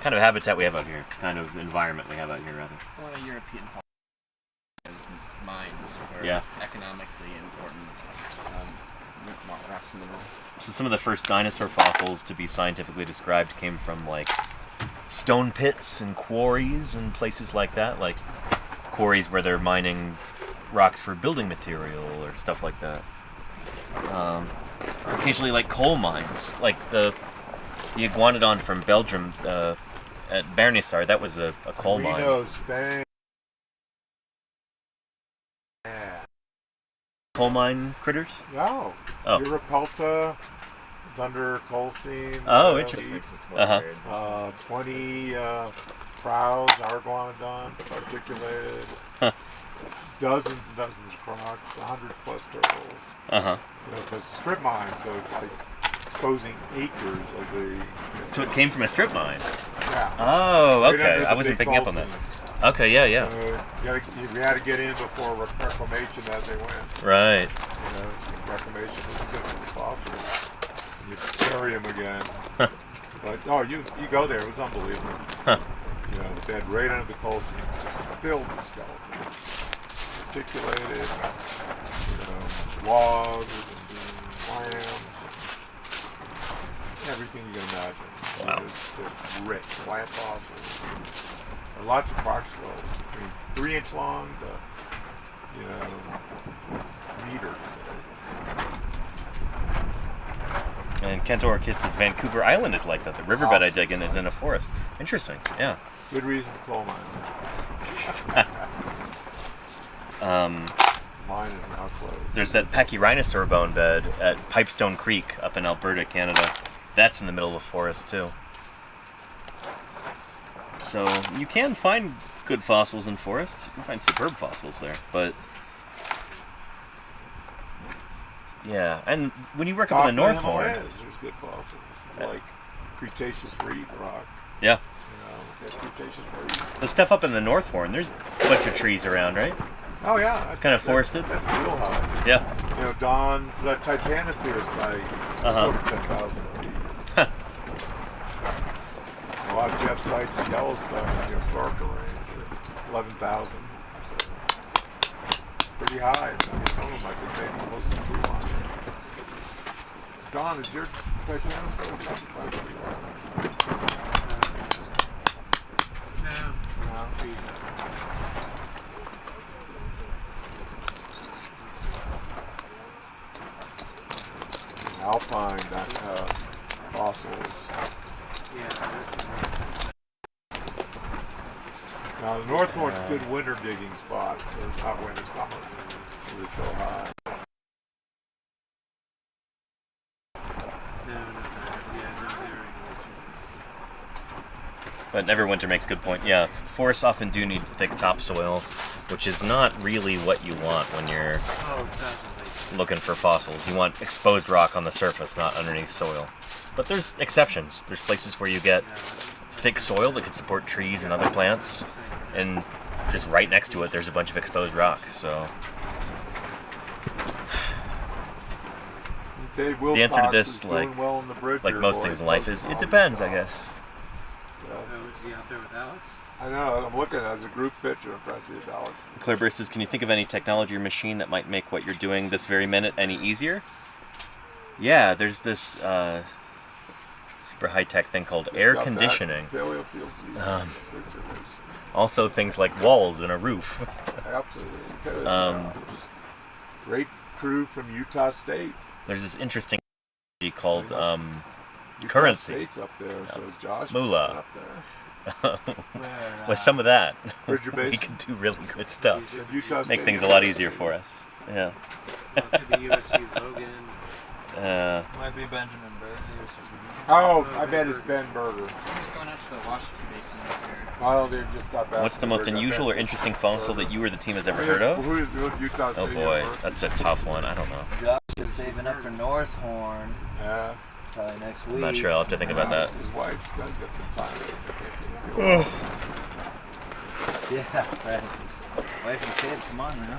habitat we have out here, kind of environment we have out here rather. A lot of European as mines are Yeah. economically important rocks in the north. So some of the first dinosaur fossils to be scientifically described came from like stone pits and quarries and places like that, like quarries where they're mining rocks for building material or stuff like that. Occasionally like coal mines, like the iguanodont from Belgium at Bernisar, that was a coal mine. Reno, Spain. Yeah. Coal mine critters? No. Oh. Europelta, under coal seam. Oh, interesting. Uh-huh. 20 prows, argonodonts, articulated. Huh. Dozens and dozens of crocs, 100 plus turtles. Uh-huh. You know, because strip mine, so it's like exposing acres of the. So it came from a strip mine? Yeah. Oh, Right okay. under the I wasn't big picking up coal on that. seams. Okay, yeah. You had to get in before reclamation as they went. Right. You know, reclamation was good for the fossils. And you bury them again. But you go there, it was unbelievable. Huh. You know, the bed right under the coal seam, just filled with skeletons, articulated. You know, logs and clams, and everything you can imagine. Wow. It's rich plant fossils. And lots of rock skulls, between 3-inch long to, meters. And Kent Orchid says Vancouver Island is like that. The riverbed I dig in is in a forest. Interesting, yeah. Good reason to coal mine. Mine is now closed. There's that Pachyrhinosaur bone bed at Pipestone Creek up in Alberta, Canada. That's in the middle of a forest too. So you can find good fossils in forests. You can find superb fossils there, but yeah. And when you work up in the North Horn, there's good fossils like Cretaceous reed rock. Yeah. That's Cretaceous reed. The stuff up in the North Horn, there's a bunch of trees around, right? Oh yeah, It's kind of forested. That's real high. Yeah. You know, Don's Titanothere site is over 10,000 feet. A lot of Jeff's sites in Yellowstone, Zorka range, are 11,000. So pretty high. I mean, some of them I think maybe close to tree line. Don, is your Titanosaur tree line? No. Alpine, fossils. Yeah. Now the North Fork's a good winter digging spot, or not winter, summer, because it's so high. But Neverwinter makes a good point. Yeah, forests often do need thick topsoil, which is not really what you want when you're looking for fossils. You want exposed rock on the surface, not underneath soil. But there's exceptions. There's places where you get thick soil that can support trees and other plants, and just right next to it there's a bunch of exposed rock. So Dave the answer to Wilcox this, is doing well in the bridge like here, most boys. things in life, is it depends, I guess. Was he out there with Alex? I know, I'm looking at it as a group picture if I see it, Alex. Claire says, can you think of any technology or machine that might make what you're doing this very minute any easier? Yeah, there's this super high-tech thing called air conditioning. Also things like walls and a roof. Absolutely. Great crew from Utah State. There's this interesting called Utah currency. State's up there, so is Josh Moolah. up there. With some of that, Bridger we Basin. can do really good stuff. Utah Make State. things a lot easier for us. Yeah. Could be USC Logan. Might be Benjamin Berger or something. Oh, I bet it's Ben Berger. Who's going out to the Washington Basin this year? Well, they just got back. What's the most unusual or interesting fossil that you or the team has ever heard of? Who's Utah State? Oh boy, University? that's a tough one. I don't know. Josh is saving up for Northhorn. Yeah. Probably next week. I'm not sure. I'll have to think about that. His wife's got to get some time. Yeah, right. Wife and kids, come on now.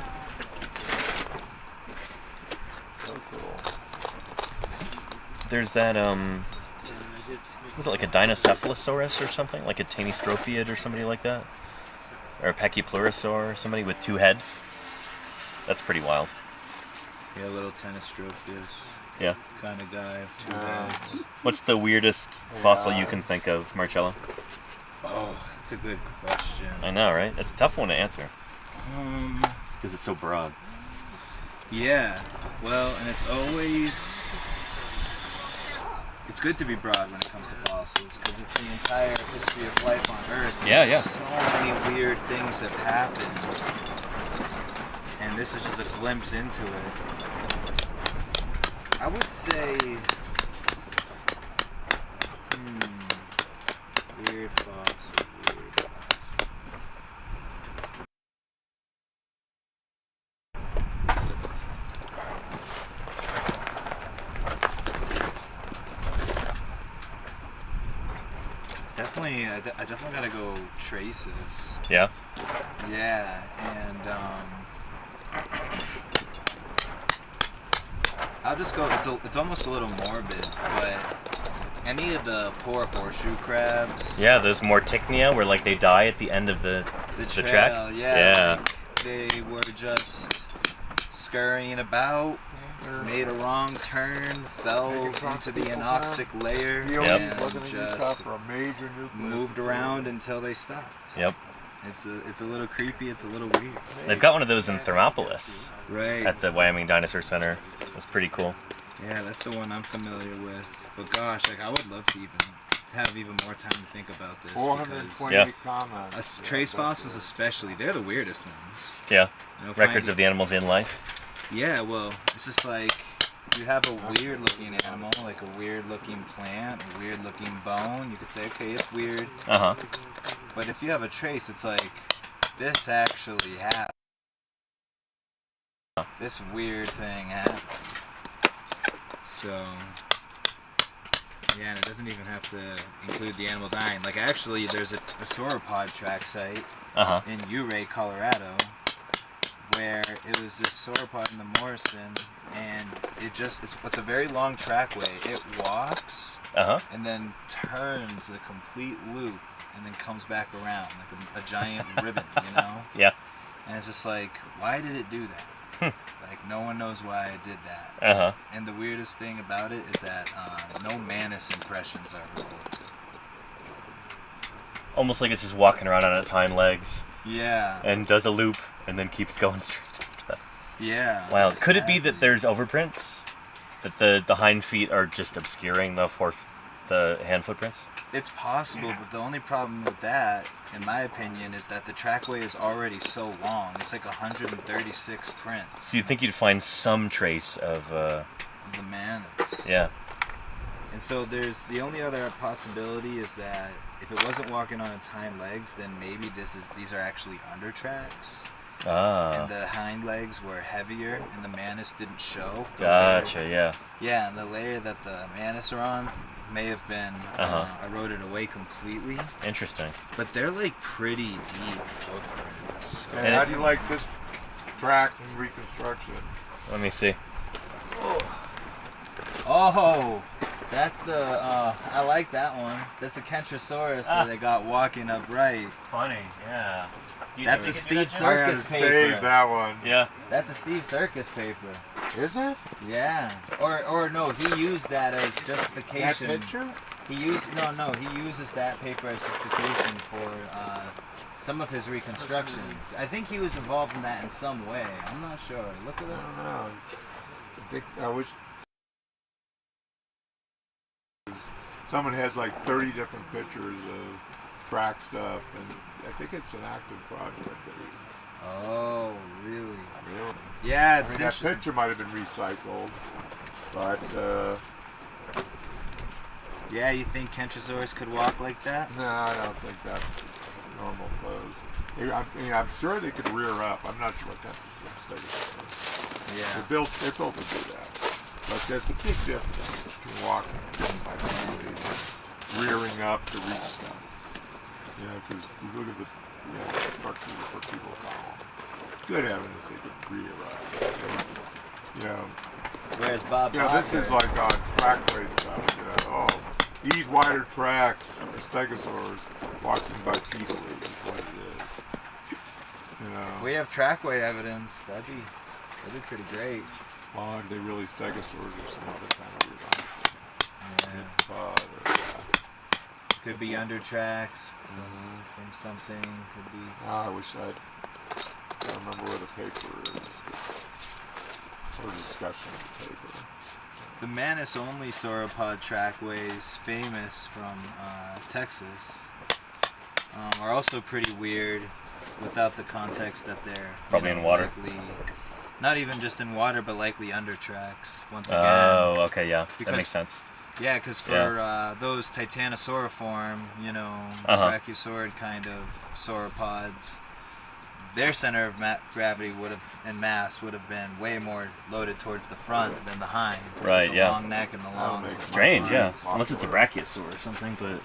So cool. There's that was it like a Dinocephalosaurus or something? Like a Tanystrophiid or somebody like that? Or a Pachypleurosaur or somebody with two heads? That's pretty wild. Yeah, little Tanystrophius Yeah. kind of guy with two heads. What's the weirdest fossil you can think of, Marcello? Oh, that's a good question. I know, right? It's a tough one to answer. Um, Because it's so broad. yeah. Well, and it's always... It's good to be broad when it comes to fossils, because it's the entire history of life on Earth. Yeah, yeah. So many weird things have happened. And this is just a glimpse into it. I would say... Weird fossil, weird fossil. Definitely, I definitely gotta go traces. Yeah? Yeah, and I'll just go. It's almost a little morbid, but any of the poor horseshoe crabs. Yeah, those Morticnia where like they die at the end of the trail, track. Yeah. Like, they were just scurrying about, made a wrong turn, fell into the anoxic layer, and just moved around until they stopped. Yep. It's a little creepy. It's a little weird. They've got one of those in Thermopolis Right. at the Wyoming Dinosaur Center. That's pretty cool. Yeah, that's the one I'm familiar with. But gosh, like I would love to have even more time to think about this. 428 comments. Trace fossils especially, they're the weirdest ones. Yeah. You know, Records of the animals in life. Yeah, well, it's just like you have a weird looking animal, like a weird looking plant, a weird looking bone. You could say, okay, it's weird. Uh-huh. But if you have a trace, it's like this actually happened. This weird thing happened. So, yeah, and it doesn't even have to include the animal dying. Like, actually, there's a sauropod track site in Ouray, Colorado, where it was this sauropod in the Morrison, and it's a very long trackway. It walks and then turns a complete loop and then comes back around like a giant ribbon, you know? Yeah. And it's just like, why did it do that? Like, no one knows why it did that. And the weirdest thing about it is that no manus impressions are recorded. Almost like it's just walking around on its hind legs. Yeah. And does a loop and then keeps going straight after that. Yeah. Wow. Exactly. Could it be that there's overprints? That the hind feet are just obscuring the the hand footprints? It's possible, but the only problem with that, in my opinion, is that the trackway is already so long. It's like 136 prints. So you think you'd find some trace of... The manus. Yeah. And so there's the only other possibility is that if it wasn't walking on its hind legs, then maybe these are actually under tracks. Ah. And the hind legs were heavier, and the manus didn't show. Gotcha, yeah. Yeah, and the layer that the manus are on may have been eroded away completely. Interesting. But they're like pretty deep footprints. And how do you like this track and reconstruction? Let me see. Oh, that's the, I like that one. That's the Kentrosaurus that they got walking upright. Funny, yeah. That's a Steve I gotta Circus paper. save that one. Yeah. That's a Steve Circus paper. Is it? Yeah. Or no, he used that as That justification. picture? He uses that paper as justification for some of his reconstructions. I think he was involved in that in some way. I'm not sure. Look at I that. don't know. I wish someone has like 30 different pictures of track stuff, and I think it's an active project. Oh, really? Really? Yeah, I it's mean, that interesting. picture might have been recycled, but Yeah, you think Kentrosaurus could walk like that? no, I don't think that's its normal pose. I mean, I'm sure they could rear up. I'm not sure what Kentrosaurus is. Yeah. They're built to do that. But there's a big difference between walking and rearing up to reach stuff. You know, because you look at the structures where people call. Good heavens, they could rear up. You know, Whereas Bob this is like on trackway stuff. You know, these wider tracks are stegosaurs walking bipedally is what it is. You know, we have trackway evidence. That'd be pretty great. well, are they really stegosaurs or some other kind of weird? Yeah. Could be under tracks from something. Could be. I wish I remember where the paper is. Or discussion of the paper. The manus only sauropod trackways, famous from Texas, are also pretty weird without the context that they're Probably in water. likely, not even just in water, but likely under tracks. Once again. Oh, okay, yeah. That Because- makes sense. Yeah, because for those titanosauriform, brachiosaurid kind of sauropods, their center of gravity and mass would have been way more loaded towards the front than the hind. Right, the yeah. long neck and the long. Strange, long yeah. arms. Unless it's a brachiosaur or something, but...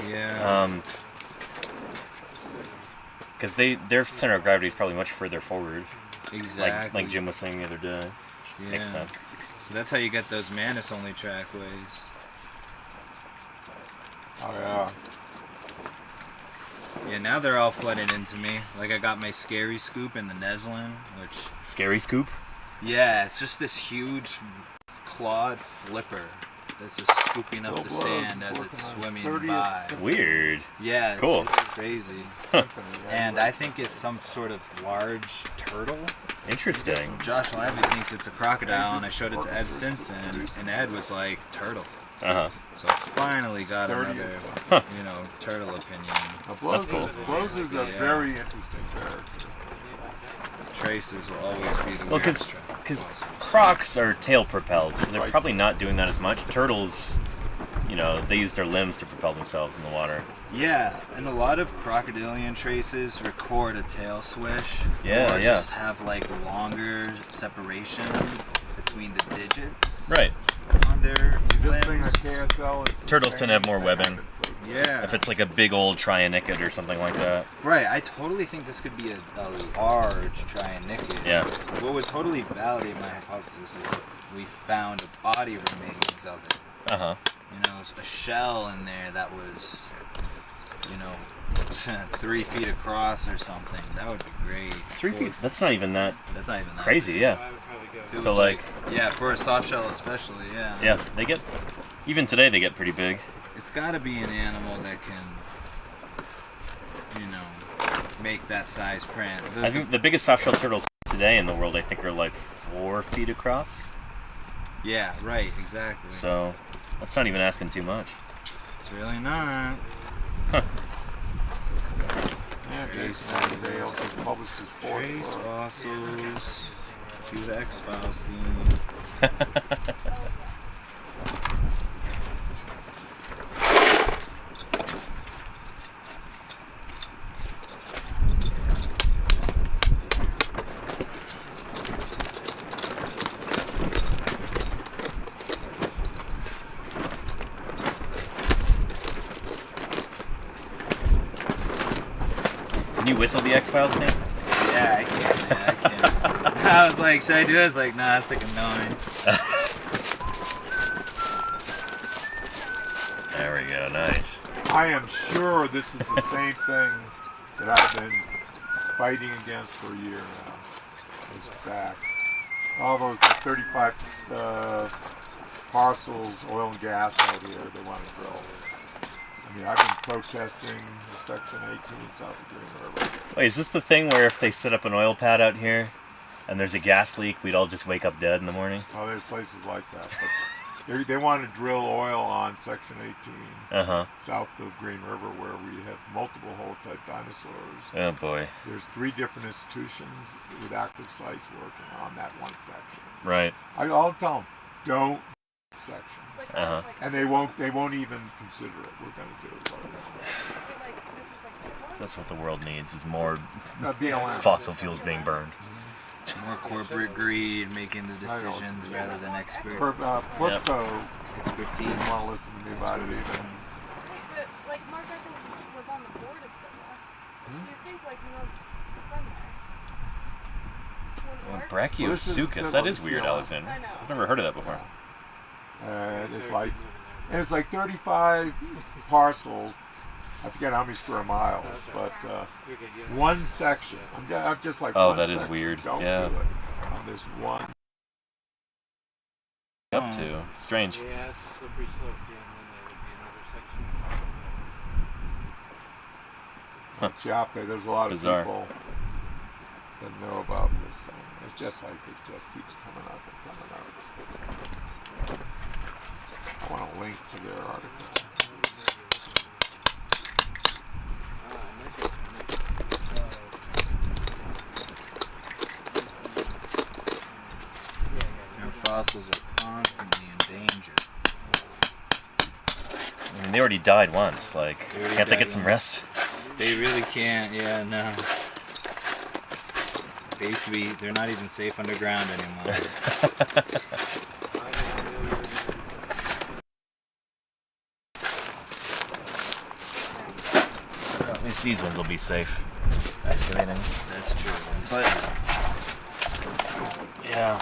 Yeah. Because their center of gravity is probably much further forward. Exactly. Like Jim was saying the other day. Yeah. Makes sense. So that's how you get those manus-only trackways. Oh yeah. Yeah, now they're all flooding into me. Like I got my scary scoop in the Neslin, which... Scary scoop? Yeah, it's just this huge clawed flipper that's just scooping up the sand as it's swimming by. Weird. Yeah, Cool. It's crazy. And I think it's some sort of large turtle. Interesting. Josh Lively thinks it's a crocodile, and I showed it to Ed Simpson, and Ed was like, turtle. Uh-huh. So I finally got another, turtle opinion. Blows cool. is a very interesting character. Traces will always be the Well, weirdest because crocs are tail propelled, so they're probably not doing that as much. Turtles, they use their limbs to propel themselves in the water. Yeah, and a lot of crocodilian traces record a tail swish. Yeah, or yeah. just have like longer separation between the digits. Right. On their This thing limbs. at KSL is the Turtles same tend to have more thing. webbing. Yeah. If it's like a big old trionychid or something like that. Right, I totally think this could be a large trionychid. Yeah. What would totally validate my hypothesis is if we found a body remains of it. Uh-huh. A shell in there that was, 3 feet across or something. That would be great. 3 feet? That's not even that That's not even that crazy, big. yeah. If it So was like... Yeah, for a soft shell especially, yeah. Yeah, they get... Even today they get pretty big. It's got to be an animal that can, make that size print. I think the biggest softshell turtles today in the world, I think, are like 4 feet across. Yeah, right, exactly. So, that's not even asking too much. It's really not. Huh. Yeah, Jason Dale just published his fourth Trace book. fossils to the X-Files theme. Can you whistle the X-Files name? Yeah, I can, man, I can. I was like, should I do it? I was like, nah, it's like annoying. There we go, nice. I am sure this is the same thing that I've been fighting against for a year now. It's back. All those 35 parcels, oil and gas out here they want to drill. I mean, I've been protesting Section 18 south of Green River. Wait, is this the thing where if they set up an oil pad out here and there's a gas leak, we'd all just wake up dead in the morning? Oh, there's places like that. But they want to drill oil on Section 18 south of Green River where we have multiple holotype dinosaurs. Oh boy. There's 3 different institutions with active sites working on that one section. Right. I'll tell them, don't section. Uh-huh. And they won't even consider it. We're going to do it. That's what the world needs, is more BLM. fossil fuels being burned. More corporate greed making the decisions rather than expert Plipko expertise. didn't want to listen to me about it even. Wait, but like Mark, I think was on the board of Sigma. Do you think like from there? Would work? Well, this isn't Brachiosuchus. That is similar, weird, yeah. Alexander. I know. I've never heard of that before. It's like 35 parcels. I forget how many square miles, but one section. I'm just like, Oh, one that is section. weird. Don't Yeah. do it on this one. Up to. Strange. Yeah, it's a slippery slope, Jim, and there would be another section. Chiappe, there's a lot Bizarre. of people that know about this thing. It's just like it just keeps coming up and coming up. I want to link to their article. Our fossils are constantly in danger. I mean, they already died once. Like, already can't they died get some once. rest? They really can't, yeah, no. Basically, they're not even safe underground anymore. At least these ones will be safe. Excavating. That's true. But Yeah.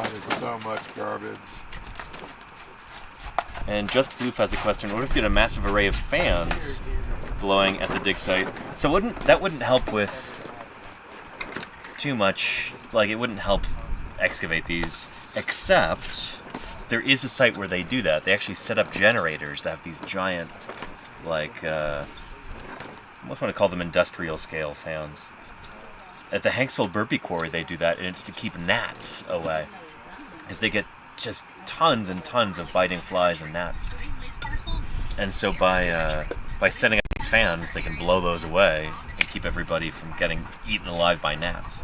There's so much garbage. And Just Floof has a question. What if you had a massive array of fans blowing at the dig site? So that wouldn't help with too much. Like, it wouldn't help excavate these, except there is a site where they do that. They actually set up generators that have these giant, like, I almost want to call them industrial scale fans. At the Hanksville Burpee Quarry, they do that, and it's to keep gnats away, because they get just tons and tons of biting flies and gnats. And so by setting up these fans, they can blow those away and keep everybody from getting eaten alive by gnats.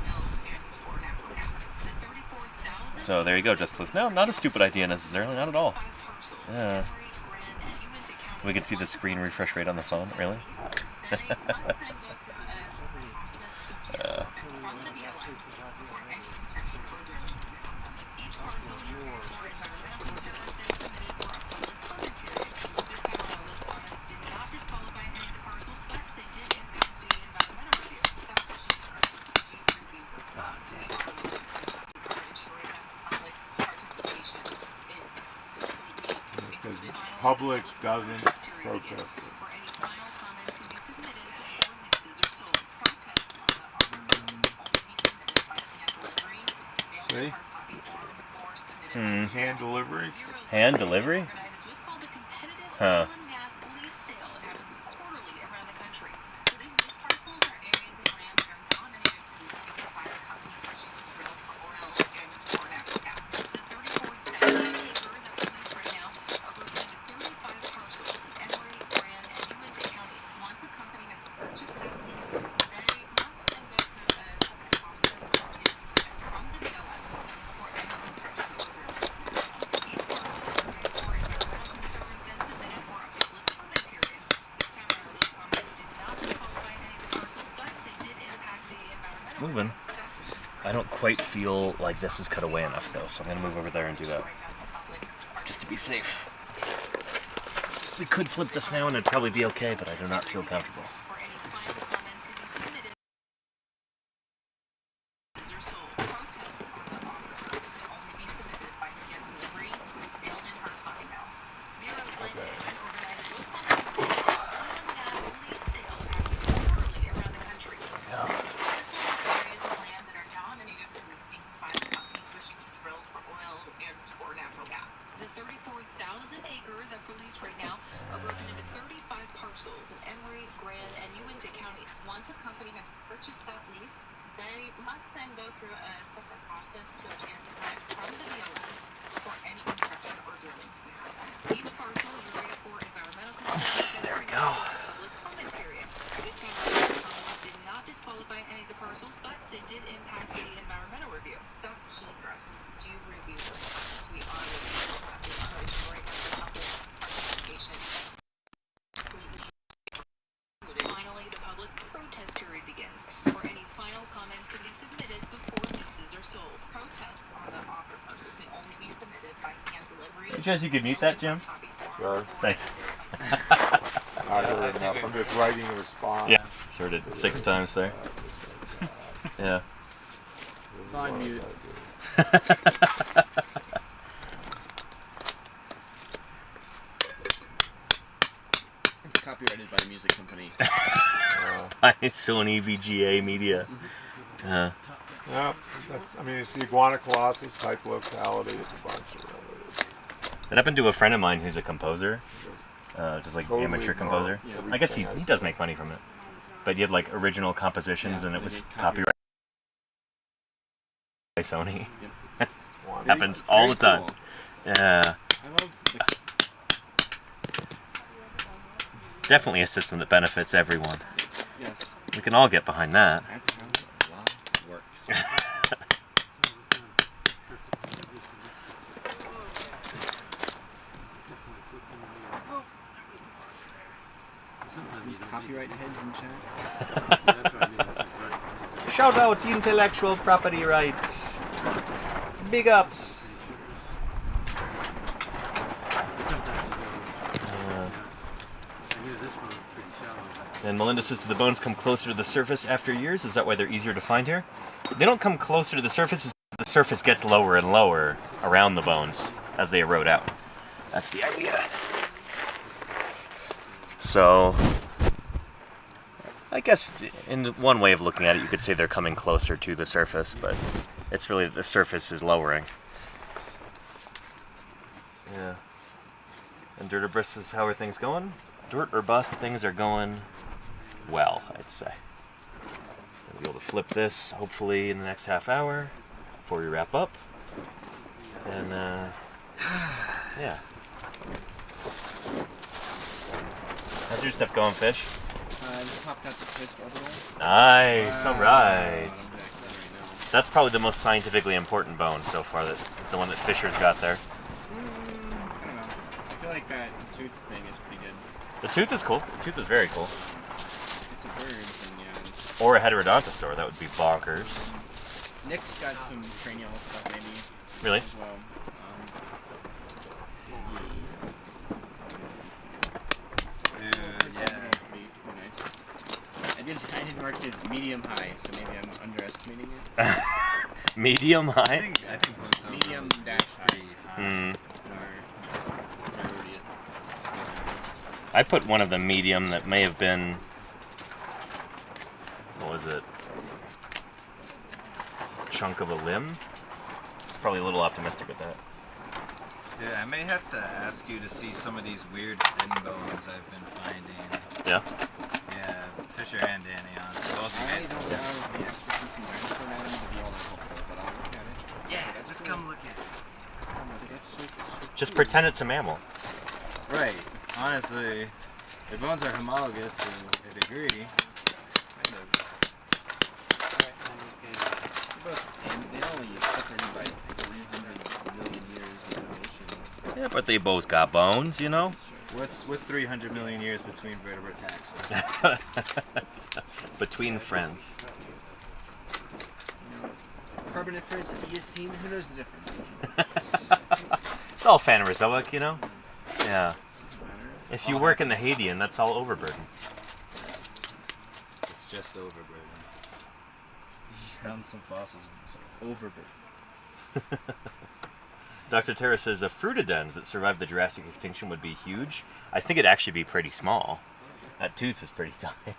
So there you go, Just Floof. No, not a stupid idea necessarily, not at all. Yeah. We can see the screen refresh rate on the phone, really? Because public doesn't protest it. See? Hand delivery? Hand delivery? Huh. feel like this is cut away enough though, so I'm gonna move over there and do that. Just to be safe. We could flip this now and it'd probably be okay, but I do not feel comfortable. Chance you could mute that, Jim? Sure. Thanks. Not heard enough. I'm just writing a response. Yeah. Just heard it 6 times there. Yeah. It's on mute. It's copyrighted by a music company. By Sony VGA Media. Yeah, that's, I mean, it's the Iguana Colossus type locality. It's a bunch of others. That happened to a friend of mine who's a composer. Just like Totally amateur composer. Yeah, I guess he does make money from it. But he had like original compositions and it was copyrighted by Sony. Yep. Happens all the time. Cool. Yeah. I love the Definitely a system that benefits everyone. yes. We can all get behind that. That's how a lot works. Copyright heads in chat. Shout out intellectual property rights. Big ups. And Melinda says, do the bones come closer to the surface after years? Is that why they're easier to find here? They don't come closer to the surface. The surface gets lower and lower around the bones as they erode out. That's the idea. So, I guess in one way of looking at it, you could say they're coming closer to the surface, but it's really the surface is lowering. Yeah. And Dirt or Bust says, how are things going? Dirt or Bust, things are going well, I'd say. We'll be able to flip this, hopefully, in the next half hour before we wrap up. And, yeah. How's your stuff going, Fish? Just popped out the twist orbital. Nice, alright. I'm back to that right now. That's probably the most scientifically important bone so far. That is the one that Fisher's got there. I don't know. I feel like that tooth thing is pretty good. The tooth is cool. The tooth is very cool. It's a bird, and yeah. Or a heterodontosaur, that would be bonkers. Nick's got some cranial stuff maybe Really? as well. I did mark his medium high, so maybe I'm underestimating it. Medium high? I think Medium dash high. Hmm. Our priority is- I put one of the medium that may have been. What was it? Chunk of a limb? It's probably a little optimistic with that. Yeah, I may have to ask you to see some of these weird fin bones I've been finding. Yeah? Yeah, Fisher and Danny, honestly. Both of you I guys. don't have the expertise in dinosaur anatomy to be all that helpful, but I'll look at it. Yeah, just come look at it. That's so Just pretend it's a mammal. Right. Honestly, the bones are homologous to a degree. And they only separated by 300 million years of evolution. Yeah, but they both got bones, you know? What's 300 million years between vertebrate taxa? Between friends. Carboniferous, Eocene, who knows the difference? It's all Phanerozoic, you know? Yeah. If you work in the Hadean, that's all overburden. It's just overburden. Found some fossils in this overburden. Dr. Terra says fruitidens that survived the Jurassic extinction would be huge. I think it'd actually be pretty small. That tooth is pretty tiny.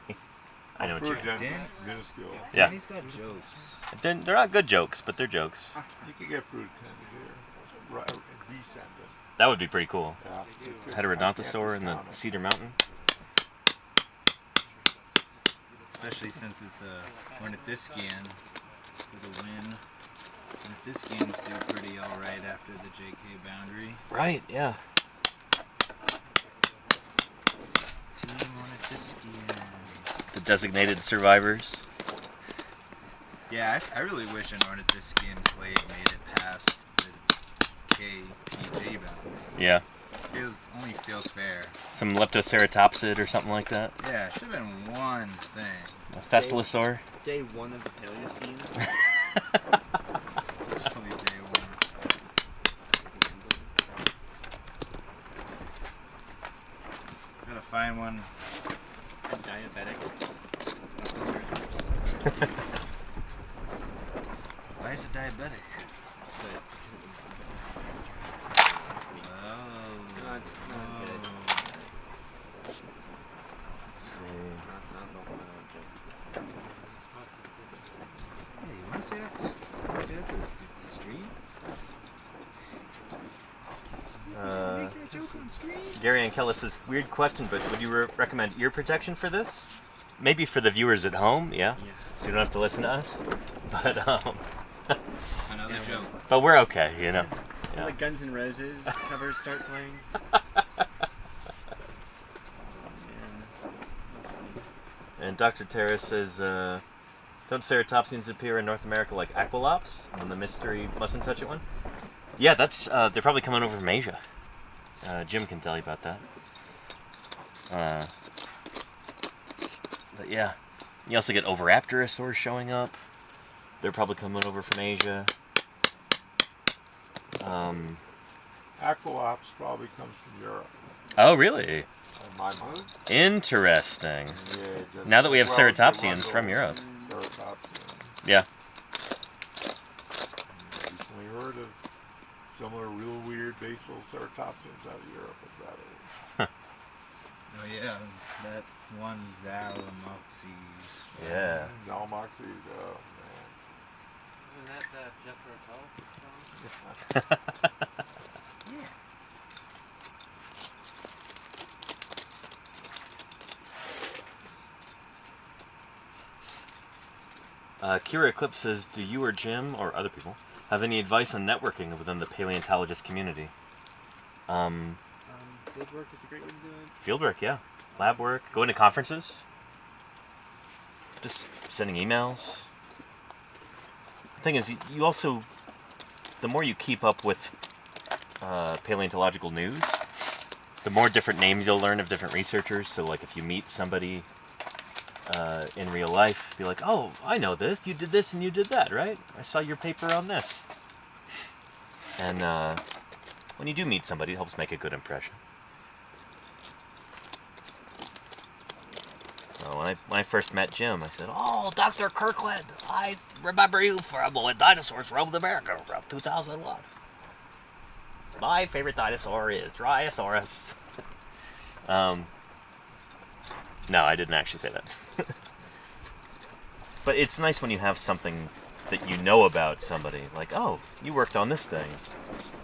I know what you mean. Minuscule. Yeah. Danny's got jokes. They're not good jokes, but they're jokes. You can get fruitidens here. Right, descendant. That would be pretty cool. Yeah. Heterodontosaur in the Cedar Mountain. Especially since it's ornithischian for the win. Ornithischians do pretty alright after the JK boundary. Right, yeah. Team Ornithischian. The designated survivors. Yeah, I really wish an ornithischian clade made it past the KPJ boundary. Yeah. Only feels fair. Some Leptoceratopsid or something like that. Yeah, it should have been one thing. A Thessalosaur. Day 1 of the Paleocene. Probably day one. Gotta find one. A diabetic. Why is it diabetic? Let's see. Hey, you wanna say that to the street? Make that joke on screen? Gary Ankela says, weird question, but would you recommend ear protection for this? Maybe for the viewers at home, yeah. So you don't have to listen to us. But Another joke. but we're okay, you know. Yeah. The Guns N' Roses covers start playing. And Dr. Terra says, don't ceratopsians appear in North America like aqualops? And the mystery mustn't touch it one? Yeah, that's they're probably coming over from Asia. Jim can tell you about that. But yeah, you also get Oviraptorosaurs showing up. They're probably coming over from Asia. Aqualops probably comes from Europe. Oh, really? In my mind. Interesting. Yeah, just Now that we have well, ceratopsians from Europe. Ceratopsians. Yeah. Recently heard of similar real weird basal ceratopsians out of Europe. Oh yeah, that one Zalamoxes. Yeah. Zalamoxes, oh man. Isn't that Jeff Rotel song? Yeah. Kira Eclipse says, do you or Jim, or other people, have any advice on networking within the paleontologist community? Fieldwork is a great way to do it. Fieldwork, yeah. Lab work, going to conferences. Just sending emails. The thing is, you also, the more you keep up with paleontological news, the more different names you'll learn of different researchers. So like if you meet somebody in real life, be like, oh, I know this, you did this and you did that, right? I saw your paper on this. And when you do meet somebody, it helps make a good impression. So when I first met Jim, I said, oh, Dr. Kirkland, I remember you from when dinosaurs roamed America around 2001. My favorite dinosaur is Dryosaurus. No, I didn't actually say that. But it's nice when you have something that you know about somebody. Like, oh, you worked on this thing.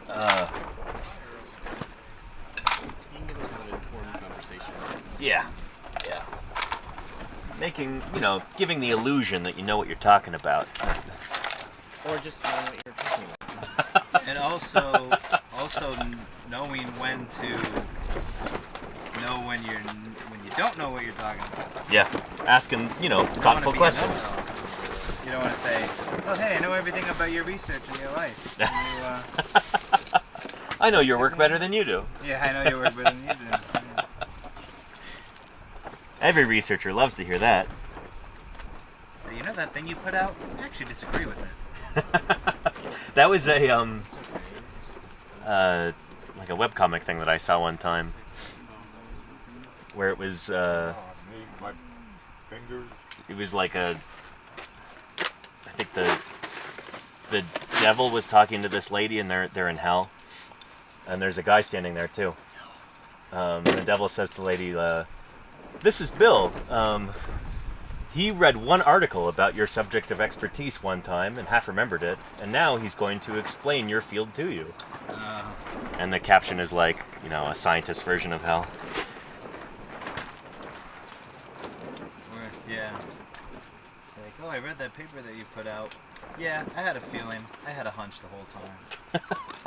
You can get an informed conversation. Yeah. Yeah. Making, giving the illusion that you know what you're talking about. Or just knowing what you're talking about. And also knowing when to know when you don't know what you're talking about. Yeah. Asking, thoughtful questions. You don't want to say, oh, hey, I know everything about your research in your life. I know your work better than you do. Yeah, I know your work better than you do. Yeah. Every researcher loves to hear that. So you know that thing you put out? I actually disagree with it. That was a like a webcomic thing that I saw one time, where it was My fingers. it was like I think the devil was talking to this lady, and they're in hell, and there's a guy standing there too. And the devil says to the lady, "This is Bill. He read one article about your subject of expertise one time and half remembered it, and now he's going to explain your field to you." And the caption is like, you know, a scientist version of hell. Yeah. It's like, oh, I read that paper that you put out. Yeah, I had a feeling. I had a hunch the whole time.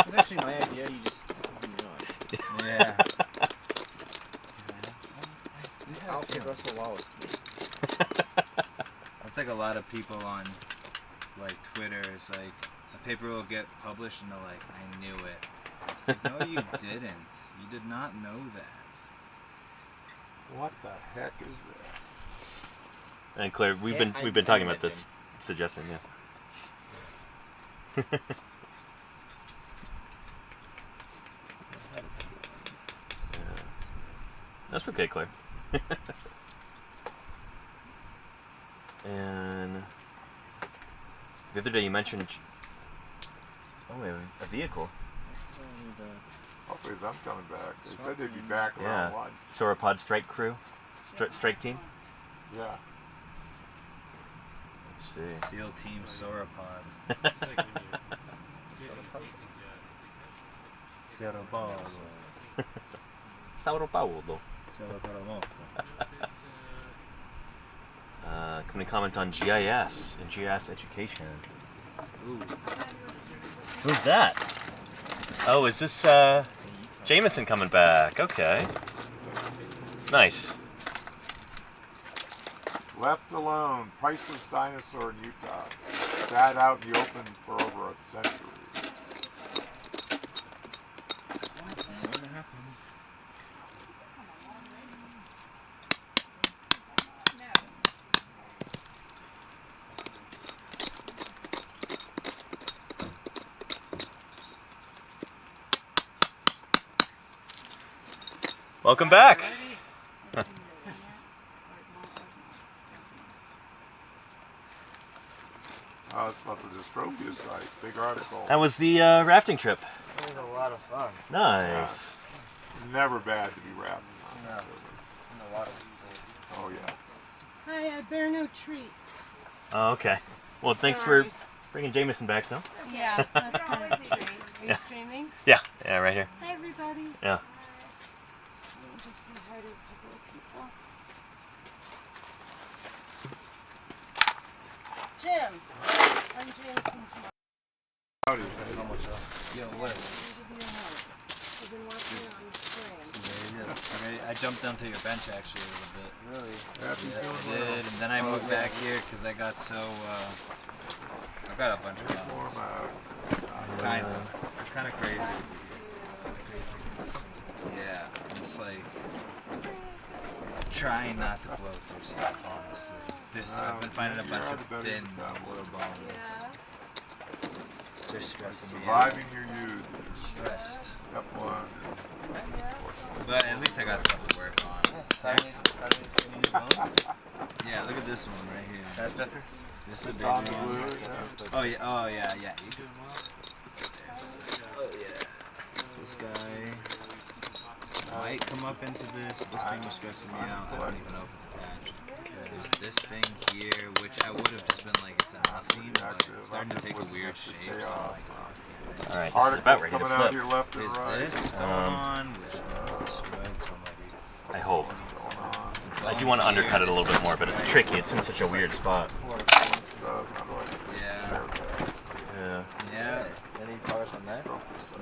It's actually my idea. You just didn't know it. Yeah. Alfred Russel Wallace. It's like a lot of people on like Twitter. It's like a paper will get published and they're like, I knew it. It's like, no, you didn't. You did not know that. What the heck is this? And Claire, we've been talking about this suggestion, yeah. That's okay, Claire. And the other day you mentioned, we have a vehicle. Hopefully I'm coming back. They said they'd be back Yeah, around lunch. Sauropod strike crew, strike team. Yeah. Let's see. SEAL Team Sauropod. Sauropod. Sauropaulo. Can we comment on GIS and GIS education? Ooh. Who's that? Oh, is this Jameson coming back? Okay. Nice. Left alone, priceless dinosaur in Utah. Sat out in the open for over a century. Welcome back. Oh, it's about the dystropia site. Big article. That was the rafting trip. It was a lot of fun. Nice. Never bad to be rafting on. No. And a lot of people. Oh yeah. Hi, I bear no treats. Oh, okay. Well, thanks Sorry. for bringing Jameson back, though. Yeah, that's kind of great. Are you streaming? Yeah, right here. Hi, everybody. Yeah. Let me just say hi to a couple of people. Jim. I'm Jameson's mom. Howdy. Yo, what? I've been watching it on the screen. I jumped onto your bench actually a little bit. Really? Yeah, he's Yeah, doing I well. did, and then I moved back here because I got so. I got a bunch of Warm dogs. out. Kind of. It's kind of crazy. Yeah, I'm just like trying not to blow through stuff. Honestly, I've been finding a bunch of thin oil bombs. They're stressing me out. Surviving your youth. Stressed. Step one. But at least I got stuff to work on. Yeah, look at this one right here. This is a big On the one. blue, yeah. Oh yeah, yeah. You can... Oh yeah. This guy might come up into this. This thing was stressing me out. I don't even know if it's attached. There's this thing here, which I would have just been like, it's a nothing, but it's starting to take a weird shape. So I'm like, All right, this is about ready to coming out flip. here left and is right. this going on? Which one's destroyed? So I'm like, I hope. I do want to undercut it a little bit more, but it's tricky. It's in such a weird spot. yeah. Yeah. Any progress on that?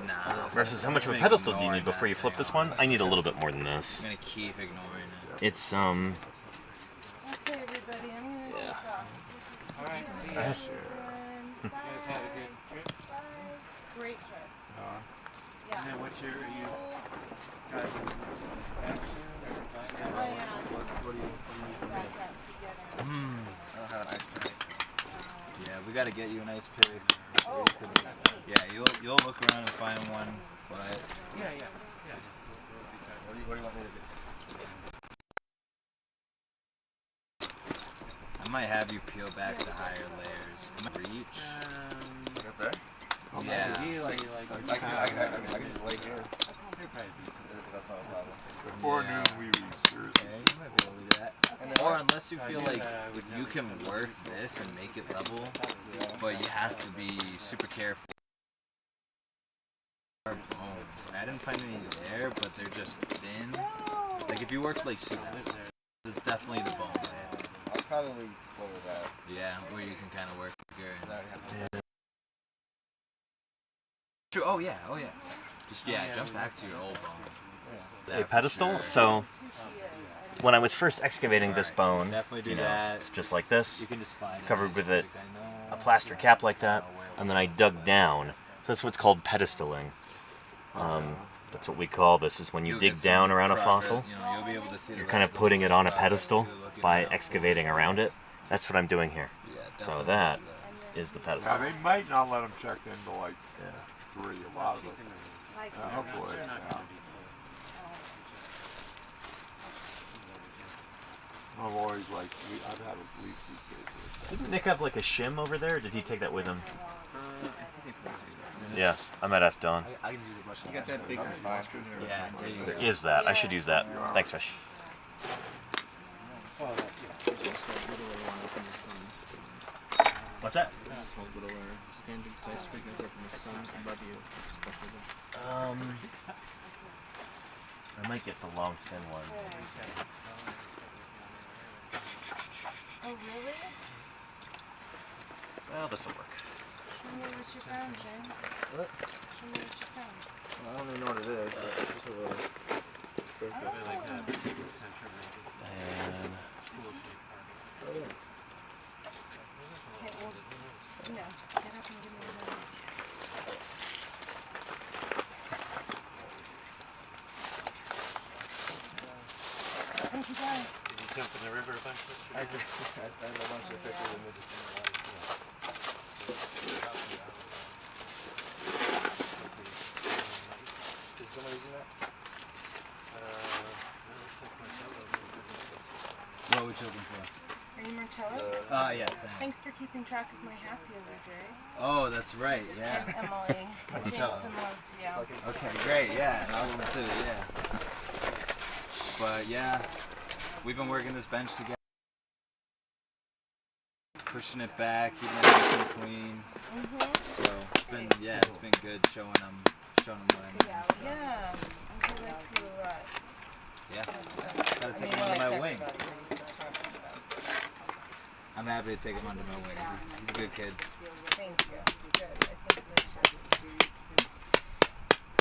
Nah. Versus how much of a pedestal do you need before you flip this one? I need a little bit more than this. I'm gonna keep ignoring it. It's Okay, everybody, I'm gonna take off. Alright, see Bye. ya. Bye. You guys have a good trip. Bye. Great trip. And Yeah. then what's your, are you driving back soon or back I out? am. Got that together. I don't have an ice cream. Yeah, we gotta get you a nice pig. Oh. Yeah, you'll look around and find one, but What do you want me to do? I might have you peel back the higher layers. Reach. Right there? Yeah. I can just lay here. That's not a problem. Before noon, we read seriously. Okay, you might be able to do that. Or unless you feel like if you can work this and make it level, but you have to be super careful. Bones. I didn't find any there, but they're just thin. Like if you work like super, it's definitely the bone layer. I'll probably go with that. Yeah, where you can kind of work bigger. True. Oh yeah. Just jump back to your old bone. A pedestal. So when I was first excavating this bone, Definitely do you know, that. it's just like this, You can just find covered with a plaster cap like that, and then I dug down. So that's what's called pedestaling. That's what we call this, is when you dig down around a fossil, you'll be able to see you're kind of putting it on a pedestal by excavating around it. That's what I'm doing here. So that is the pedestal. Now, they might not let them check into like 3, a lot of them. Hopefully, I've always like, I've had a leaf suitcase. Didn't Nick have like a shim over there, or did he take that with him? Yeah, I might ask Don. You got that big phosphorus? Yeah, there you go. There is that. I should use that. Thanks, Fish. What's that? Standing size figures up in the sun above you. I might get the long, thin one. Oh, really? Well, this'll work. Show me what you found, James. What? Show me what you found. Well, I don't even know what it is, but it's a little circle. And Oh, yeah. Okay, well, no. Get up and give me a minute. Thank you, guys. Did you jump in the river a bunch? I have a bunch of pictures of midgets in the water. Did somebody do that? What would you looking for? Are you Martello? Yes. Thanks for keeping track of my hat the other day. Oh, that's right. Yeah. And Emily. Jameson loves you. Okay, great. Yeah, and I love them too. Yeah. But yeah, we've been working this bench together, pushing it back, keeping it nice and clean. So it's been good showing them what I mean. Yeah. He likes you a lot. Yeah. Gotta take him under my wing. I'm happy to take him under my wing. He's a good kid. Thank you. Good. I think so too.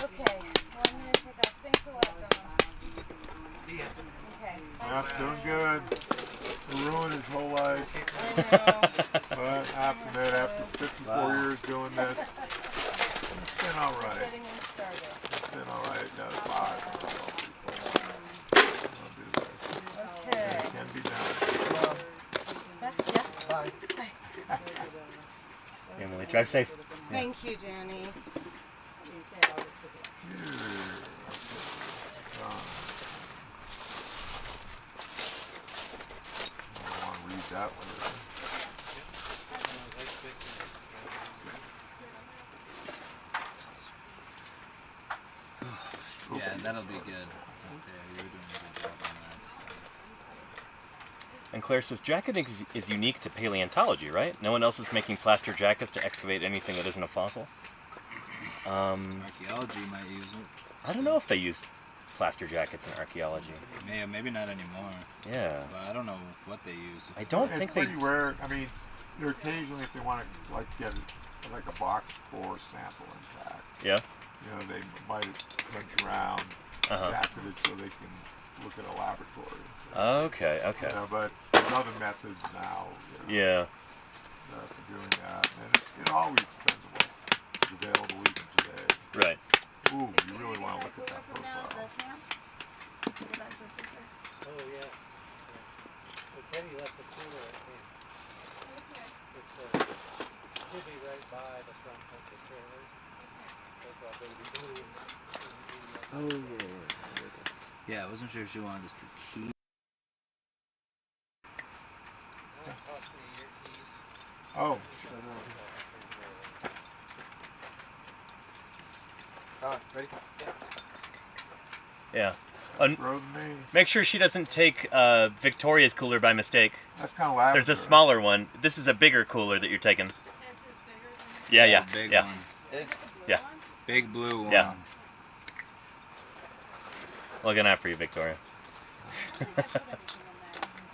Okay. Well, I'm going to take off. Thanks a lot, Donna. Okay. Matt's doing good. Ruined his whole life. I know. But after 54 years doing this, it's been alright. Getting him started. It's been alright. Now it's 5. I'll do this. Okay. It can be done. Yeah. Bye. Emily, drive safe. Thank you, Danny. That one. Yeah, that'll be good. Okay, you're doing a good job on that. And Claire says, jacketing is unique to paleontology, right? No one else is making plaster jackets to excavate anything that isn't a fossil? Archaeology might use it. I don't know if they use plaster jackets in archaeology. Maybe not anymore. Yeah. But I don't know what they use. I don't think they... It's pretty rare. I mean, occasionally if they want to like get like a box core sample intact. Yeah. You know, they might punch around, jacketed so they can look at a laboratory. Okay. You know, but there's other methods now. You know, for doing that, and it always depends on what's available even today. Right. Ooh, you really want to look at that profile. Oh, yeah. Well, Teddy left the cooler at home. by the front of the trailer. That's why Baby Blue. Oh yeah. Yeah, I wasn't sure if she wanted us to keep. Oh. Ready? Yeah. Road name. Make sure she doesn't take Victoria's cooler by mistake. That's kind of loud. There's a smaller one. This is a bigger cooler that you're taking. Yeah, yeah, Big yeah. one. Yeah. Big blue one. Yeah. Looking out for you, Victoria.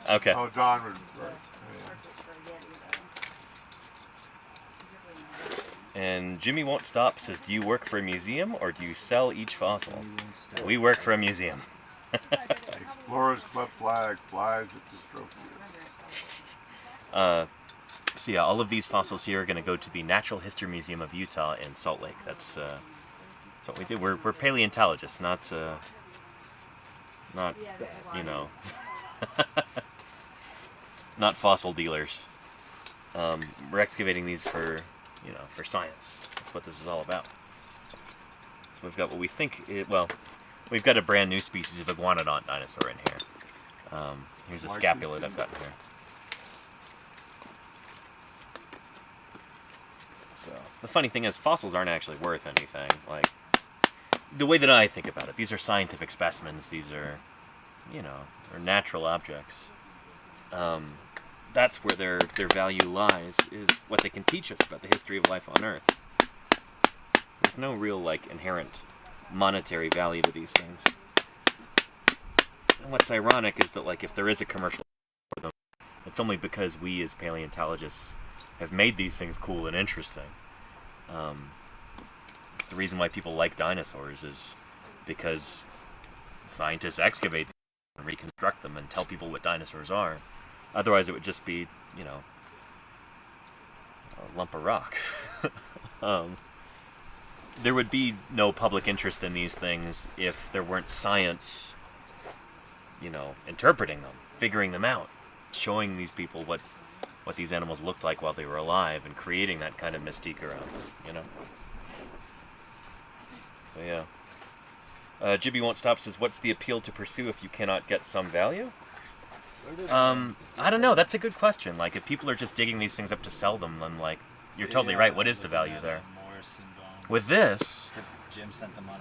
Okay. Oh, Don would. Right. And Jimmy Won't Stop says, do you work for a museum or do you sell each fossil? We work for a museum. Explorers Club flag flies at dystrophius. So yeah, all of these fossils here are going to go to the Natural History Museum of Utah in Salt Lake. That's what we do. We're paleontologists, not you know, not fossil dealers. We're excavating these for, you know, for science. That's what this is all about. So we've got what we think, we've got a brand new species of iguanodont dinosaur in here. Here's a scapulet I've got in here. So the funny thing is, fossils aren't actually worth anything. Like, the way that I think about it, these are scientific specimens. These are, you know, are natural objects. That's where their value lies, is what they can teach us about the history of life on Earth. There's no real, like, inherent monetary value to these things. And what's ironic is that, like, if there is a commercial for them, it's only because we as paleontologists have made these things cool and interesting. It's the reason why people like dinosaurs, is because scientists excavate them and reconstruct them and tell people what dinosaurs are. Otherwise, it would just be, you know, a lump of rock. There would be no public interest in these things if there weren't science, you know, interpreting them, figuring them out, showing these people what these animals looked like while they were alive, and creating that kind of mystique around them, you know? So, yeah. Jibby Won't Stop says, what's the appeal to pursue if you cannot get some value? I don't know. That's a good question. Like, if people are just digging these things up to sell them, then, like, you're totally right. What is the value there? With this,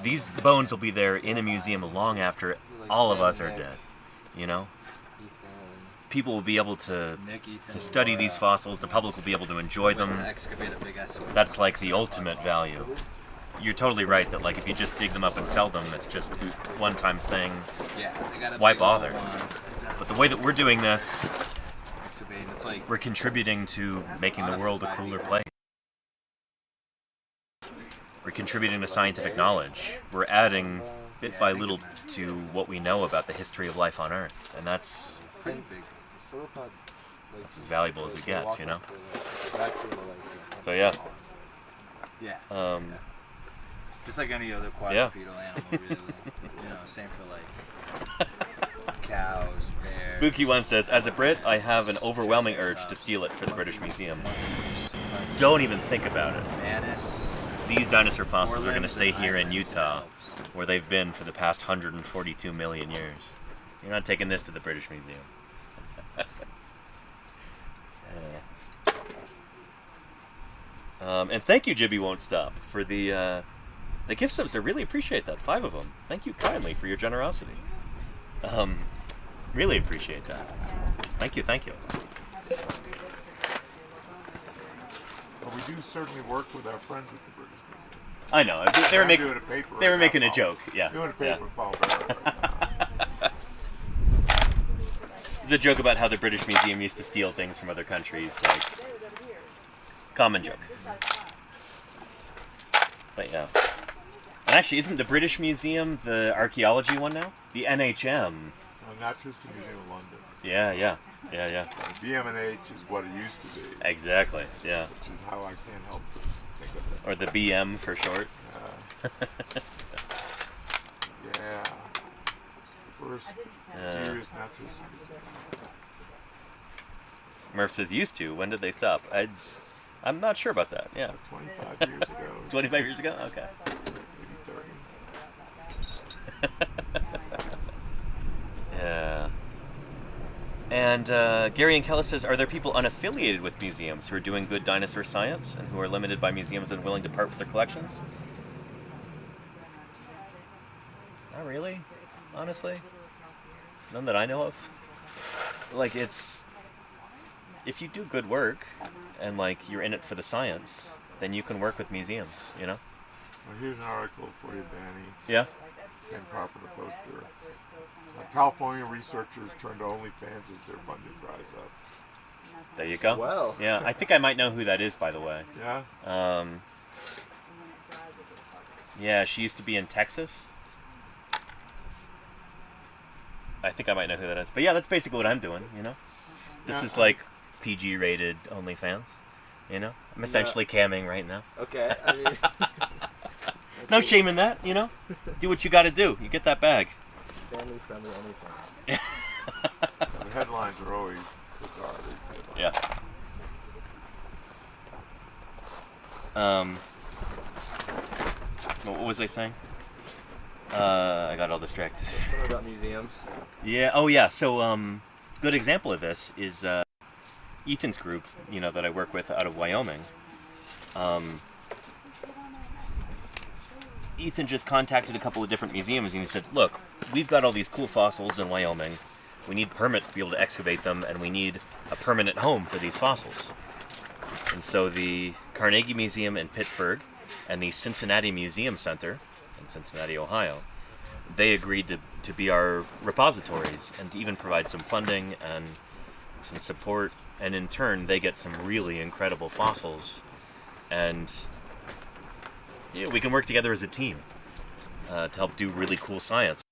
these bones will be there in a museum long after all of us are dead, you know? People will be able to study these fossils. The public will be able to enjoy them. That's, like, the ultimate value. You're totally right that, like, if you just dig them up and sell them, it's just a one-time thing. Why bother? But the way that we're doing this, we're contributing to making the world a cooler place. We're contributing to scientific knowledge. We're adding, bit by little, to what we know about the history of life on Earth. And that's as valuable as it gets, you know? So, yeah. Yeah. Just like any other quadrupedal animal, really. You know, same for, like, cows, bears. Spooky One says, as a Brit, I have an overwhelming urge to steal it for the British Museum. Don't even think about it. These dinosaur fossils are going to stay here in Utah, where they've been for the past 142 million years. You're not taking this to the British Museum. And thank you, Jibby Won't Stop, for the gift subs. I really appreciate that. 5 of them. Thank you kindly for your generosity. Really appreciate that. Thank you, thank you. Well, we do certainly work with our friends at the British Museum. I know. They were making a joke. Yeah. Doing a paper with Paul Barrett right now. There's a joke about how the British Museum used to steal things from other countries. Like, common joke. But yeah. And actually, isn't the British Museum the archaeology one now? The NHM. Natural History Museum of London. Yeah. The BM&H is what it used to be. Exactly, yeah. Which is how I can't help but think of it. Or the BM for short. Yeah. First serious natural history museum. Murph says, used to. When did they stop? I'm not sure about that. Yeah. 25 years ago. 25 years ago? Okay. Maybe 30. Yeah. And Gary and Kellis says, are there people unaffiliated with museums who are doing good dinosaur science and who are limited by museums and willing to part with their collections? Not really, honestly. None that I know of. Like, it's... If you do good work, and, like, you're in it for the science, then you can work with museums, you know? Well, here's an article for you, Danny. Yeah? Came proper to poster. California researchers turn to OnlyFans as their funding dries up. There you go. Well. Yeah, I think I might know who that is, by the way. Yeah? Yeah, she used to be in Texas. I think I might know who that is. But yeah, that's basically what I'm doing, you know? This is like PG-rated OnlyFans, you know? I'm essentially camming right now. Okay, I mean... No shame in that, you know? Do what you gotta do. You get that bag. Family friendly OnlyFans. The headlines are always bizarre. Yeah. What was I saying? I got all distracted. Something about museums. Yeah. Oh, yeah. So, good example of this is Ethan's group. You know, that I work with out of Wyoming. Ethan just contacted a couple of different museums and he said, "Look, we've got all these cool fossils in Wyoming. We need permits to be able to excavate them, and we need a permanent home for these fossils." And so the Carnegie Museum in Pittsburgh and the Cincinnati Museum Center in Cincinnati, Ohio, they agreed to be our repositories and to even provide some funding and some support. And in turn, they get some really incredible fossils. And yeah, we can work together as a team to help do really cool science.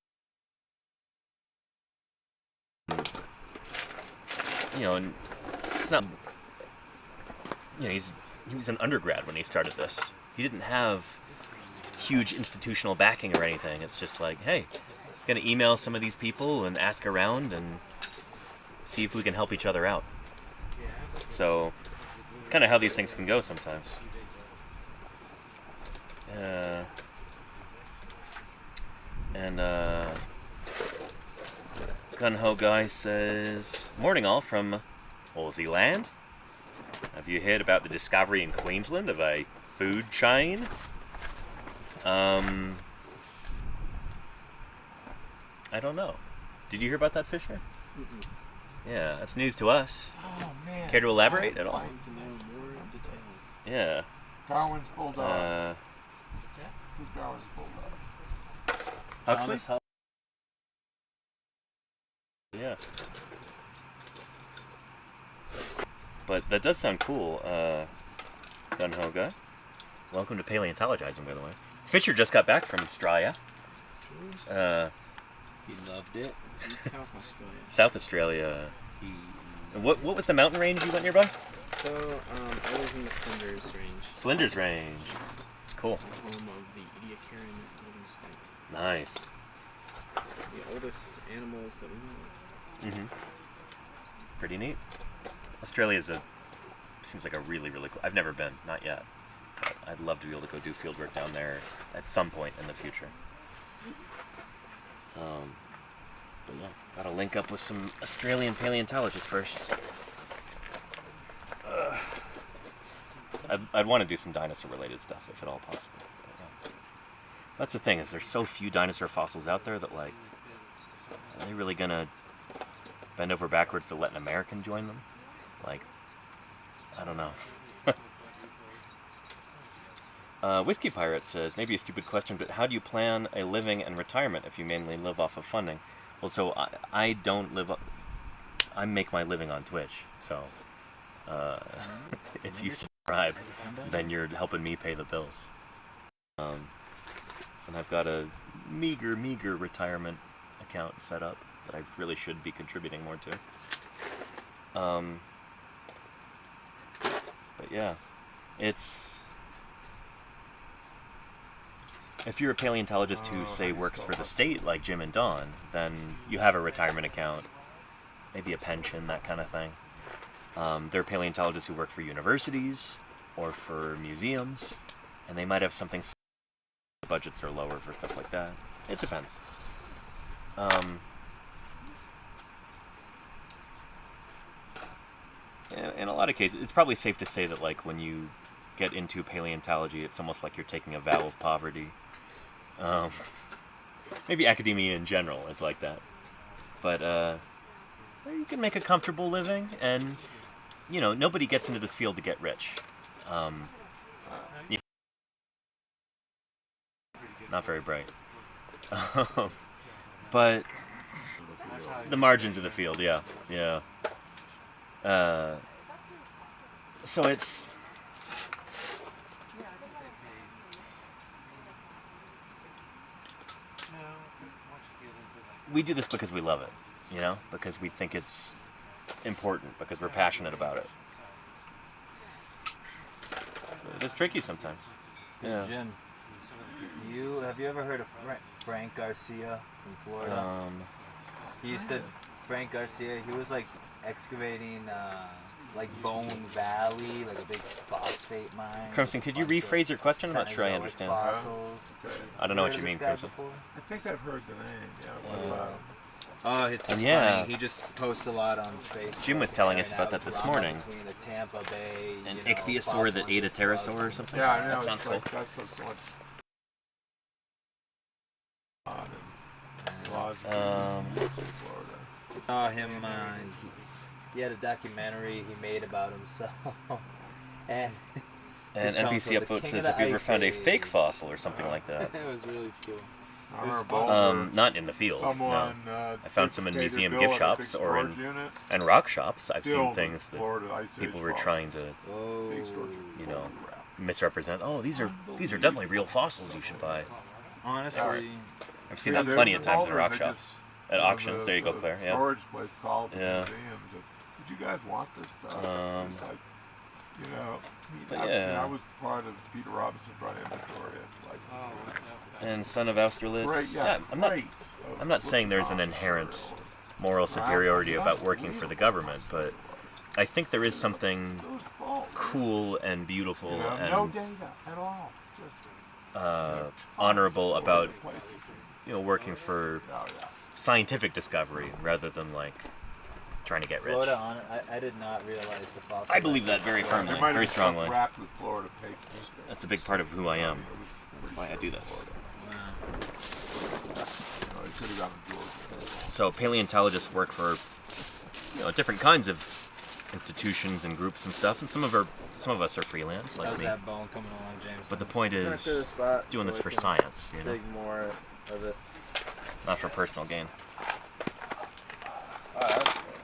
You know, and it's not... You know, he was an undergrad when he started this. He didn't have huge institutional backing or anything. It's just like, hey, I'm gonna email some of these people and ask around and see if we can help each other out. So it's kind of how these things can go sometimes. Gunho Guy says, "Morning all from Aussie land. Have you heard about the discovery in Queensland of a food chain?" I don't know. Did you hear about that, Fisher? Mm-mm. Yeah, that's news to us. Oh man. Care to elaborate at all? I'd like to know more details. Yeah. Darwin's Bulldog. Who's Darwin's Bulldog? Huxley? Yeah. But that does sound cool, Gunho Guy. Welcome to Paleontologizing, by the way. Fisher just got back from Australia. He loved it. South Australia. South Australia. What was the mountain range you went nearby? So, I was in the Flinders Range. Flinders Range. Cool. Home of the Ediacaran golden snake. Nice. The oldest animals that we know of. Mm-hmm. Pretty neat. Australia's seems like a really, really cool... I've never been, not yet. But I'd love to be able to go do field work down there at some point in the future. But yeah, gotta link up with some Australian paleontologists first. I'd want to do some dinosaur-related stuff, if at all possible. But, yeah. That's the thing, is there's so few dinosaur fossils out there that, like, are they really gonna bend over backwards to let an American join them? Like, I don't know. Whiskey Pirate says, maybe a stupid question, but how do you plan a living and retirement if you mainly live off of funding? Well, so I don't live... I make my living on Twitch, so if you subscribe, then you're helping me pay the bills. And I've got a meager retirement account set up that I really should be contributing more to. But yeah, it's... If you're a paleontologist who, say, works for the state, like Jim and Don, then you have a retirement account, maybe a pension, that kind of thing. There are paleontologists who work for universities, or for museums, and they might have something. The budgets are lower for stuff like that. It depends. In a lot of cases, it's probably safe to say that, like, when you get into paleontology, it's almost like you're taking a vow of poverty. Maybe academia in general is like that. But you can make a comfortable living, and, you know, nobody gets into this field to get rich. Not very bright. But the margins of the field, yeah. So it's... We do this because we love it, you know? Because we think it's important, because we're passionate about it. It's tricky sometimes. Yeah. Jim, have you ever heard of Frank Garcia from Florida? Frank Garcia, he was like excavating like Bone Valley, like a big phosphate mine. Crimson, could you rephrase your question? I'm not sure I understand. Fossils. I don't know what you mean, Crimson. I think I've heard the name, yeah. Oh, it's just funny. He just posts a lot on Facebook. Jim was telling us about that this morning. Between the Tampa Bay, An ichthyosaur that ate a pterosaur or something? Yeah, I know. That sounds cool. That's so much. Saw him. He had a documentary he made about himself, and NBC Upvote says, "Have you ever found a fake fossil or something like that?" It was really cool. Not in the field. No. I found some in museum gift shops or in rock shops. I've seen things that people were trying to, you know, misrepresent. Oh, these are definitely real fossils you should buy. Honestly, I've seen that plenty of times in rock shops. At auctions, there you go, Claire. Yeah. Storage place called museums. Would you guys want this stuff? It's like, you know, I was part of Peter Robinson brought inventory of, like, and Son of Austerlitz. I'm not saying there's an inherent moral superiority about working for the government, but I think there is something cool and beautiful and no data at all. honorable about, you know, working for scientific discovery rather than, like, trying to get rich. Florida, I did not realize the fossil. I believe that very firmly, very strongly. Florida That's a big part of who I am. That's why I do this. So paleontologists work for, you know, different kinds of institutions and groups and stuff, and some of us are freelance, like me. That bone coming along, James? But the point is doing this for science, you know, more of it. not for personal gain. Oh, that's good.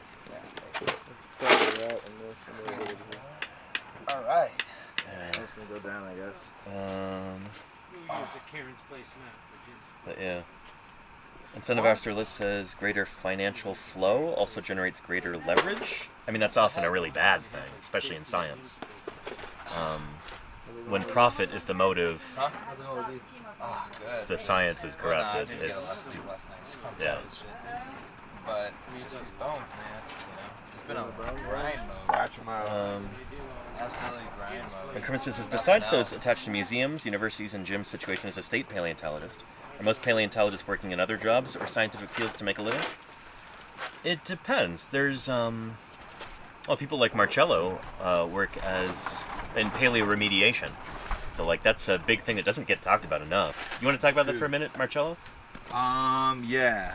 All right. That's gonna go down, I guess. But yeah. And Son of Austerlitz says greater financial flow also generates greater leverage. I mean, that's often a really bad thing, especially in science. When profit is the motive, Oh, good. the science is corrupted. I did get a lot of It's sleep last night, so I'm yeah. tired as shit. But just these bones, man. You know, just been on grind mode. Absolutely grind mode. And Kermit says, besides those attached to museums, universities, and Jim's situation as a state paleontologist, are most paleontologists working in other jobs or scientific fields to make a living? It depends. There's, people like Marcello work in paleoremediation. So, like, that's a big thing that doesn't get talked about enough. You want to talk about that for a minute, Marcello? Yeah.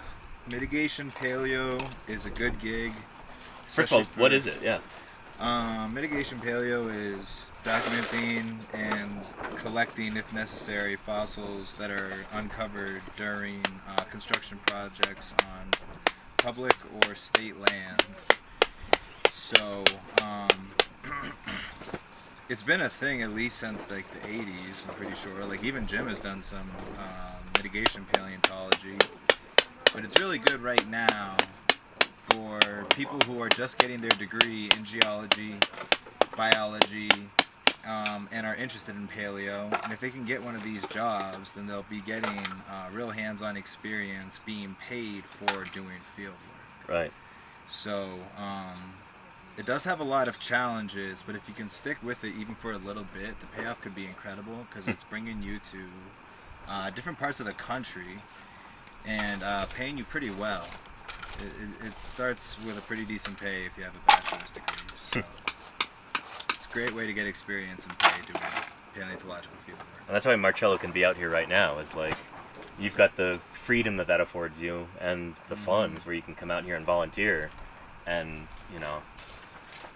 Mitigation paleo is a good gig. First of all, what is it? Yeah. Mitigation paleo is documenting and collecting, if necessary, fossils that are uncovered during construction projects on public or state lands. So, it's been a thing at least since like the 80s, I'm pretty sure. Like even Jim has done some mitigation paleontology. But it's really good right now for people who are just getting their degree in geology, biology, and are interested in paleo. And if they can get one of these jobs, then they'll be getting real hands-on experience being paid for doing field work. Right. So it does have a lot of challenges, but if you can stick with it even for a little bit, the payoff could be incredible because it's bringing you to different parts of the country and paying you pretty well. It starts with a pretty decent pay if you have a bachelor's degree. So it's a great way to get experience and pay doing paleontological field work. And that's why Marcello can be out here right now. Is like, you've got the freedom that affords you, and the funds where you can come out here and volunteer, and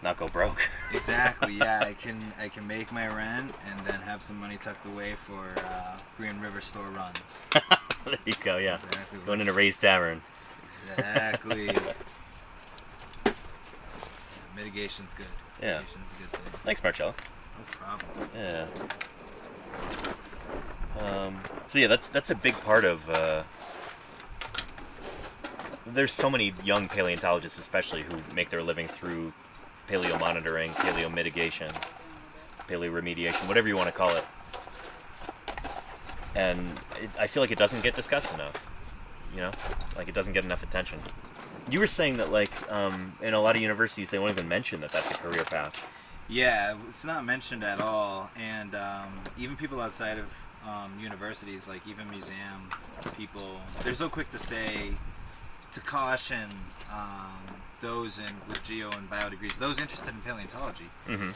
not go broke. Exactly. Yeah, I can make my rent and then have some money tucked away for Green River store runs. There you go. Yeah. Exactly. Going in a raised tavern. Exactly. Yeah, mitigation's good. Yeah. Mitigation's a good thing. Thanks, Marcello. No problem. Yeah. So yeah, that's a big part of. There's so many young paleontologists, especially, who make their living through paleo monitoring, paleo mitigation, paleo remediation, whatever you want to call it. And I feel like it doesn't get discussed enough. Like it doesn't get enough attention. You were saying that, like, in a lot of universities, they won't even mention that that's a career path. Yeah, it's not mentioned at all, and even people outside of universities, like even museum people, they're so quick to say, to caution those with geo and bio degrees, those interested in paleontology. Mm-hmm.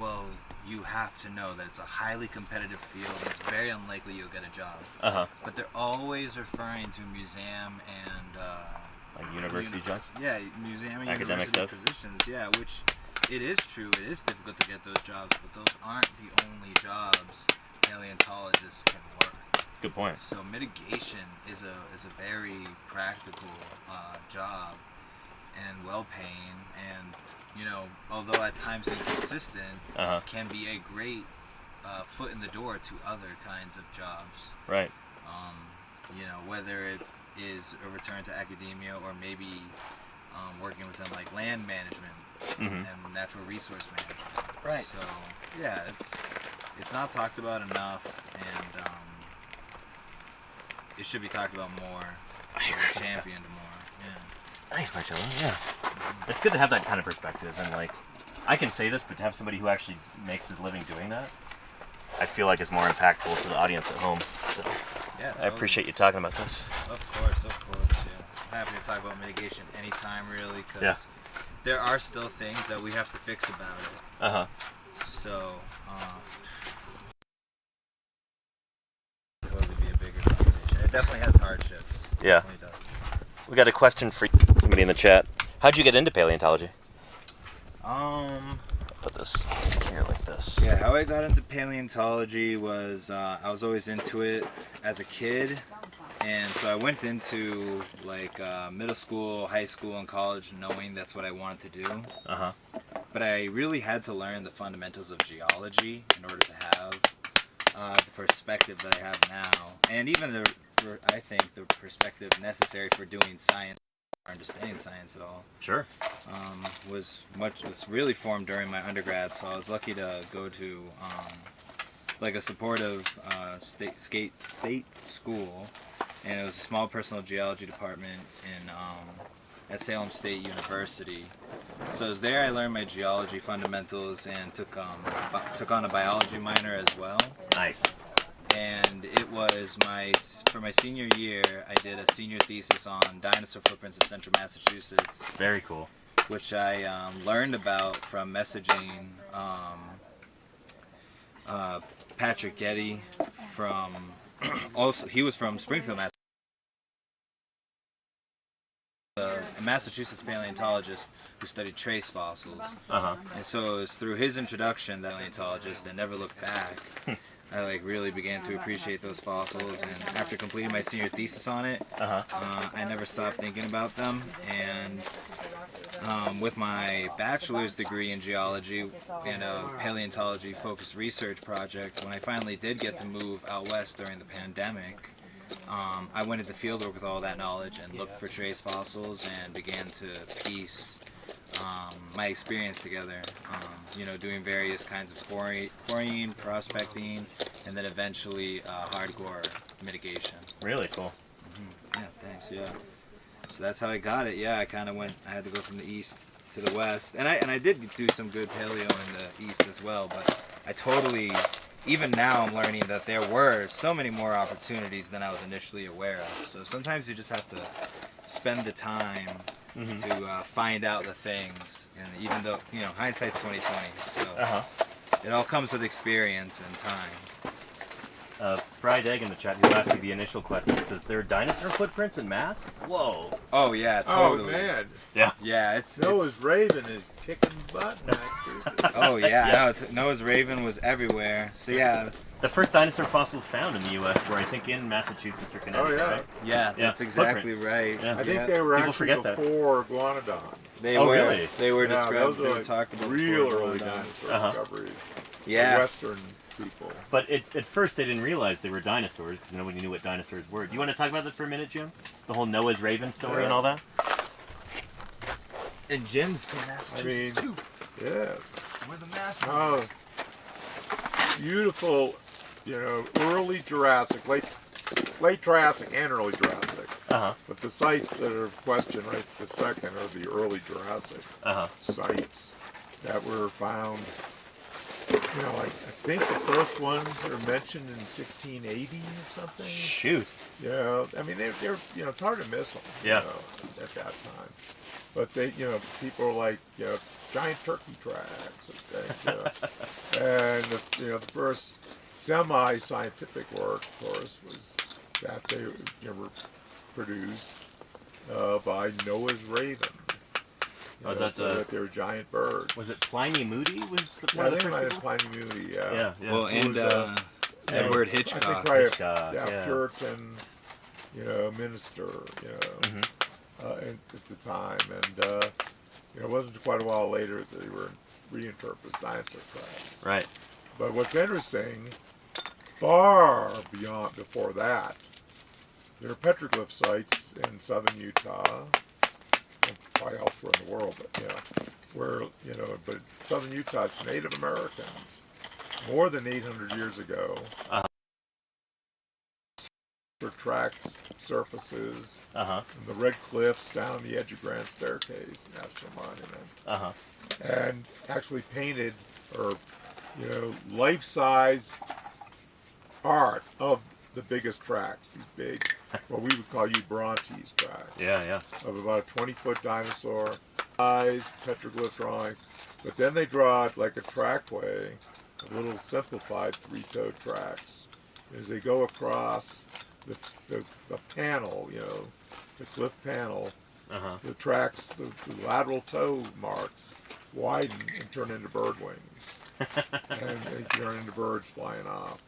Well, you have to know that it's a highly competitive field and it's very unlikely you'll get a job. Uh-huh. But they're always referring to museum and Like university jobs? Yeah, museum and Academic university stuff? positions. Yeah, which it is true. It is difficult to get those jobs, but those aren't the only jobs paleontologists can work. That's a good point. So mitigation is a very practical job and well-paying, and although at times inconsistent, can be a great foot in the door to other kinds of jobs. Right. Whether it is a return to academia or maybe working within like land management and natural resource management. Right. So yeah, it's not talked about enough, and it should be talked about more, or championed more. Yeah. Thanks, Marcello. Yeah. It's good to have that kind of perspective, and like, I can say this, but to have somebody who actually makes his living doing that, I feel like is more impactful to the audience at home. So Yeah, I totally. appreciate you talking about this. Of course, yeah. I'm happy to talk about mitigation anytime, really, because there are still things that we have to fix about it. Uh-huh. So, totally be a bigger conversation. It definitely has hardships. Yeah. It definitely does. We got a question for somebody in the chat. How'd you get into paleontology? Put this here like this. Yeah, how I got into paleontology was I was always into it as a kid, and so I went into like middle school, high school, and college knowing that's what I wanted to do. Uh-huh. But I really had to learn the fundamentals of geology in order to have the perspective that I have now, and even I think the perspective necessary for doing science or understanding science at all. Sure. Was really formed during my undergrad, so I was lucky to go to like a supportive state school, and it was a small personal geology department in at Salem State University. So I was there. I learned my geology fundamentals and took on a biology minor as well. Nice. And it was for my senior year, I did a senior thesis on dinosaur footprints of central Massachusetts. Very cool. Which I learned about from messaging Patrick Getty from, also he was from Springfield, Massachusetts. A Massachusetts paleontologist who studied trace fossils. Uh-huh. And so it was through his introduction, that paleontologist, and never looked back. I really began to appreciate those fossils, and after completing my senior thesis on it, I never stopped thinking about them. And with my bachelor's degree in geology and a paleontology-focused research project, when I finally did get to move out west during the pandemic, I went into fieldwork with all that knowledge and looked for trace fossils and began to piece my experience together, doing various kinds of quarrying, prospecting, and then eventually hardcore mitigation. Really cool. Yeah, thanks, yeah. So that's how I got it. Yeah, I had to go from the east to the west, and I did do some good paleo in the east as well. But I totally, even now, I'm learning that there were so many more opportunities than I was initially aware of. So sometimes you just have to spend the time to find out the things, and even though hindsight's 20/20, so it all comes with experience and time. Fried Egg in the chat, who asked me the initial question, says, there are dinosaur footprints in Mass? Whoa. Oh yeah, totally. Oh man. Yeah, it's Noah's Raven is kicking butt in Massachusetts. Oh yeah, Noah's Raven was everywhere. So yeah. The first dinosaur fossils found in the U.S. were, I think, in Massachusetts or Connecticut, right? Yeah, that's exactly footprints. right. Yeah. I think they were People actually forget that. before iguanodont. They Oh, were. really? They were Yeah, described. those They are were like talked about. real before early iguanodont. dinosaur discoveries. Yeah. Western people. But at first they didn't realize they were dinosaurs because nobody knew what dinosaurs were. Do you want to talk about that for a minute, Jim? The whole Noah's Raven story and all that? And Jim's from Massachusetts too. Yes. We're the mass. Oh, beautiful, early Jurassic, late Triassic and early Jurassic. But the sites that are of question right this second are the early Jurassic sites that were found. I think the first ones are mentioned in 1680 or something. Shoot. Yeah, I mean they're it's hard to miss them. Yeah. At that time, but they people are like giant turkey tracks and things. And the first semi-scientific work, of course, was that they were produced by Noah's Raven. That they were giant birds. Was it Pliny Moody? Was the I think it might have Pliny Moody. Yeah. Well, and Edward Hitchcock. I think probably Hitchcock, Puritan, minister, at the time, and it wasn't quite a while later that they were reinterpreted as dinosaur tracks. Right. But what's interesting, far before that, there are petroglyph sites in southern Utah, and probably elsewhere in the world, but where but southern Utah, it's Native Americans, more than 800 years ago. For tracks, surfaces, and the red cliffs down the edge of Grand Staircase National Monument, and actually painted or life-size art of the biggest tracks, these big, what we would call Brontes tracks. Yeah. Of about a 20-foot dinosaur, size, petroglyph drawings, but then they draw it like a trackway, a little simplified three-toed tracks, as they go across the panel, the cliff panel, the tracks, the lateral toe marks widen and turn into bird wings, and they turn into birds flying off.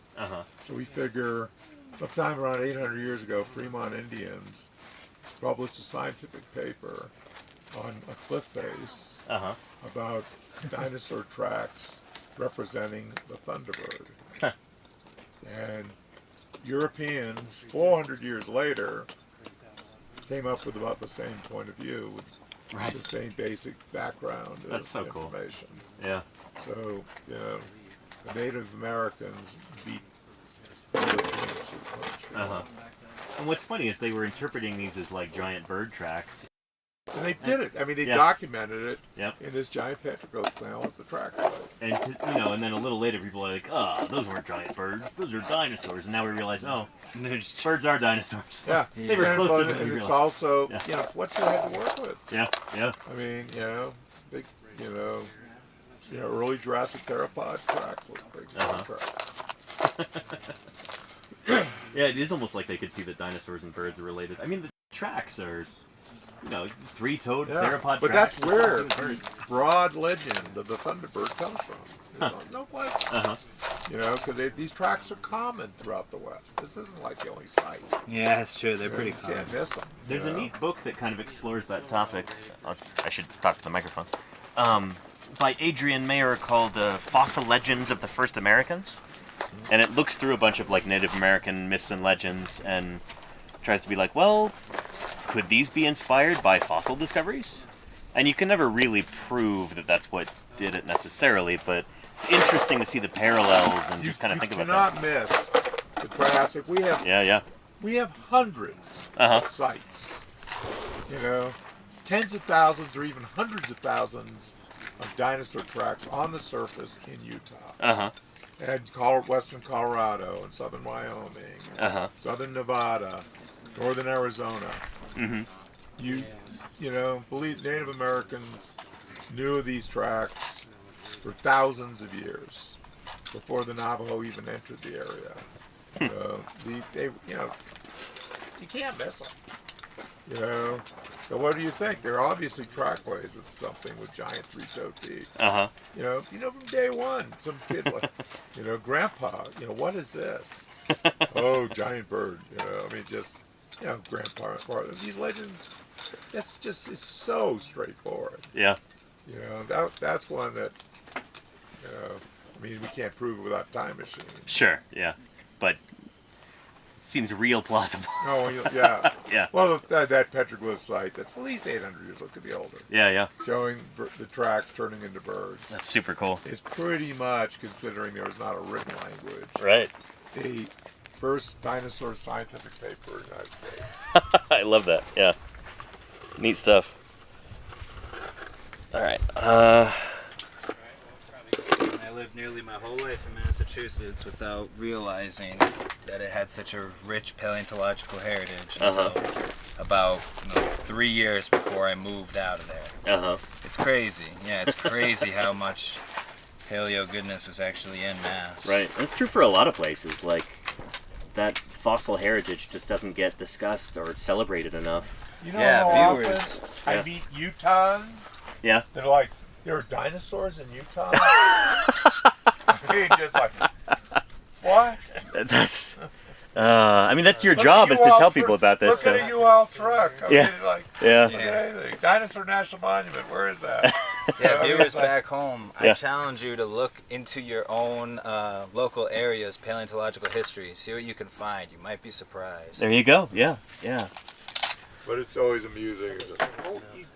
So we figure sometime around 800 years ago, Fremont Indians published a scientific paper on a cliff face about dinosaur tracks representing the thunderbird. And Europeans, 400 years later, came up with about the same point of view, with the same basic background of That's so cool. information. Yeah. So, the Native Americans beat the Europeans to the punch. And what's funny is they were interpreting these as like giant bird tracks. And they did it. I mean, they documented it in this giant petroglyph panel at the track site. And and then a little later, people are like, "Oh, those weren't giant birds; those are dinosaurs." And now we realize, oh, birds are dinosaurs. Yeah, they were closer than we and realized. it's also, it's what you had to work with. Yeah. I mean, big, early Jurassic theropod tracks look big tracks. Yeah, it is almost like they could see that dinosaurs and birds are related. I mean, the tracks are, three-toed theropod but tracks. that's where the broad legend of the Thunderbird comes from. No question. Because these tracks are common throughout the West. This isn't like the only site. Yeah, that's true. They're pretty You common. can't miss them. There's a neat book that kind of explores that topic. I should talk to the microphone. By Adrian Mayer called Fossil Legends of the First Americans. And it looks through a bunch of Native American myths and legends and tries to be like, well, could these be inspired by fossil discoveries? And you can never really prove that that's what did it necessarily, but it's interesting to see the parallels and just kind of think about that. You cannot miss the Triassic. We have Yeah. we have hundreds of sites, tens of thousands or even hundreds of thousands of dinosaur tracks on the surface in Utah. And western Colorado and southern Wyoming, southern Nevada, northern Arizona. You know, believe Native Americans knew of these tracks for thousands of years before the Navajo even entered the area. You know, you can't miss them. You know, so what do you think? They're obviously trackways of something with giant three-toed feet. You know from day one, some kid like, you know, Grandpa, you know, what is this? Oh, giant bird. You know, I mean, just, you know, Grandpa. These legends, it's so straightforward. Yeah. You know, that's one that, you know, I mean, we can't prove it without time machines. Sure. Yeah. But seems real plausible. Oh, yeah. Yeah. Well, that petroglyph site, that's at least 800 years old, could be older. Yeah, yeah. Showing the tracks turning into birds. That's super cool. It's pretty much, considering there was not a written language, Right. the first dinosaur scientific paper in the United States. I love that. Yeah. Neat stuff. All right. I lived nearly my whole life in Massachusetts without realizing that it had such a rich paleontological heritage until about 3 year before I moved out of there. It's crazy. Yeah, it's crazy how much paleo goodness was actually in Mass. Right. That's true for a lot of places. Like, that fossil heritage just doesn't get discussed or celebrated enough. You know how viewers. often I meet Utahns? Yeah. They're like, there are dinosaurs in Utah? I mean, just like, what? That's... I mean, that's your job, is to tell people about this. Look at a U-Haul truck. I mean, like, Yeah. okay, Dinosaur National Monument, where is that? Yeah, viewers back home, Yeah. I challenge you to look into your own local area's paleontological history. See what you can find. You might be surprised. There you go. Yeah. Yeah. But it's always amusing. It's like, oh, you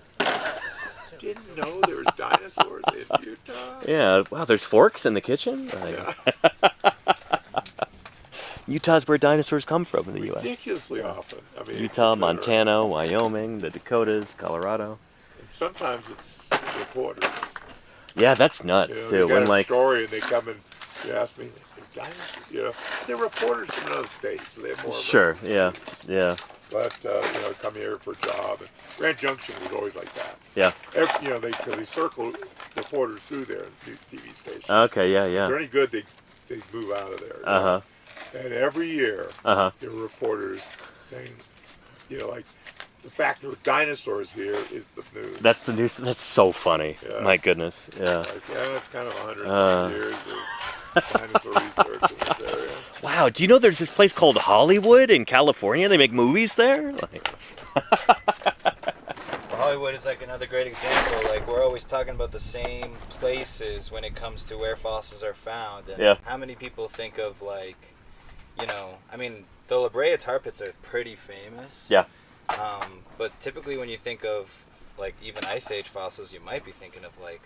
didn't know there was dinosaurs in Utah? Yeah. Wow, there's forks in the kitchen? Like, Utah's where dinosaurs come from in the U.S. Ridiculously often. I mean, Utah, Montana, Wyoming, the Dakotas, Colorado. And sometimes it's reporters. Yeah, that's nuts, You know, too. they got When, a like... story and they come and you ask me, they're dinosaurs, you know. They're reporters from another state, so they have more of a Sure, yeah, excuse. yeah, But, you know, come here for a job. And Grand Junction was always like that. yeah. You know, they circle reporters through there in TV stations. Okay, yeah, If yeah. they're any good, they move out of there. you know. Uh-huh. And every year, Uh-huh. there were reporters saying, you know, like, the fact there were dinosaurs here is the news. That's the news. That's so funny. Yeah. My goodness. Yeah. Like, yeah, that's kind of 100 years of dinosaur research in this area. Wow, do you know there's this place called Hollywood in California? They make movies there? Like... Hollywood is like another great example. Like, we're always talking about the same places when it comes to where fossils are found. And Yeah. how many people think of, like, you know, I mean, the La Brea tar pits are pretty famous. Yeah. But typically when you think of, like, even Ice Age fossils, you might be thinking of, like,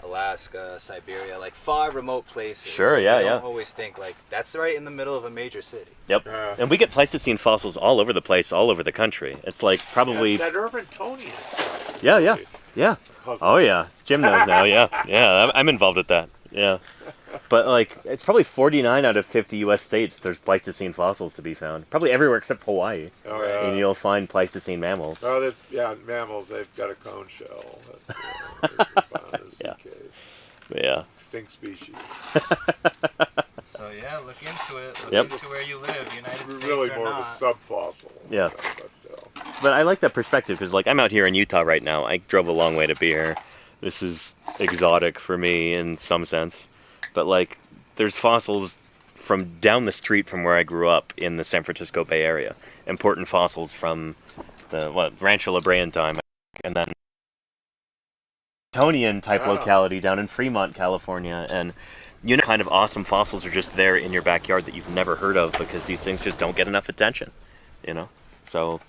Alaska, Siberia, like far remote places. Sure, Like, yeah, you yeah. don't always think, like, that's right in the middle of a major city. Yep. And we get Pleistocene fossils all over the place, all over the country. It's like probably... That Irvingtonian stuff. Yeah, yeah, yeah. Puzzle. Oh, yeah. Jim knows now, yeah. Yeah, I'm involved with that. Yeah. But, like, it's probably 49 out of 50 U.S. states there's Pleistocene fossils to be found. Probably everywhere except Hawaii. Oh, yeah. And you'll find Pleistocene mammals. Oh, yeah, mammals, they've got a cone shell. Yeah. Yeah. Extinct species. So yeah, look into it. Look Yep. into where you live. United States Really or more not. of a subfossil. Yeah. But still. But I like that perspective because, like, I'm out here in Utah right now. I drove a long way to be here. This is exotic for me in some sense. But, like, there's fossils from down the street from where I grew up in the San Francisco Bay Area. Important fossils from the, Rancho La Brea time. And then Tonian type locality down in Fremont, California. And, you know, kind of awesome fossils are just there in your backyard that you've never heard of because these things just don't get enough attention, you know? So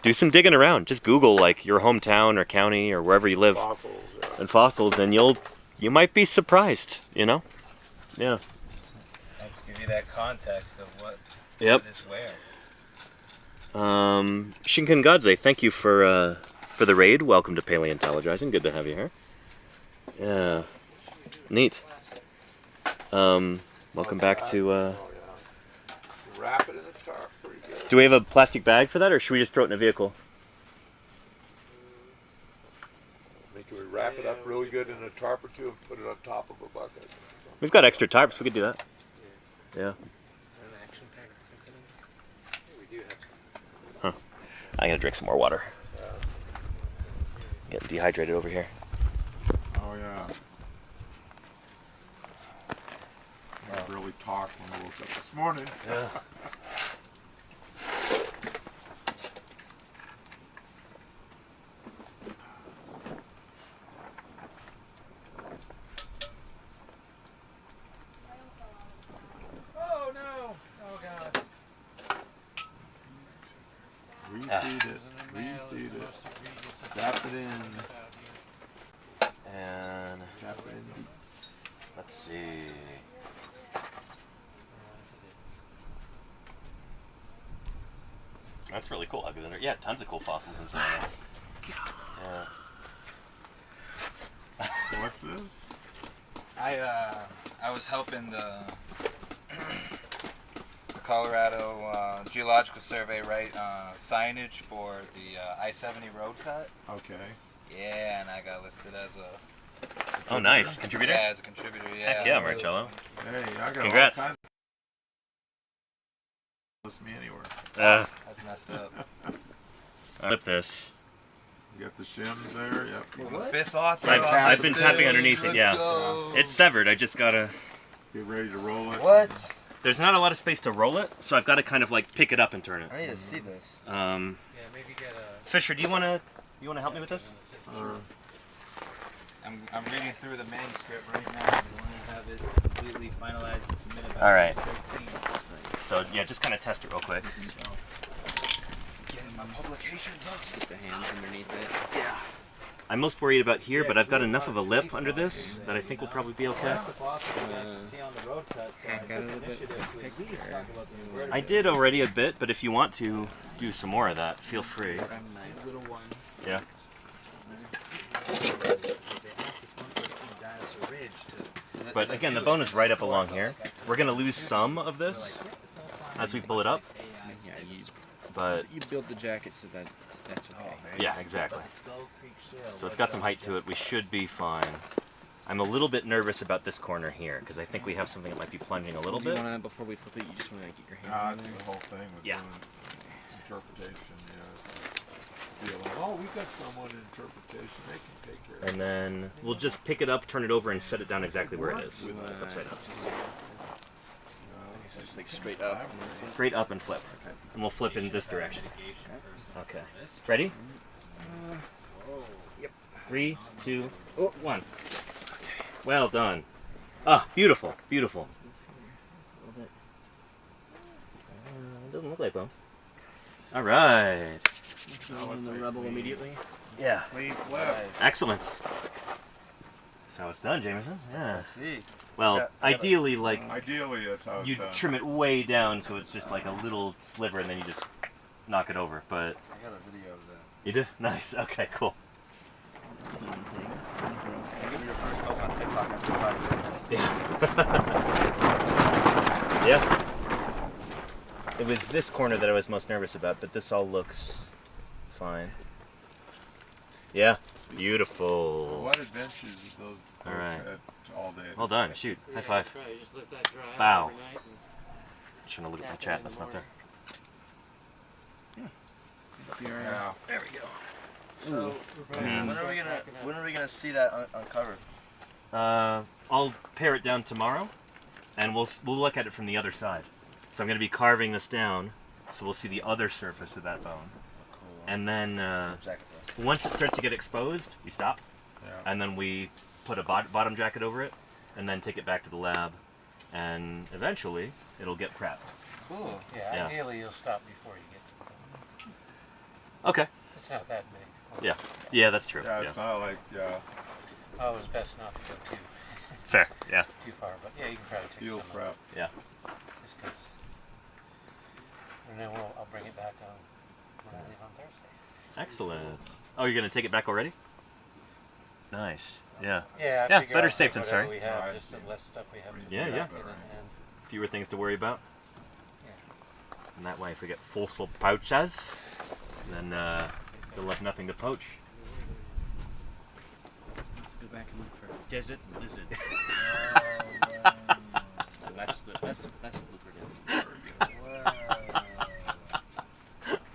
do some digging around. Just Google, like, your hometown or county or wherever you live. Fossils, yeah. And fossils, and you might be surprised, you know? Yeah. Helps give you that context of what Yep. is where. Shinkangadze, thank you for for the raid. Welcome to Paleontologizing. Good to have you here. Yeah. Neat. Welcome back to... Wrap it in the tarp pretty good. Do we have a plastic bag for that, or should we just throw it in a vehicle? Can we wrap it up really good in a tarp or two and put it on top of a bucket? We've got extra tarps. We could do that. Yeah. Huh. I'm gonna drink some more water. Getting dehydrated over here. Oh yeah. I really talked when I woke up this morning. Yeah. Oh no! Oh god. Reseed it. Reseed it. Tap it in. And Tap it in. let's see. That's really cool. Yeah, tons of cool fossils in there. Yeah. What's this? I was helping the Colorado Geological Survey write signage for the I-70 road cut. Okay. Yeah, and I got listed as a Oh, nice. Contributor? yeah, as a contributor. Yeah. Heck yeah, Marcello. Hey, I got Congrats. all kinds of list me anywhere. That's messed up. Flip this. You got the shims there. Yep. The fifth author. I've been tapping underneath it, Let's yeah. go. It's severed. I just gotta... Get ready to roll it. What? There's not a lot of space to roll it, so I've got to kind of like pick it up and turn it. I need to see this. Yeah, maybe get a. Fisher, do you wanna help me with this? I'm reading through the manuscript right now. So I want to have it completely finalized and submitted by All right. August 13th. So yeah, just kind of test it real quick. Getting my publications up. Put the hands underneath it. I'm most worried about here, but I've got enough of a lip under this that I think we'll probably be okay. Hack out a little bit with a pick. I did already a bit, but if you want to do some more of that, feel free. Nice little one. Yeah. But again, the bone is right up along here. We're going to lose some of this as we pull it up, Yeah, but you build the jacket so that that's okay. yeah, exactly. So it's got some height to it. We should be fine. I'm a little bit nervous about this corner here because I think we have something that might be plunging a little Do you bit. wanna, before we flip it, you just want to get your hand in That's there? the whole thing with Yeah. doing interpretation. Yeah, it's like, oh, we've got someone in interpretation. They can take care of it. And then we'll just pick it up, turn it over, and set it down exactly where it is. It's upside down. So just like straight up. Straight up and flip. And we'll flip in this direction. Okay. Ready? Yep. 3, 2, 1. Well done. Ah, beautiful, beautiful. Doesn't look like bone. All right. The rubble immediately. Yeah. Clean flip. Excellent. That's how it's done, Jameson. Yeah. See. Well, ideally, like, Ideally, that's how it's you done. trim it way down so it's just like a little sliver, and then you just knock it over. But I got a video of that. you do? Nice. Okay, cool. I give me your first post on TikTok after 5 years. Yeah. Yeah. It was this corner that I was most nervous about, but this all looks fine. Yeah. Beautiful. What adventures those All folks right. had all day? Well done. Shoot. High five. Just let that dry out Bow. overnight and Trying to look at my chat. That's not there. Yeah. There we go. So, Man. when are we gonna see that uncovered? I'll pare it down tomorrow, and we'll look at it from the other side. So I'm going to be carving this down, so we'll see the other surface of that bone. And then once it starts to get exposed, we stop, and then we put a bottom jacket over it, and then take it back to the lab, and eventually it'll get prepped. Cool. Yeah. ideally you'll stop before you get to the bone. Okay. It's not that big. Yeah. Yeah, that's true. Yeah, it's not like, Oh, it's best not to go Fair. Yeah. too far, but yeah, you can probably take field some of it, prep. Yeah. just 'cause. And then I'll bring it back on when I leave on Thursday. Excellent. Oh, you're gonna take it back already? Nice. Yeah. Yeah, Yeah, better safe than sorry. We have, just the less stuff we have to Yeah, do. yeah. And Fewer things to worry about. Yeah. And that way, if we get fossil pouches, then you'll have nothing to poach. Let's go back and look for desert lizards. That's lucrative.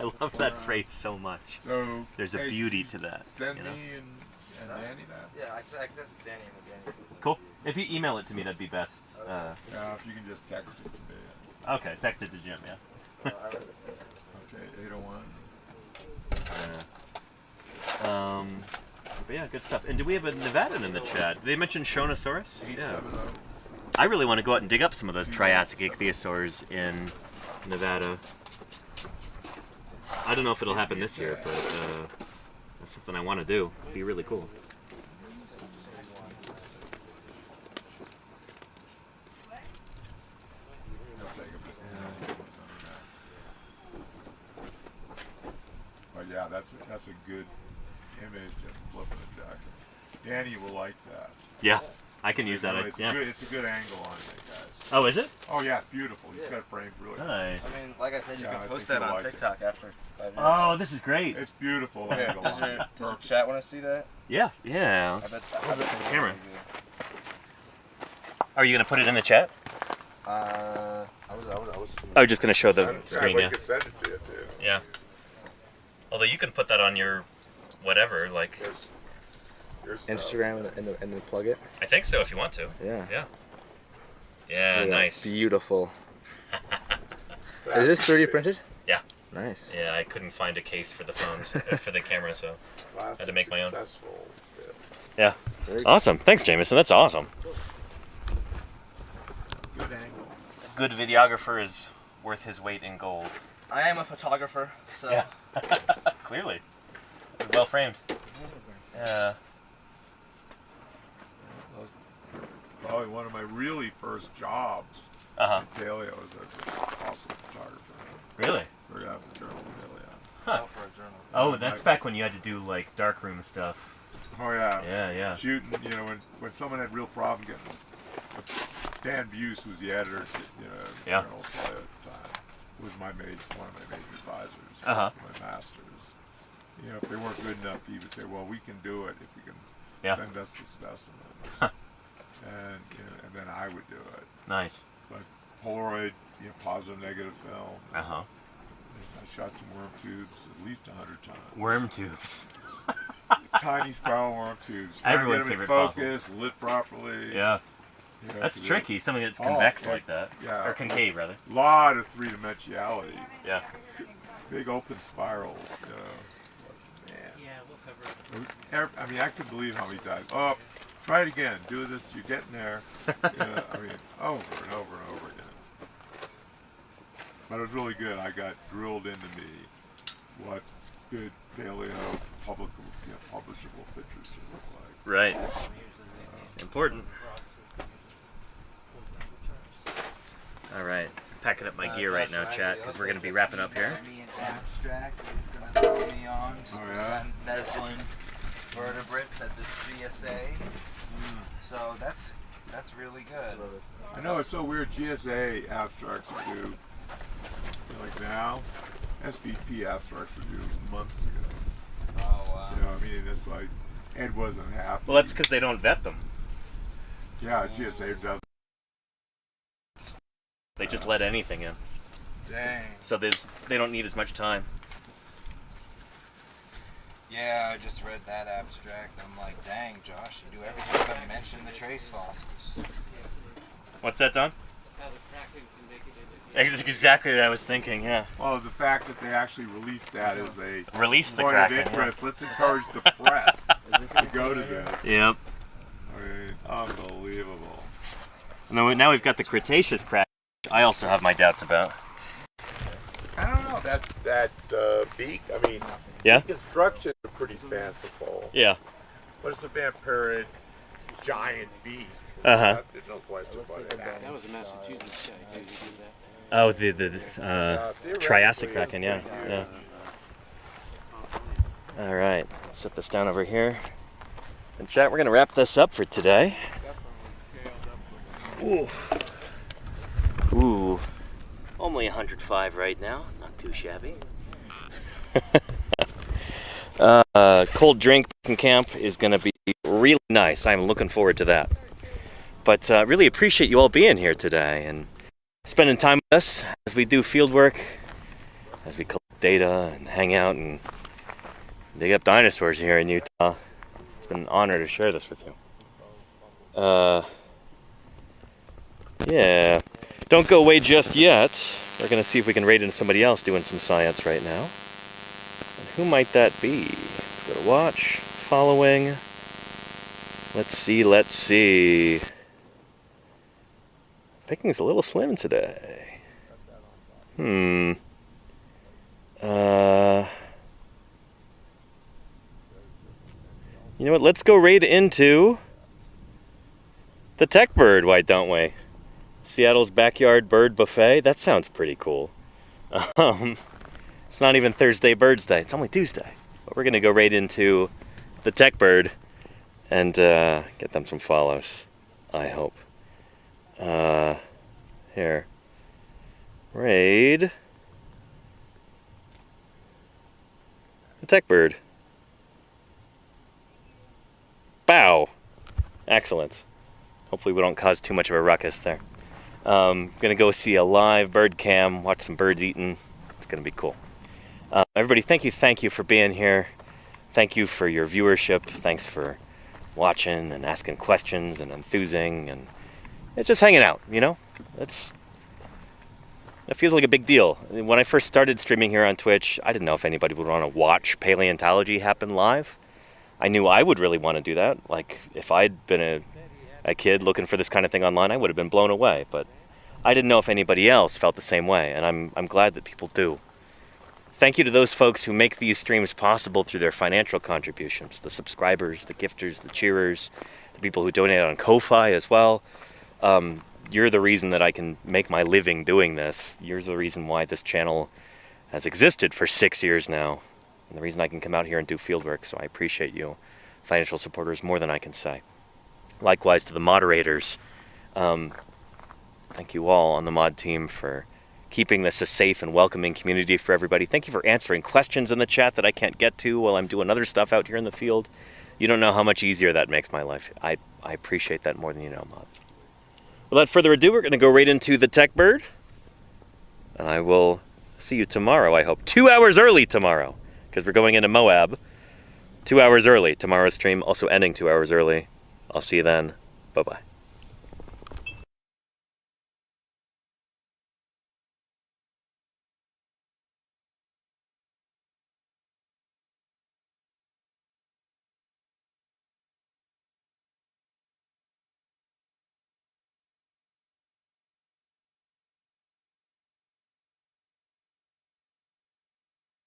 I love that phrase so much. So There's a hey, beauty to that. Send you know? me and Danny that. Yeah, I sent it to Danny and Danny. Cool. If you email it to me, that'd be best. Yeah, if you can just text it to me. Okay, text it to Jim, yeah. Okay, 801. But yeah, good stuff. And do we have a Nevadan in the chat? They mentioned Shonosaurus? Yeah. 870. I really want to go out and dig up some of those Triassic ichthyosaurs in Nevada. I don't know if it'll happen this year, but that's something I want to do. It'd be really cool. But yeah, that's a good image of flipping a jacket. Danny will like that. Yeah, I can use that. It's Yeah. good. It's a good angle on it, guys. Oh, is it? Oh yeah, beautiful. He's got it framed really Nice. I mean, like I said, you Yeah, I can post think that you'll on like it. TikTok after 5 years. Oh, this is great. It's beautiful. Yeah, angle does on your, it. does your Perfect. chat want to see that? Yeah, yeah. I bet Camera. Are you gonna put it in the chat? I was. Oh, just gonna show the Send it- screen, we yeah. could send it to you too. Yeah. Although you can put that on your whatever, like. Your stuff. Instagram and then plug it. I think so if you want to. Yeah. Yeah. Yeah, nice. Beautiful. Is this 3D printed? Yeah. Nice. Yeah, I couldn't find a case for the phones, for the camera, so Classic had to make my own. successful fit. yeah. Very good. Awesome. Thanks, Jameson. That's awesome. Good angle. Good videographer is worth his weight in gold. I am a photographer, so. Yeah. Clearly. Well framed. Yeah. Probably one of my really first jobs Uh-huh. in paleo was as a fossil photographer. Really? So yeah, I was a journal paleo. Huh. For a journal. Oh, that's back when you had to do like darkroom stuff. Oh yeah. Yeah, yeah. Shooting, you know, when someone had real problem getting. Stan Buse was the editor, you know, of Yeah. Journal Paleo at the time. Was one of my major advisors. Uh-huh. My masters. You know, if they weren't good enough, he would say, "Well, we can do it if you can Yeah. send us the specimens." And you know, and then I would do it. Nice. But Polaroid, you know, positive, negative film. Uh-huh. I shot some worm tubes at least 100 times. Worm tubes. Tiny spiral worm tubes. Trying to Everyone's get them in favorite focus, lit properly. Yeah. You know, That's 'cause tricky. Something that's Oh, convex yeah. like that. Yeah. Or concave, rather. A lot of three-dimensionality. Yeah. Big open spirals. You know. But, man. Yeah, we'll cover it. It was, I mean, I couldn't believe how many times. Oh, try it again. Do this. You're getting there. You know, I mean, over and over and over again. But it was really good. I got drilled into me what good paleo publishable pictures should look like. Right. Important. All right. Packing up my gear right now, chat, because we're going to be wrapping up here. Me an abstract he's going to throw me on to Oh, yeah? present Neslin vertebrates at this GSA. So that's really good. I know it's so weird. GSA abstracts are due like now. SVP abstracts were due months ago. Oh wow. You know, I mean, it's like Ed wasn't happy. Well, that's because they don't vet them. Yeah, GSA does. They just let anything in. Dang. So they don't need as much time. Yeah, I just read that abstract. I'm like, dang, Josh, you do everything but mention the trace fossils. What's that, Don? That's how the cracking can make it into. That's exactly what I was thinking, yeah. Well, the fact that they actually released that as a Release the point of Kraken. interest. Let's encourage the press to go to this. Yep. I mean, unbelievable. Now we've got the Cretaceous Kraken. I also have my doubts about. I don't know that beak. I mean, Yeah? the construction is pretty fanciful, Yeah. but it's a vampirid giant beak. Uh-huh. There's no question about that. That was a Massachusetts guy, too. He did that. Oh, the Triassic Kraken, yeah. Yeah. All right, set this down over here. And chat, we're gonna wrap this up for today. Ooh. Ooh. Only 105 right now, not too shabby. Cold drink in camp is gonna be really nice. I'm looking forward to that. But really appreciate you all being here today and spending time with us as we do field work, as we collect data and hang out and dig up dinosaurs here in Utah. It's been an honor to share this with you. Yeah. Don't go away just yet. We're going to see if we can raid into somebody else doing some science right now. And who might that be? Let's go to watch, following. Let's see. Picking's a little slim today. You know what? Let's go raid into the Tech Bird, why don't we? Seattle's Backyard Bird Buffet. That sounds pretty cool. It's not even Thursday Birds Day. It's only Tuesday. But we're going to go raid into the Tech Bird and get them some follows, I hope. Here. Raid the Tech Bird. Bow. Excellent. Hopefully we don't cause too much of a ruckus there. Gonna go see a live bird cam, watch some birds eating. It's gonna be cool. Everybody, thank you for being here. Thank you for your viewership. Thanks for watching and asking questions and enthusing and just hanging out, you know? It feels like a big deal. When I first started streaming here on Twitch, I didn't know if anybody would want to watch paleontology happen live. I knew I would really want to do that. Like, if I'd been a kid looking for this kind of thing online, I would have been blown away. But I didn't know if anybody else felt the same way, and I'm glad that people do. Thank you to those folks who make these streams possible through their financial contributions. The subscribers, the gifters, the cheerers, the people who donate on Ko-Fi as well. You're the reason that I can make my living doing this. You're the reason why this channel has existed for 6 years now. And the reason I can come out here and do fieldwork. So I appreciate you, financial supporters, more than I can say. Likewise to the moderators. Thank you all on the mod team for keeping this a safe and welcoming community for everybody. Thank you for answering questions in the chat that I can't get to while I'm doing other stuff out here in the field. You don't know how much easier that makes my life. I appreciate that more than you know, mods. Without further ado, we're going to go right into the Tech Bird. And I will see you tomorrow, I hope. 2 hours early tomorrow, because we're going into Moab. 2 hours early. Tomorrow's stream also ending 2 hours early. I'll see you then. Bye-bye.